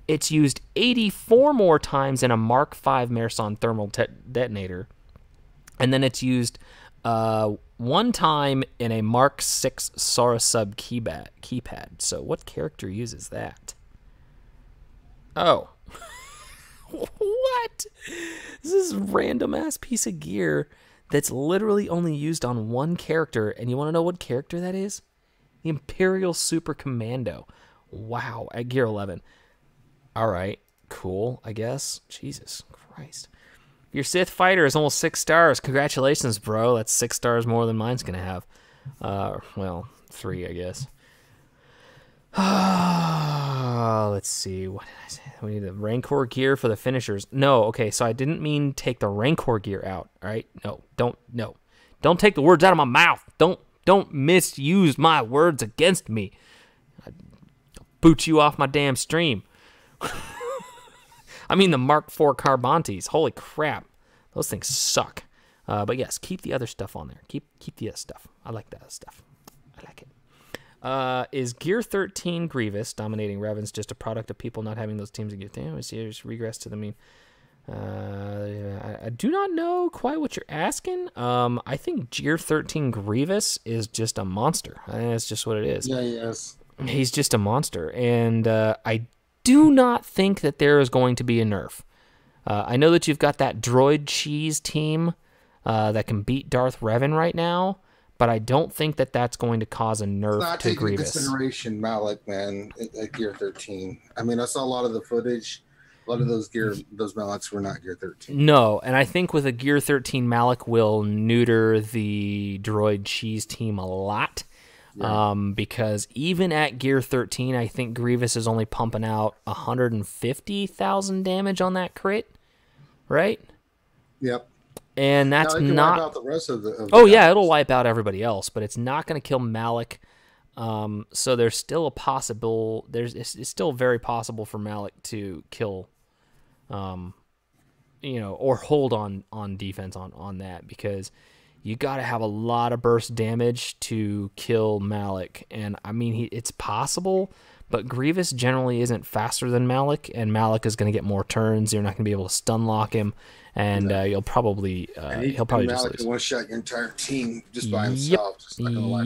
It's used 84 more times in a Mark V Mearson thermal detonator. And then it's used one time in a Mark VI Sarasub keypad. So what character uses that? Oh. What? This is a random-ass piece of gear that's literally only used on one character. And you want to know what character that is? The Imperial Super Commando. Wow, at gear 11. All right, cool, I guess. Jesus Christ. Your Sith fighter is almost 6 stars. Congratulations, bro. That's 6 stars more than mine's going to have. Well, 3, I guess. Let's see. What did I say? We need the Rancor gear for the finishers. No, okay, so I didn't mean take the Rancor gear out, all right? No. Don't take the words out of my mouth. Don't misuse my words against me. I'll boot you off my damn stream. I mean the Mark IV Carbantes. Holy crap. Those things suck. But yes, keep the other stuff on there. Keep the other stuff. I like that other stuff. I like it. Is Gear 13 Grievous dominating Revan's just a product of people not having those teams in Gear 13? Just regress to the mean. I do not know quite what you're asking. I think Gear 13 Grievous is just a monster. I think that's just what it is. Yeah, yes. He's just a monster. And I do not think that there is going to be a nerf. I know that you've got that droid cheese team that can beat Darth Revan right now, but I don't think that that's going to cause a nerf to Grievous. Not taking consideration Malak, man, at Gear 13. I mean, I saw a lot of the footage. A lot of those Malaks were not Gear 13. No, and I think with a Gear 13, Malak will neuter the droid cheese team a lot. Yeah. Because even at Gear 13, I think Grievous is only pumping out 150,000 damage on that crit, right? Yep. And that's now, not. Wipe out the rest of the oh yeah, it'll wipe out everybody else, but it's not going to kill Malak. So there's still a possible. It's still very possible for Malak to kill, or hold on defense on that, because you got to have a lot of burst damage to kill Malak. And I mean, it's possible, but Grievous generally isn't faster than Malak, and Malak is going to get more turns. You're not going to be able to stun lock him, and you'll probably he'll probably just lose. One shot your entire team just by himself. Just not gonna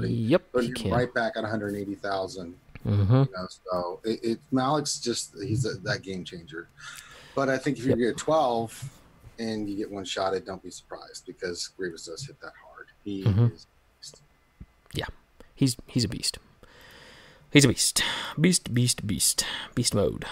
yep. But you're right back at 180,000. Mm-hmm. So Malak's he's that game changer. But I think if you get 12 and you get one shot, don't be surprised, because Grievous does hit that hard. He is a beast. Yeah, he's a beast. He's a beast. Beast mode.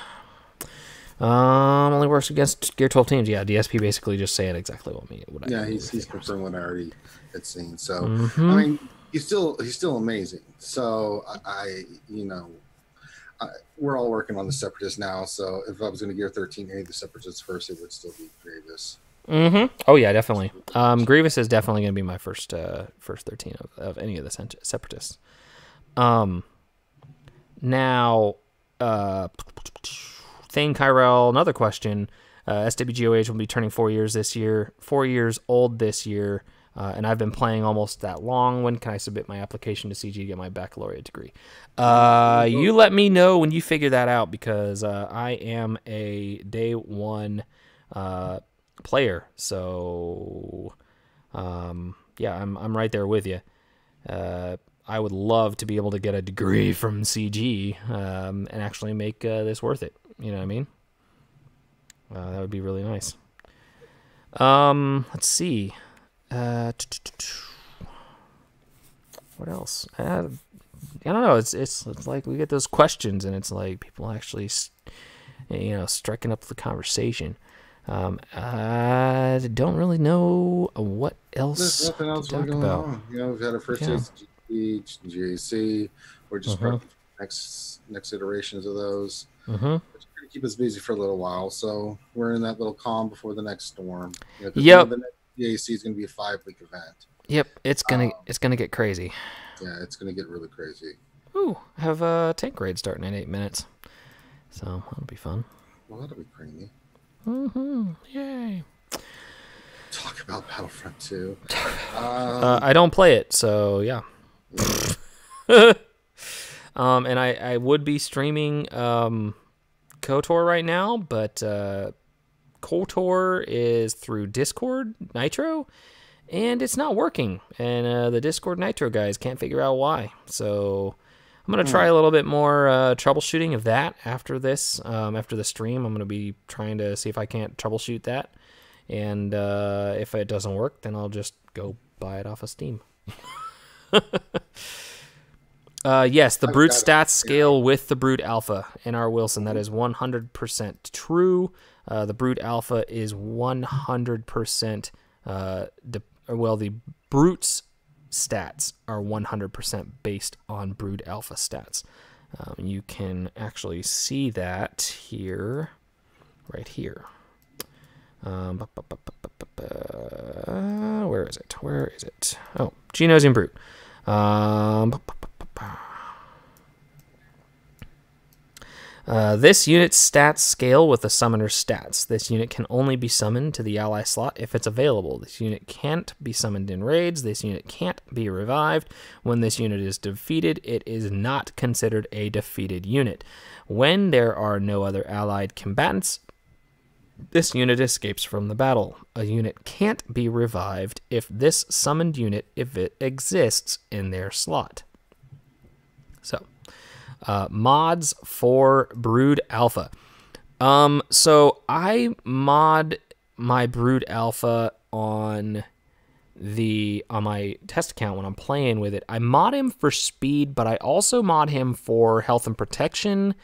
Only works against Gear 12 teams. Yeah, DSP basically just saying exactly what he's confirmed what I already had seen. So I mean, he's still amazing. So we're all working on the Separatists now. So if I was going to Gear 13 any of the Separatists first, it would still be Grievous. Oh yeah, definitely. Grievous is definitely going to be my first 13 of any of the Separatists. Now, Thane Kyrell, another question. SWGOH will be turning 4 years this year. 4 years old this year, and I've been playing almost that long. When can I submit my application to CG to get my baccalaureate degree? You let me know when you figure that out, because I am a day one player. So, yeah, I'm right there with you. I would love to be able to get a degree from CG and actually make this worth it. You know what I mean? That would be really nice. Let's see. What else? I don't know. It's like we get those questions, and it's like people actually, striking up the conversation. I don't really know what else. There's nothing else to talk going about. on. We've had a first GAC. We're just next iterations of those. It's going to keep us busy for a little while, so we're in that little calm before the next storm. The next GAC is going to be a 5-week event. Yep, it's gonna get crazy. Yeah, it's going to get really crazy. Ooh, I have a tank raid starting in 8 minutes, so that'll be fun. Well, that'll be creamy. Yay. Talk about Battlefront 2. I don't play it, so yeah. And I would be streaming KOTOR right now, but KOTOR is through Discord Nitro, and it's not working. And the Discord Nitro guys can't figure out why. So I'm going to try a little bit more troubleshooting of that after this. After the stream, I'm going to be trying to see if I can't troubleshoot that. And if it doesn't work, then I'll just go buy it off of Steam. Yes, the brute stats scale with the brute alpha. NR Wilson, that is 100% true. The brute alpha is 100%. The brute's stats are 100% based on brute alpha stats. You can actually see that here, right here. Where is it? Where is it? Oh, Genosian Brute. This unit's stats scale with the summoner's stats. This unit can only be summoned to the ally slot if it's available. This unit can't be summoned in raids. This unit can't be revived. When this unit is defeated, it is not considered a defeated unit. When there are no other allied combatants, this unit escapes from the battle. A unit can't be revived if this summoned unit, if it exists in their slot. So, mods for Brood Alpha. So I mod my Brood Alpha on my test account when I'm playing with it. I mod him for speed, but I also mod him for health and protection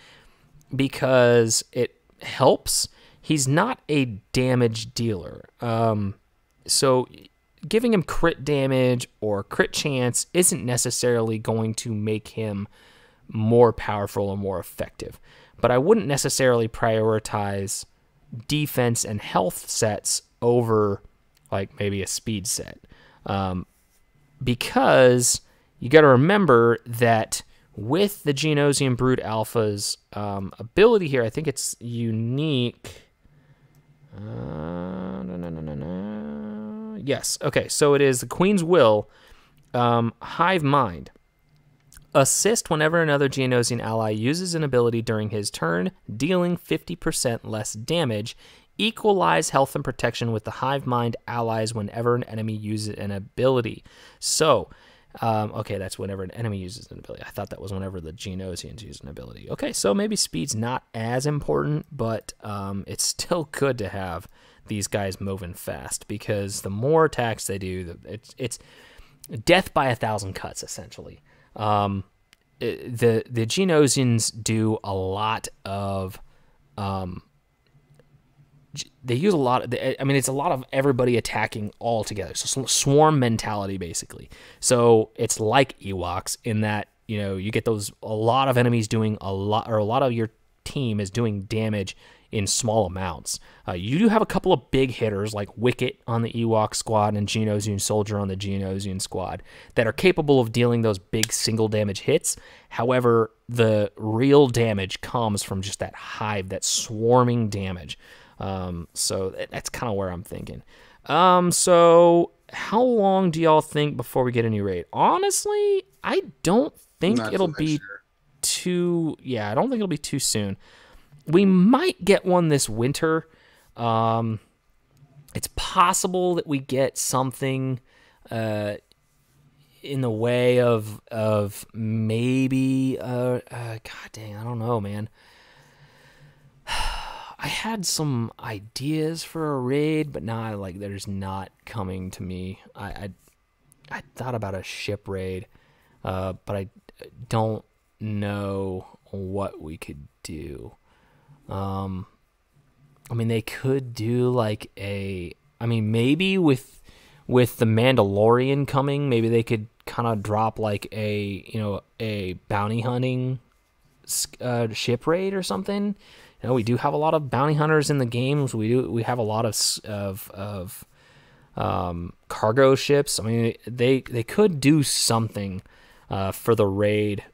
because it helps. He's not a damage dealer. So giving him crit damage or crit chance isn't necessarily going to make him more powerful or more effective. But I wouldn't necessarily prioritize defense and health sets over like maybe a speed set. Because you got to remember that with the Genosian Brood Alpha's ability here, I think it's unique. Yes. Okay. So it is the Queen's Will, Hive Mind. Assist whenever another Genosian ally uses an ability during his turn, dealing 50% less damage. Equalize health and protection with the Hive Mind allies whenever an enemy uses an ability. So, okay, that's whenever an enemy uses an ability. I thought that was whenever the Genosians use an ability. Okay, so maybe speed's not as important, but it's still good to have these guys moving fast because the more attacks they do, it's death by 1,000 cuts, essentially. The Genosians do a lot of they use a lot of, it's a lot of everybody attacking all together. So swarm mentality, basically. So it's like Ewoks in that, you get a lot of enemies doing a lot, or a lot of your team is doing damage in small amounts. You do have a couple of big hitters like Wicket on the Ewok squad and Genosian Soldier on the Genosian squad that are capable of dealing those big single damage hits. However, the real damage comes from just that hive, that swarming damage. So that's kind of where I'm thinking. So how long do y'all think before we get a new raid? Honestly, I don't think it'll be too soon. We might get one this winter. It's possible that we get something in the way of maybe God dang, I don't know, man. I had some ideas for a raid, but now they're just not coming to me. I thought about a ship raid, but I don't know what we could do. They could do maybe with the Mandalorian coming, maybe they could kind of drop a bounty hunting ship raid or something. We do have a lot of bounty hunters in the games. We have a lot of cargo ships. They could do something for the raid,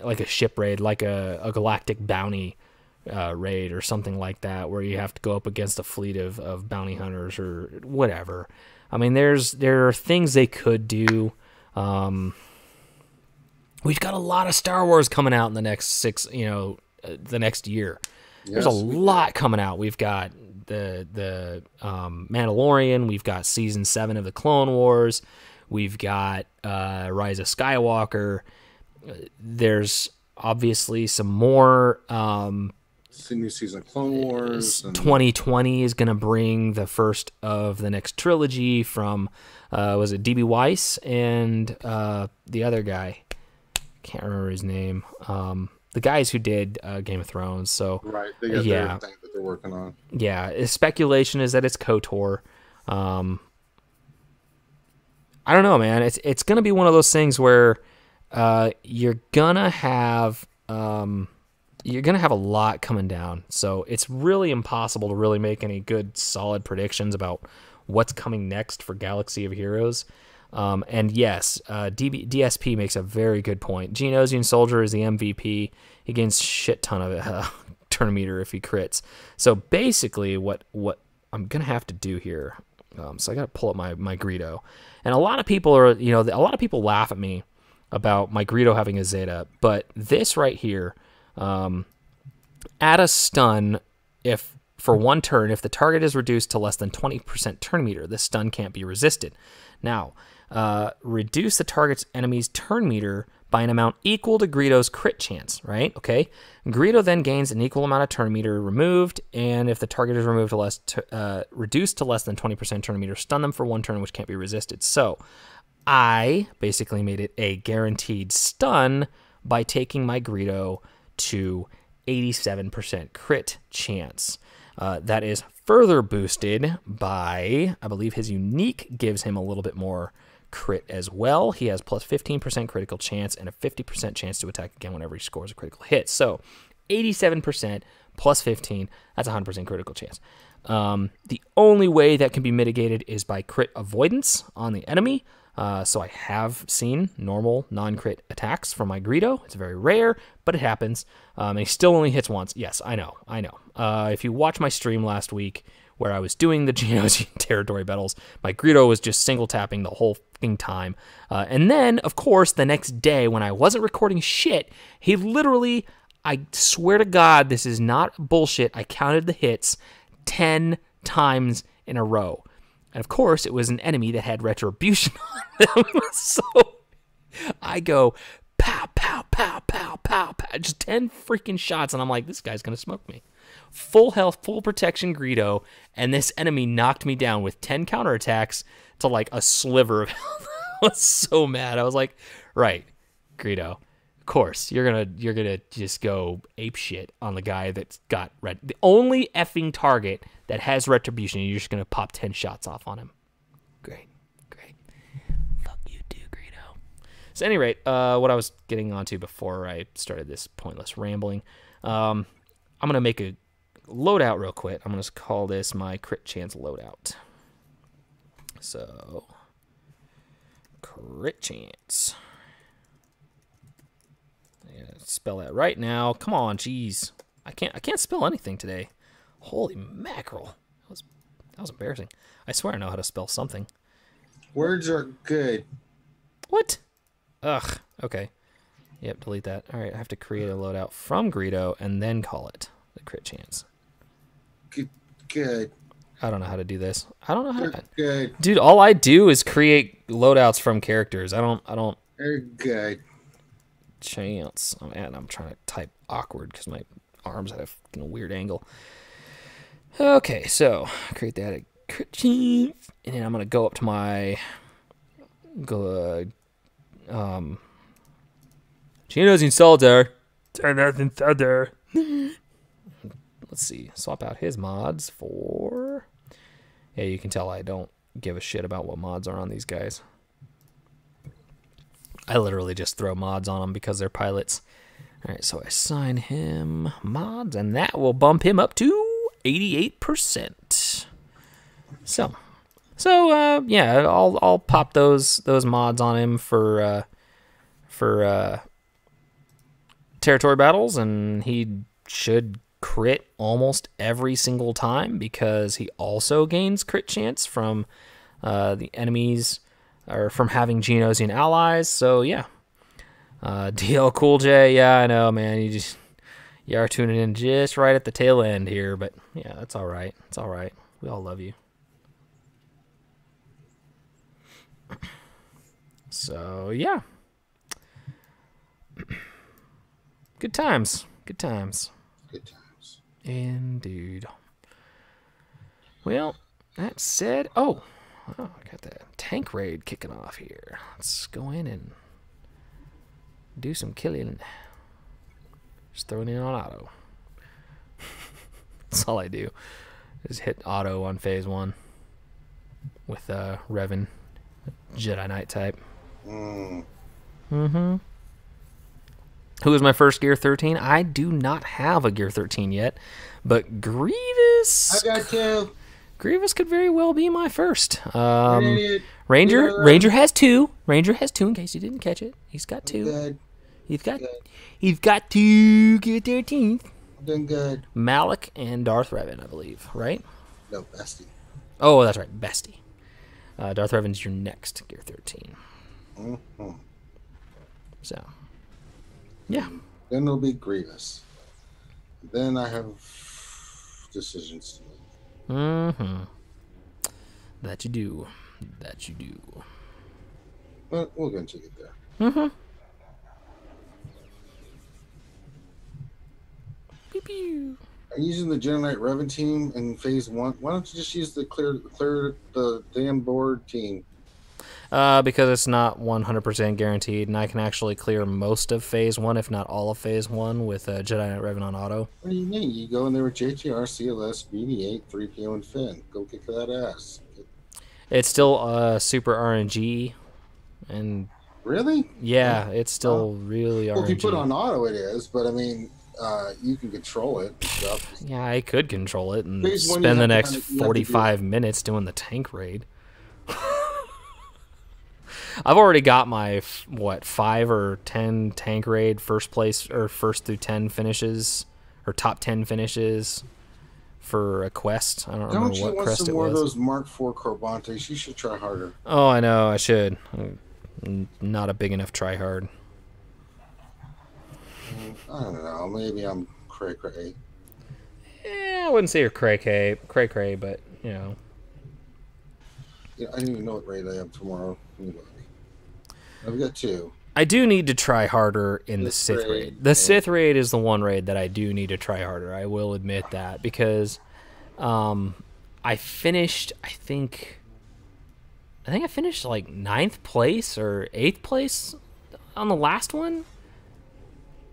like a ship raid, like a galactic bounty raid or something like that, where you have to go up against a fleet of bounty hunters or whatever. There are things they could do. We've got a lot of Star Wars coming out in the next the next year. There's a lot coming out. We've got the Mandalorian. We've got season 7 of the Clone Wars. We've got Rise of Skywalker. There's obviously some more. New season of Clone Wars. 2020 is going to bring the first of the next trilogy from, was it D.B. Weiss and the other guy? Can't remember his name. The guys who did Game of Thrones. So right, they got their thing that they're working on. Yeah, speculation is that it's KOTOR. I don't know, man. It's going to be one of those things where you're gonna have a lot coming down. So it's really impossible to really make any good, solid predictions about what's coming next for Galaxy of Heroes. And yes, DSP makes a very good point. Geonosian Soldier is the MVP. He gains shit ton of turn-meter if he crits. So basically, what I'm gonna have to do here. So I gotta pull up my Greedo, and a lot of people laugh at me about my Greedo having a Zeta, but this right here, add a stun if for 1 turn if the target is reduced to less than 20% turn meter. The stun can't be resisted. Now, reduce the target's enemy's turn meter by an amount equal to Greedo's crit chance, right? Okay. Greedo then gains an equal amount of turn meter removed, and if the target is removed to reduced to less than 20% turn meter, stun them for 1 turn, which can't be resisted. So I basically made it a guaranteed stun by taking my Greedo to 87% crit chance. That is further boosted by, I believe his unique gives him a little bit more crit as well. He has plus 15% critical chance and a 50% chance to attack again whenever he scores a critical hit. So 87% plus 15, that's 100% critical chance. The only way that can be mitigated is by crit avoidance on the enemy. So I have seen normal non-crit attacks from my Greedo. It's very rare, but it happens. And he still only hits once. Yes, I know. If you watch my stream last week where I was doing the Geonosian territory battles, my Greedo was just single tapping the whole fucking time. And then, of course, the next day when I wasn't recording shit, he literally, I swear to God, this is not bullshit. I counted the hits 10 times in a row. And of course, it was an enemy that had retribution on them. So I go, pow, pow, pow, pow, pow, pow, just 10 freaking shots. And I'm like, this guy's going to smoke me. Full health, full protection Greedo. And this enemy knocked me down with 10 counterattacks to like a sliver of health. I was so mad. I was like, right, Greedo. Of course, you're gonna just go ape shit on the guy that's got the only effing target that has retribution. You're just gonna pop 10 shots off on him. Great. Fuck you too, Greedo. So, at any rate, what I was getting onto before I started this pointless rambling, I'm gonna make a loadout real quick. I'm gonna call this my crit chance loadout. So, crit chance. Spell that right now. Come on, jeez. I can't spell anything today. Holy mackerel. That was embarrassing. I swear I know how to spell something. Words are good. What? Ugh. Okay. Yep, delete that. All right, I have to create a loadout from Greedo and then call it the crit chance. Good. I don't know how to do this. I don't know how to. Good. Dude, all I do is create loadouts from characters. I don't. They're good. Chance. Oh, man, I'm trying to type awkward because my arms have a weird angle. Okay, so create that at crit chance, and then I'm gonna go up to my Geonosian Soldier. Turn that inside there. Let's see. Swap out his mods for. Yeah, you can tell I don't give a shit about what mods are on these guys. I literally just throw mods on them because they're pilots. All right, so I assign him mods, and that will bump him up to 88%. So yeah, I'll pop those mods on him for territory battles, and he should crit almost every single time because he also gains crit chance from the enemies or from having Geonosian allies. So yeah, DL Cool J, yeah, I know, man. You are tuning in just right at the tail end here, but yeah, that's all right. It's all right. We all love you. So yeah, good times. Good times. Good times. Indeed. Well, that said, I got that tank raid kicking off here. Let's go in and do some killing. Just throwing in on auto. That's all I do. Is hit auto on phase 1 with Revan, Jedi Knight type. Mm-hmm. Who is my first Gear 13? I do not have a Gear 13 yet, but Grievous. I got 2. Grievous could very well be my first. Ranger has 2. Ranger has 2 in case you didn't catch it. He's got 2. Good. He's got 2 Gear 13. I'm doing good. Malak and Darth Revan, I believe, right? No, Bestie. Oh, that's right, Bestie. Darth Revan's your next Gear 13. Mm-hmm. So, yeah. Then it'll be Grievous. Then I have decisions to make. Mm-hmm. That you do. But we'll eventually get there. Mm-hmm. Pew pew. I'm using the Jedi Knight Revan team in phase 1. Why don't you just use the clear the damn board team? Because it's not 100% guaranteed, and I can actually clear most of phase 1, if not all of phase 1, with Jedi Knight Revan on auto. What do you mean? You go in there with JTR, CLS, BB-8, 3PO, and Finn. Go kick that ass. It's still super RNG, and really? Yeah, it's still really RNG. Well, if you put on auto, it is, but I mean, you can control it. Stuff. Yeah, I could control it and phase spend the next 45 minutes doing the tank raid. I've already got my 5 or 10 tank raid first through 10 finishes, or top 10 finishes for a quest. I don't remember what quest it was. Don't you want some more of those Mark IV Corbantes? You should try harder. Oh, I know, I should. I'm not a big enough try hard. I don't know. Maybe I'm cray-cray. Yeah, I wouldn't say you're cray-cray, but, you know. Yeah, I don't even know what raid I have tomorrow. I've got 2. I do need to try harder in the Sith raid. The Sith raid is the one raid that I do need to try harder. I will admit that, because I finished, I think I finished like 9th place or 8th place on the last one.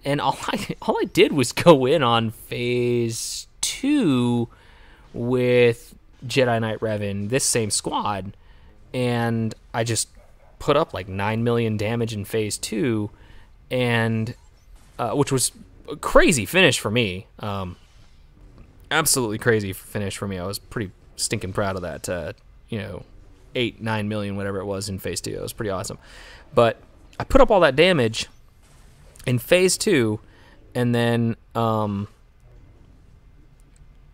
And all I did was go in on phase 2 with Jedi Knight Revan, this same squad, and I just put up like 9 million damage in phase 2, and which was a crazy finish for me. Absolutely crazy finish for me. I was pretty stinking proud of that. 8-9 million, whatever it was in phase 2. It was pretty awesome. But I put up all that damage in phase 2, and then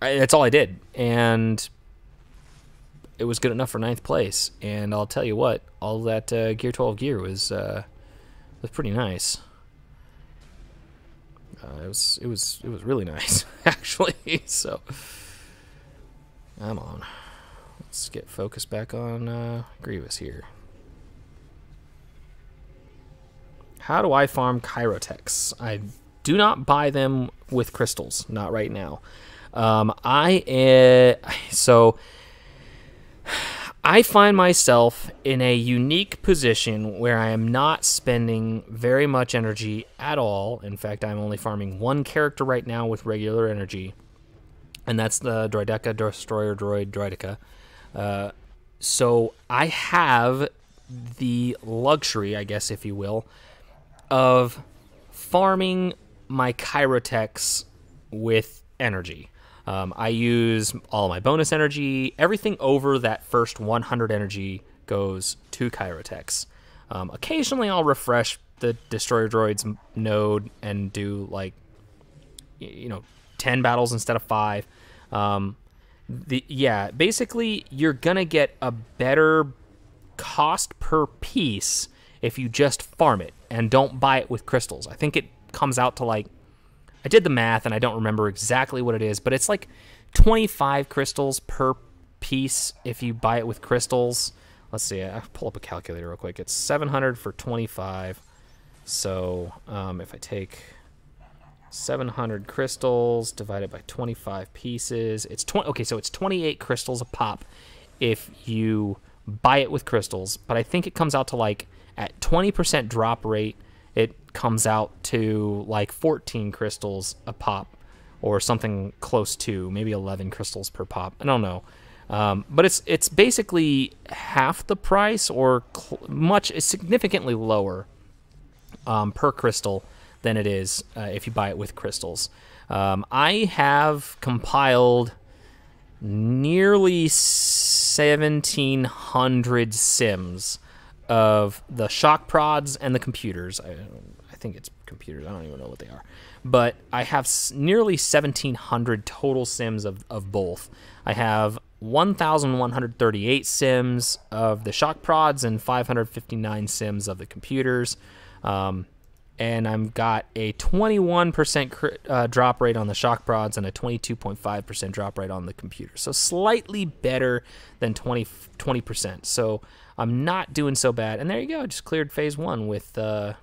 that's all I did, and it was good enough for 9th place. And I'll tell you what, all that Gear 12 gear was pretty nice. It was really nice, actually. So I'm on. Let's get focused back on Grievous here. How do I farm Chirotechs? I do not buy them with crystals, not right now. I find myself in a unique position where I am not spending very much energy at all. In fact, I'm only farming 1 character right now with regular energy, and that's the Droideka Destroyer Droid Droideka. So I have the luxury, I guess, if you will, of farming my Chirotechs with energy. I use all my bonus energy. Everything over that first 100 energy goes to Chirotechs. Occasionally I'll refresh the Destroyer Droid's node and do, like, 10 battles instead of 5. Basically you're gonna get a better cost per piece if you just farm it and don't buy it with crystals. I think it comes out to like, I did the math and I don't remember exactly what it is, but it's like 25 crystals per piece if you buy it with crystals. Let's see, I'll pull up a calculator real quick. It's 700 for 25. So if I take 700 crystals divided by 25 pieces, it's okay, so it's 28 crystals a pop if you buy it with crystals. But I think it comes out to like, at 20% drop rate, it comes out to like 14 crystals a pop, or something close to, maybe 11 crystals per pop. I don't know. But it's basically half the price, or significantly lower per crystal than it is if you buy it with crystals. I have compiled nearly 1,700 sims of the shock prods and the computers. I think it's computers. I don't even know what they are. But I have nearly 1,700 total sims of both. I have 1,138 sims of the shock prods and 559 sims of the computers. And I've got a 21% drop rate on the shock prods and a 22.5% drop rate on the computer. So slightly better than 20%. So I'm not doing so bad. And there you go. I just cleared phase 1 with Jedi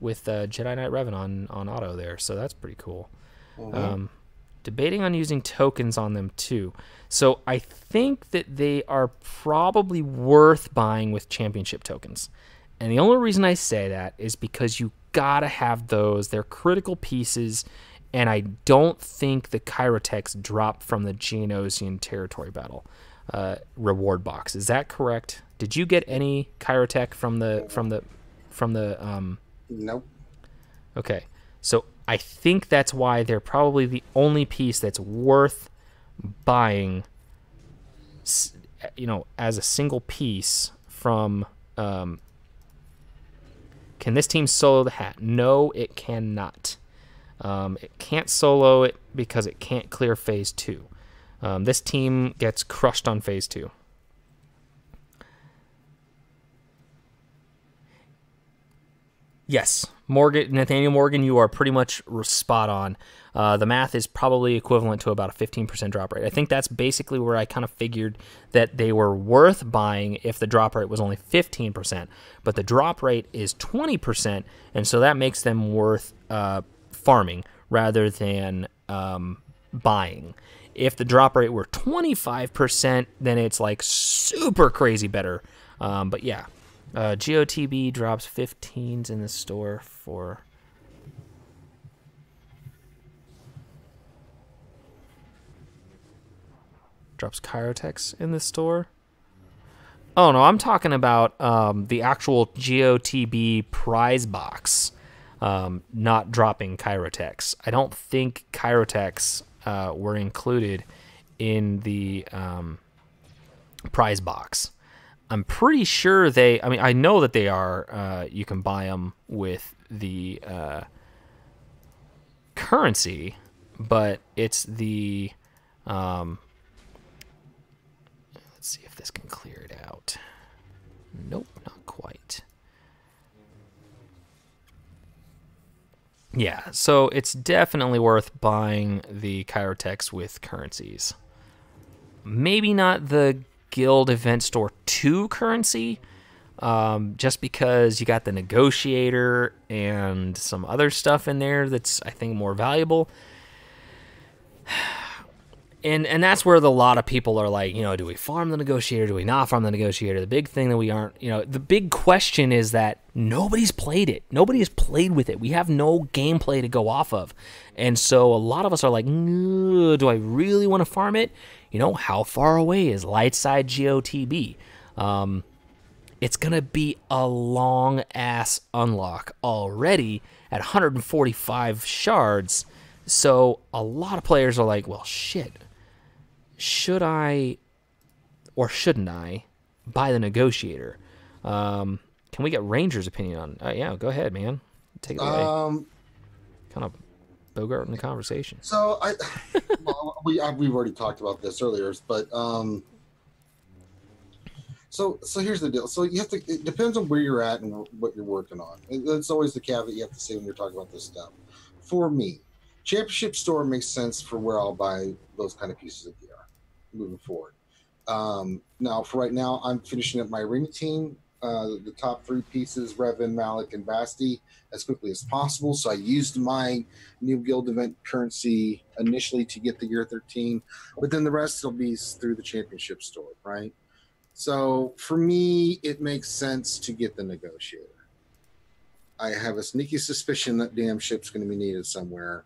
Knight Revan on auto there. So that's pretty cool. Debating on using tokens on them too. So I think that they are probably worth buying with championship tokens. And the only reason I say that is because you gotta have those. They're critical pieces, and I don't think the Kyrotechs drop from the Geonosian territory battle reward box. Is that correct? Did you get any Kyrotech from the Nope. Okay, so I think that's why they're probably the only piece that's worth buying, as a single piece from. Can this team solo the hat? No, it cannot. It can't solo it because it can't clear phase 2. This team gets crushed on phase 2. Yes, Nathaniel Morgan, you are pretty much spot on. The math is probably equivalent to about a 15% drop rate. I think that's basically where I kind of figured that they were worth buying if the drop rate was only 15%. But the drop rate is 20%, and so that makes them worth farming rather than buying. If the drop rate were 25%, then it's like super crazy better. But yeah. GOTB drops 15s in the store for... Drops Kyrotechs in the store? Oh, no, I'm talking about the actual GOTB prize box not dropping Kyrotechs. I don't think Kyrotechs were included in the prize box. I'm pretty sure I know that they are. You can buy them with the currency, but it's the... let's see if this can clear it out. Nope, not quite. Yeah, so it's definitely worth buying the Kyrotechs with currencies. Maybe not the Guild Event Store 2 currency, just because you got the Negotiator and some other stuff in there that's, I think, more valuable. And that's where a lot of people are like, do we farm the Negotiator? Do we not farm the Negotiator? The big thing that we aren't, the big question is that nobody's played it. Nobody has played with it. We have no gameplay to go off of. And so a lot of us are like, do I really want to farm it? How far away is Lightside GOTB? It's going to be a long-ass unlock already at 145 shards. So a lot of players are like, well, shit. Should I or shouldn't I buy the Negotiator? Can we get Ranger's opinion on? Yeah, go ahead, man. Take it away. Kind of bogart in the conversation. So we've already talked about this earlier, but so So here's the deal. So you have to. It depends on where you're at and what you're working on. That's always the caveat you have to say when you're talking about this stuff. For me, championship store makes sense for where I'll buy those kind of pieces of gear moving forward. Now, for right now, I'm finishing up my arena team. The top three pieces, Revan, Malak, and Basti, as quickly as possible. So I used my new guild event currency initially to get the Gear 13, but then the rest will be through the championship store, right? So for me, it makes sense to get the negotiator. I have a sneaky suspicion that damn ship's going to be needed somewhere.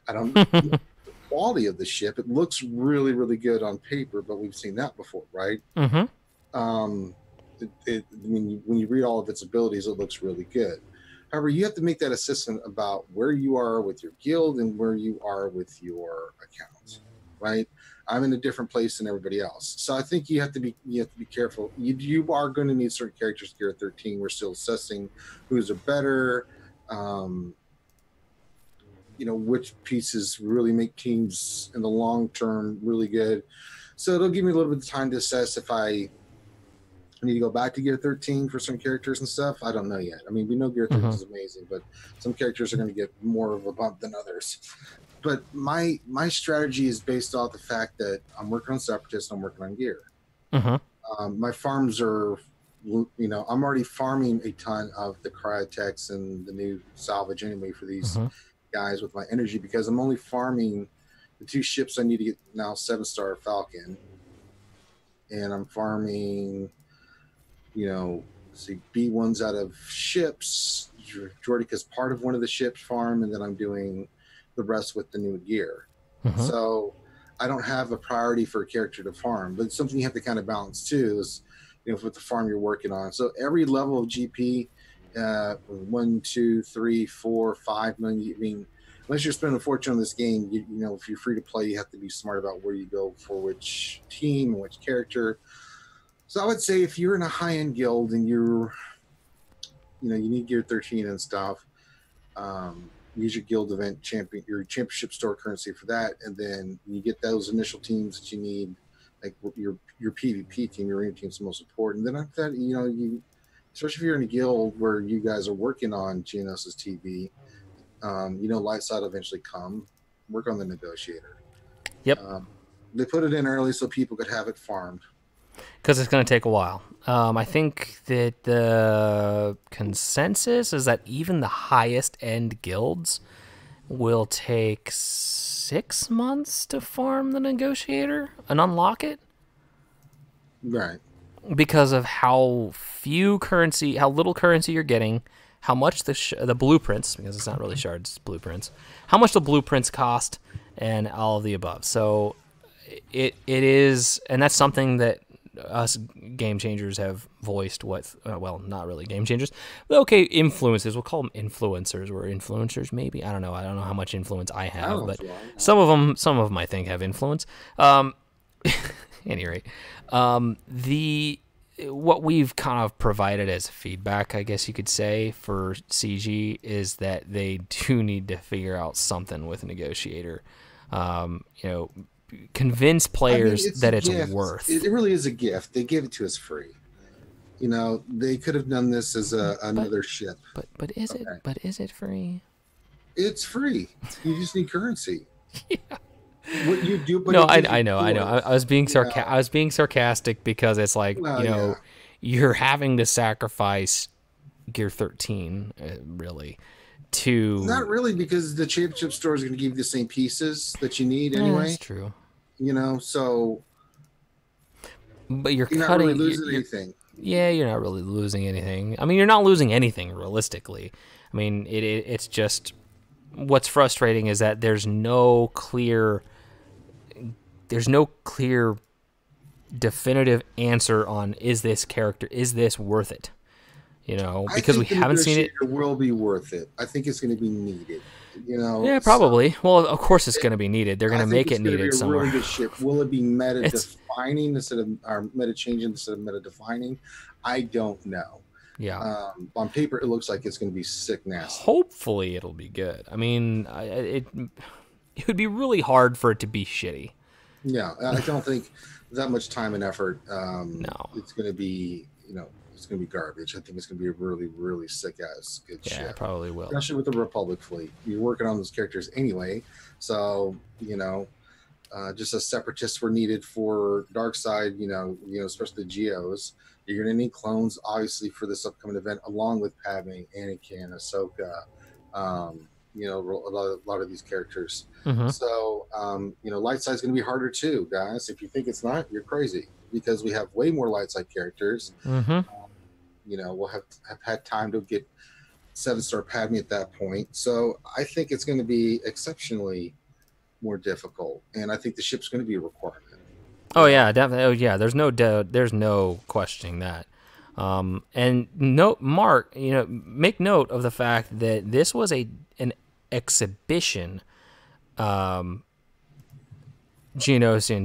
I don't know the quality of the ship. It looks really, really good on paper, but we've seen that before, right? Mm-hmm. I mean, when you read all of its abilities, it looks really good. However, you have to make that assessment about where you are with your guild and where you are with your accounts, right? I'm in a different place than everybody else, so I think you have to be careful. You are going to need certain characters here at 13. We're still assessing who's are better. Which pieces really make teams in the long term really good. So it'll give me a little bit of time to assess if I need to go back to Gear 13 for some characters and stuff. I don't know yet. I mean, we know Gear 13 is amazing, but some characters are going to get more of a bump than others. But my strategy is based off the fact that I'm working on Separatists and I'm working on gear. My farms are, I'm already farming a ton of the cryotechs and the new salvage anyway for these guys with my energy, because I'm only farming the two ships I need to get now 7-star Falcon. And I'm farming, B1s out of ships. Jordica's part of one of the ships farm, and then I'm doing the rest with the new gear. So I don't have a priority for a character to farm, but it's something you have to kind of balance too, is with the farm you're working on. So every level of GP, 1, 2, 3, 4, 5 million. I mean, unless you're spending a fortune on this game, if you're free to play, you have to be smart about where you go for which team and which character. So I would say if you're in a high-end guild and you need Gear 13 and stuff, use your guild event your championship store currency for that, and then you get those initial teams that you need, like your PvP team, your arena team's the most important. Then after that, especially if you're in a guild where you guys are working on Geonosis TV, light side will eventually come. Work on the negotiator. Yep. They put it in early so people could have it farmed. Because it's going to take a while. I think that the consensus is that even the highest end guilds will take 6 months to farm the negotiator and unlock it. Right. Because of how little currency you're getting, how much the blueprints, because it's not really shards, it's blueprints, how much the blueprints cost, and all of the above. So it is, and that's something that us game changers have voiced not really game changers, but okay, influencers, we'll call them influencers or influencers maybe. I don't know how much influence I have, but some of them I think have influence. Any rate, what we've kind of provided as feedback, I guess you could say, for CG is that they do need to figure out something with Negotiator. Convince players that it's worth. It really is a gift. They gave it to us free. They could have done this as another ship. But is it? But is it free? It's free. You just need currency. Yeah. What you do? No, I know. I was being I was being sarcastic because it's like you're having to sacrifice Gear 13, really. Not really, because the championship store is going to give you the same pieces that you need anyway. That's true. So. But you're not really losing anything. Yeah, you're not really losing anything. I mean, you're not losing anything realistically. I mean, it's just what's frustrating is that there's no clear definitive answer on is this worth it. Because we haven't seen it. It will be worth it. I think it's going to be needed. Yeah, probably. Well, of course it's going to be needed. They're going to make it needed somewhere. Really good ship. Will it be meta defining or meta changing instead of meta defining? I don't know. Yeah. On paper, it looks like it's going to be sick nasty. Hopefully, it'll be good. I mean, it would be really hard for it to be shitty. Yeah, I don't think that much time and effort. No. It's going to be, it's going to be garbage. I think it's going to be a really, really sick ass good Yeah, ship. it probably will. Especially with the Republic fleet. You're working on those characters anyway. So, just as separatists were needed for dark side, especially the Geos. You're going to need clones, obviously, for this upcoming event, along with Padme, Anakin, Ahsoka, a lot of these characters. Mm-hmm. So, light side's going to be harder too, guys. If you think it's not, you're crazy, because we have way more light side characters. Mm-hmm. We'll have had time to get 7-star Padme at that point. So I think it's going to be exceptionally more difficult, and I think the ship's going to be a requirement. Oh yeah, definitely. Oh yeah, there's no doubt. There's no questioning that. And note, Mark, make note of the fact that this was an exhibition, Geonosian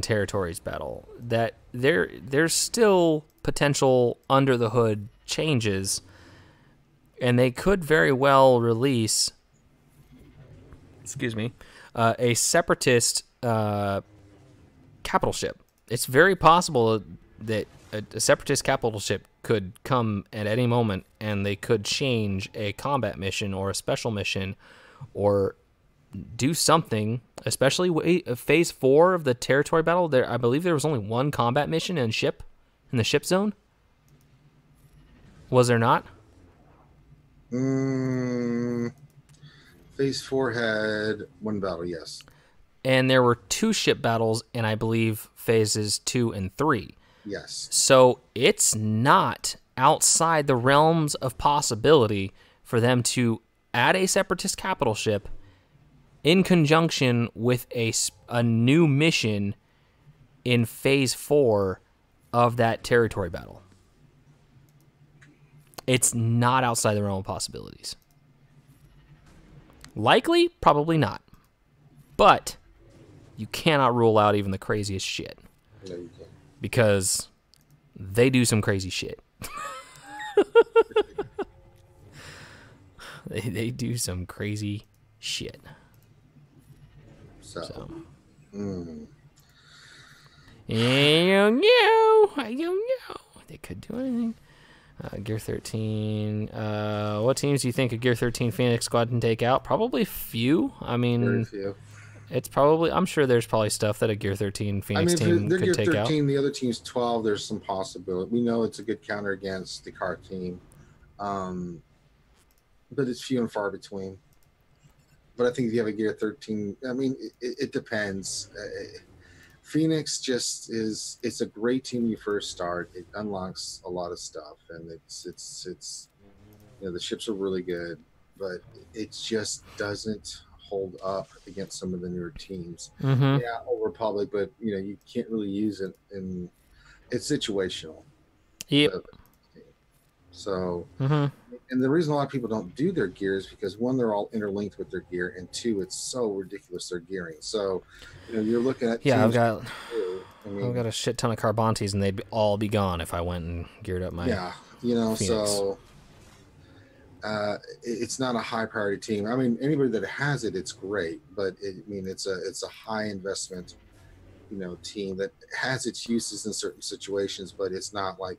territories battle. That there's still potential under the hood changes, and they could very well release. Excuse me, a separatist capital ship. It's very possible that a separatist capital ship could come at any moment, and they could change a combat mission or a special mission or do something, especially phase 4 of the territory battle. I believe there was only one combat mission in the ship zone. Was there not? Phase 4 had one battle, yes. And there were 2 ship battles in, I believe, phases 2 and 3. Yes. So it's not outside the realms of possibility for them to add a separatist capital ship in conjunction with a new mission in phase 4 of that territory battle. It's not outside the realm of possibilities. Likely, probably not. But you cannot rule out even the craziest shit. No, you can't. Because they do some crazy shit. They do some crazy shit. So. I don't know. They could do anything. Gear 13. What teams do you think a Gear 13 Phoenix squad can take out? Probably few. I mean, Very few. It's probably. I'm sure there's probably stuff that a Gear 13 Phoenix team they're could Gear take 13, out. the other team's 12. There's some possibility. We know it's a good counter against the car team, but it's few and far between. But I think if you have a Gear 13, I mean, it depends. Phoenix just is. It's a great team when you first start. It unlocks a lot of stuff, and it's the ships are really good, but it just doesn't hold up against some of the newer teams. Mm-hmm. Yeah, Old Republic, but you can't really use it in. It's situational. Yep. So, Mm-hmm. and the reason a lot of people don't do their gear is because, one, they're all interlinked with their gear, and two, it's so ridiculous their gearing. So, you're looking at Yeah, teams I've got a shit ton of Carbantes, and they'd all be gone if I went and geared up my Phoenix. So it's not a high priority team. I mean, anybody that has it, it's great, but it's a high investment, team that has its uses in certain situations, but it's not like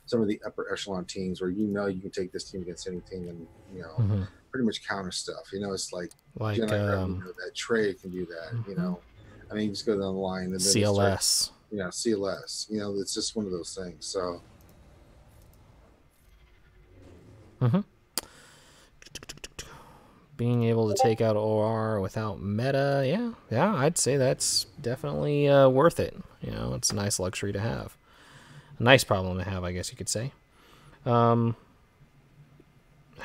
some of the upper echelon teams where you can take this team against any team and pretty much counter stuff. It's like Jedi that Trey can do that. I mean, you just go down the line and then CLS. CLS. It's just one of those things. So. Being able to take out OR without meta, yeah, I'd say that's definitely worth it. It's a nice luxury to have. A nice problem to have, I guess you could say. I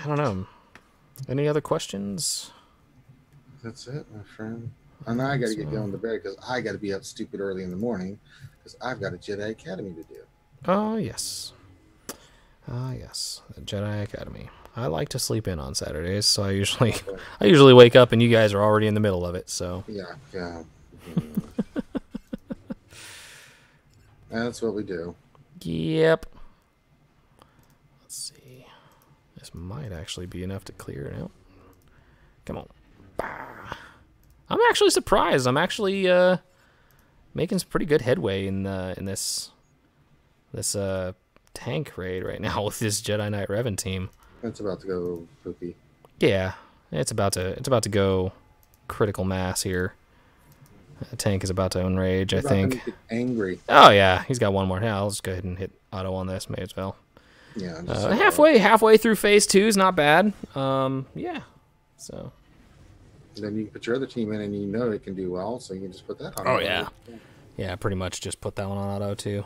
don't know. Any other questions? That's it, my friend. And I got to get going to bed because I got to be up stupid early in the morning because I've got a Jedi Academy to do. Oh, yes. Yes, the Jedi Academy. I like to sleep in on Saturdays, so I usually wake up and you guys are already in the middle of it. So yeah. That's what we do. Yep. Let's see. This might actually be enough to clear it out. Come on. Bah. I'm actually surprised. I'm actually making some pretty good headway in this tank raid right now with this Jedi Knight Revan team. It's about to go poopy. Yeah, it's about to go critical mass here. The tank is about to enrage, I think. Get angry. Oh yeah, he's got one more. Yeah, I'll just go ahead and hit auto on this. May as well. Yeah. Halfway through phase 2 is not bad. Yeah. So. Then you can put your other team in, and you know it can do well, so you can just put that on. Oh yeah. Yeah, pretty much just put that one on auto too.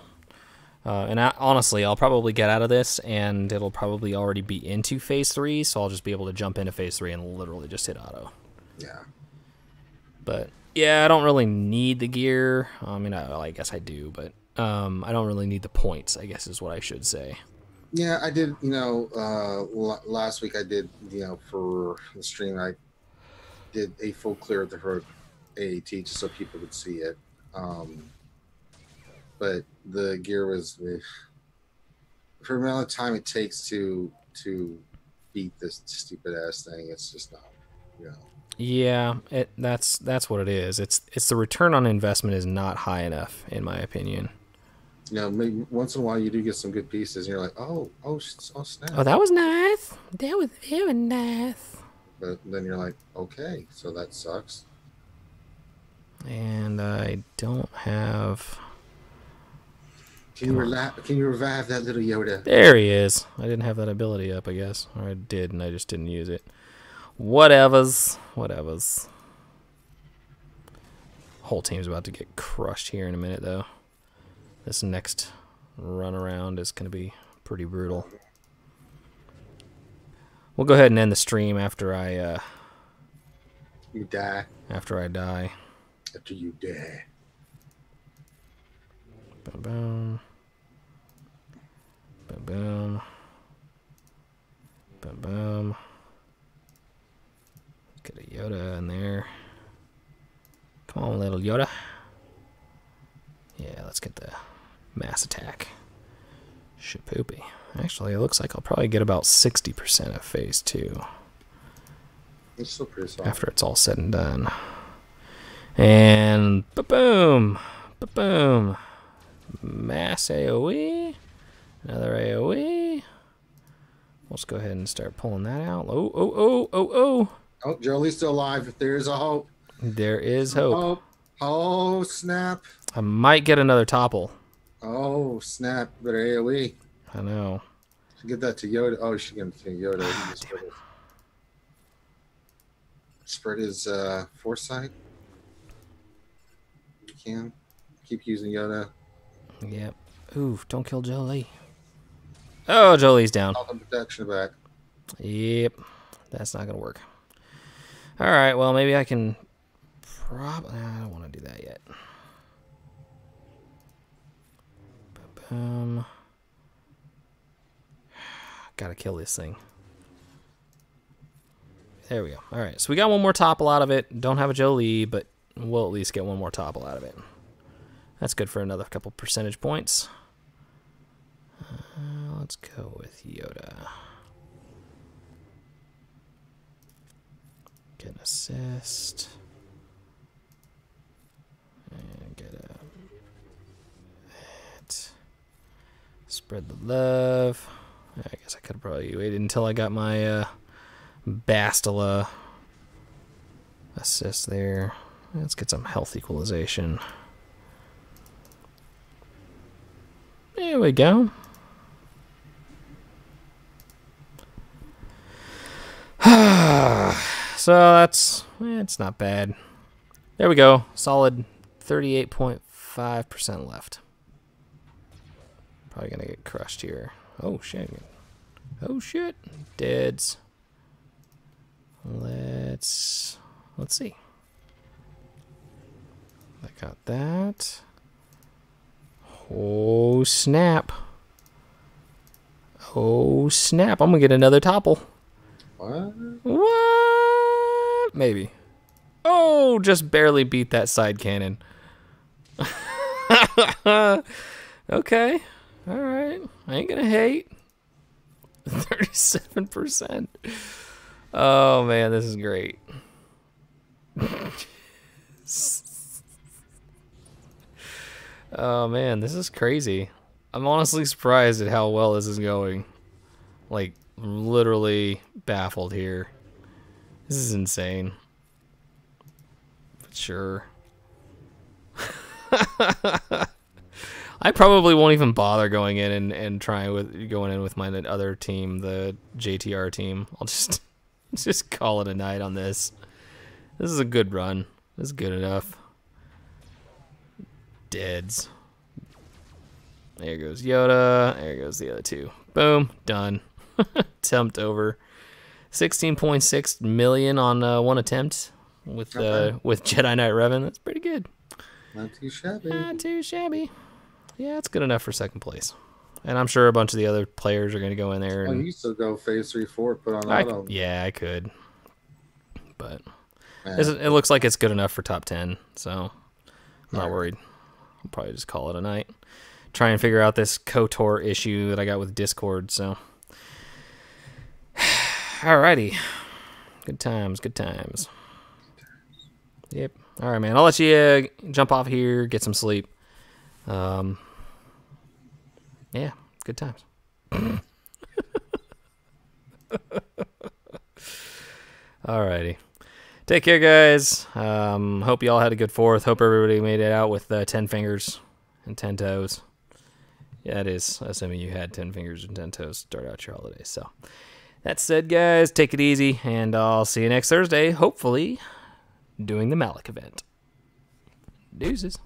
Honestly, I'll probably get out of this, and it'll probably already be into phase 3, so I'll just be able to jump into phase 3 and literally just hit auto. Yeah. But yeah, I don't really need the gear. I mean, I guess I do, but I don't really need the points, I guess is what I should say. Yeah, I did. Last week I did. For the stream, I did a full clear of the herd AAT just so people could see it. But the gear was for the amount of time it takes to beat this stupid ass thing. It's just not. Yeah, that's what it is. It's the return on investment is not high enough, in my opinion. Maybe once in a while you do get some good pieces, and you're like, oh snap. Oh, that was nice. That was very nice. But then you're like, okay, so that sucks. And I don't have. Can you revive that little Yoda? There he is. I didn't have that ability up, I guess, or I did, and I just didn't use it. Whatevers. Whole team's about to get crushed here in a minute, though. This next run around is going to be pretty brutal. We'll go ahead and end the stream after I you die. After I die. After you die. Boom, boom. Boom, boom. Boom, boom. Get a Yoda in there. Come on, little Yoda. Yeah, let's get the mass attack. Shapoopy. Actually, it looks like I'll probably get about 60% of phase 2. It's still pretty solid. After it's all said and done. And ba-boom! Ba-boom! Mass AoE. Another AoE. Let's go ahead and start pulling that out. Oh. Oh, Jolie's still alive. There's a hope. There is hope. Oh, snap. I might get another topple. Oh, snap. Better AoE. I know. Should get that to Yoda. Oh, she get it to Yoda. Spread his foresight. You can. Keep using Yoda. Yep. Ooh, don't kill Jolie. Oh, Jolie's down. All the protection back. Yep. That's not going to work. All right, well, maybe I can probably... I don't want to do that yet. Boom. Gotta kill this thing. There we go. All right, so we got one more topple out of it. Don't have a Jolie, but we'll at least get one more topple out of it. That's good for another couple percentage points. Let's go with Yoda. Get an assist. And get a hit. Spread the love. I guess I could have probably waited until I got my Bastila assist there. Let's get some health equalization. There we go. So that's, it's not bad. There we go. Solid 38.5% left. Probably gonna get crushed here. Oh shit. Oh shit. Deads. Let's see. I got that. Oh snap. Oh snap. I'm gonna get another topple. What? Maybe. Oh, just barely beat that side cannon. Okay. All right. I ain't gonna hate. 37%. Oh man, this is great. Oh man, this is crazy. I'm honestly surprised at how well this is going. Like, I'm literally baffled here. This is insane. But sure. I probably won't even bother going in and going in with my other team, the JTR team. I'll just call it a night on this. This is a good run. This is good enough. Deads. There goes Yoda. There goes the other two. Boom. Done. Attempt over. 16.6 million on one attempt with Jedi Knight Revan. That's pretty good. Not too shabby. Not too shabby. Yeah, it's good enough for second place. And I'm sure a bunch of the other players are going to go in there. And you still go phase 3-4, put on auto. Yeah, I could. But it looks like it's good enough for top 10, so I'm not worried. I'll probably just call it a night. Try and figure out this KOTOR issue that I got with Discord, so. Alrighty. Good times, good times. Yep. Alright, man. I'll let you jump off here, get some sleep. Yeah, good times. Alrighty. Take care, guys. Hope you all had a good 4th. Hope everybody made it out with 10 fingers and 10 toes. Yeah, it is. Assuming you had 10 fingers and 10 toes to start out your holiday. So, that said, guys, take it easy, and I'll see you next Thursday, hopefully doing the Malak event. Deuces.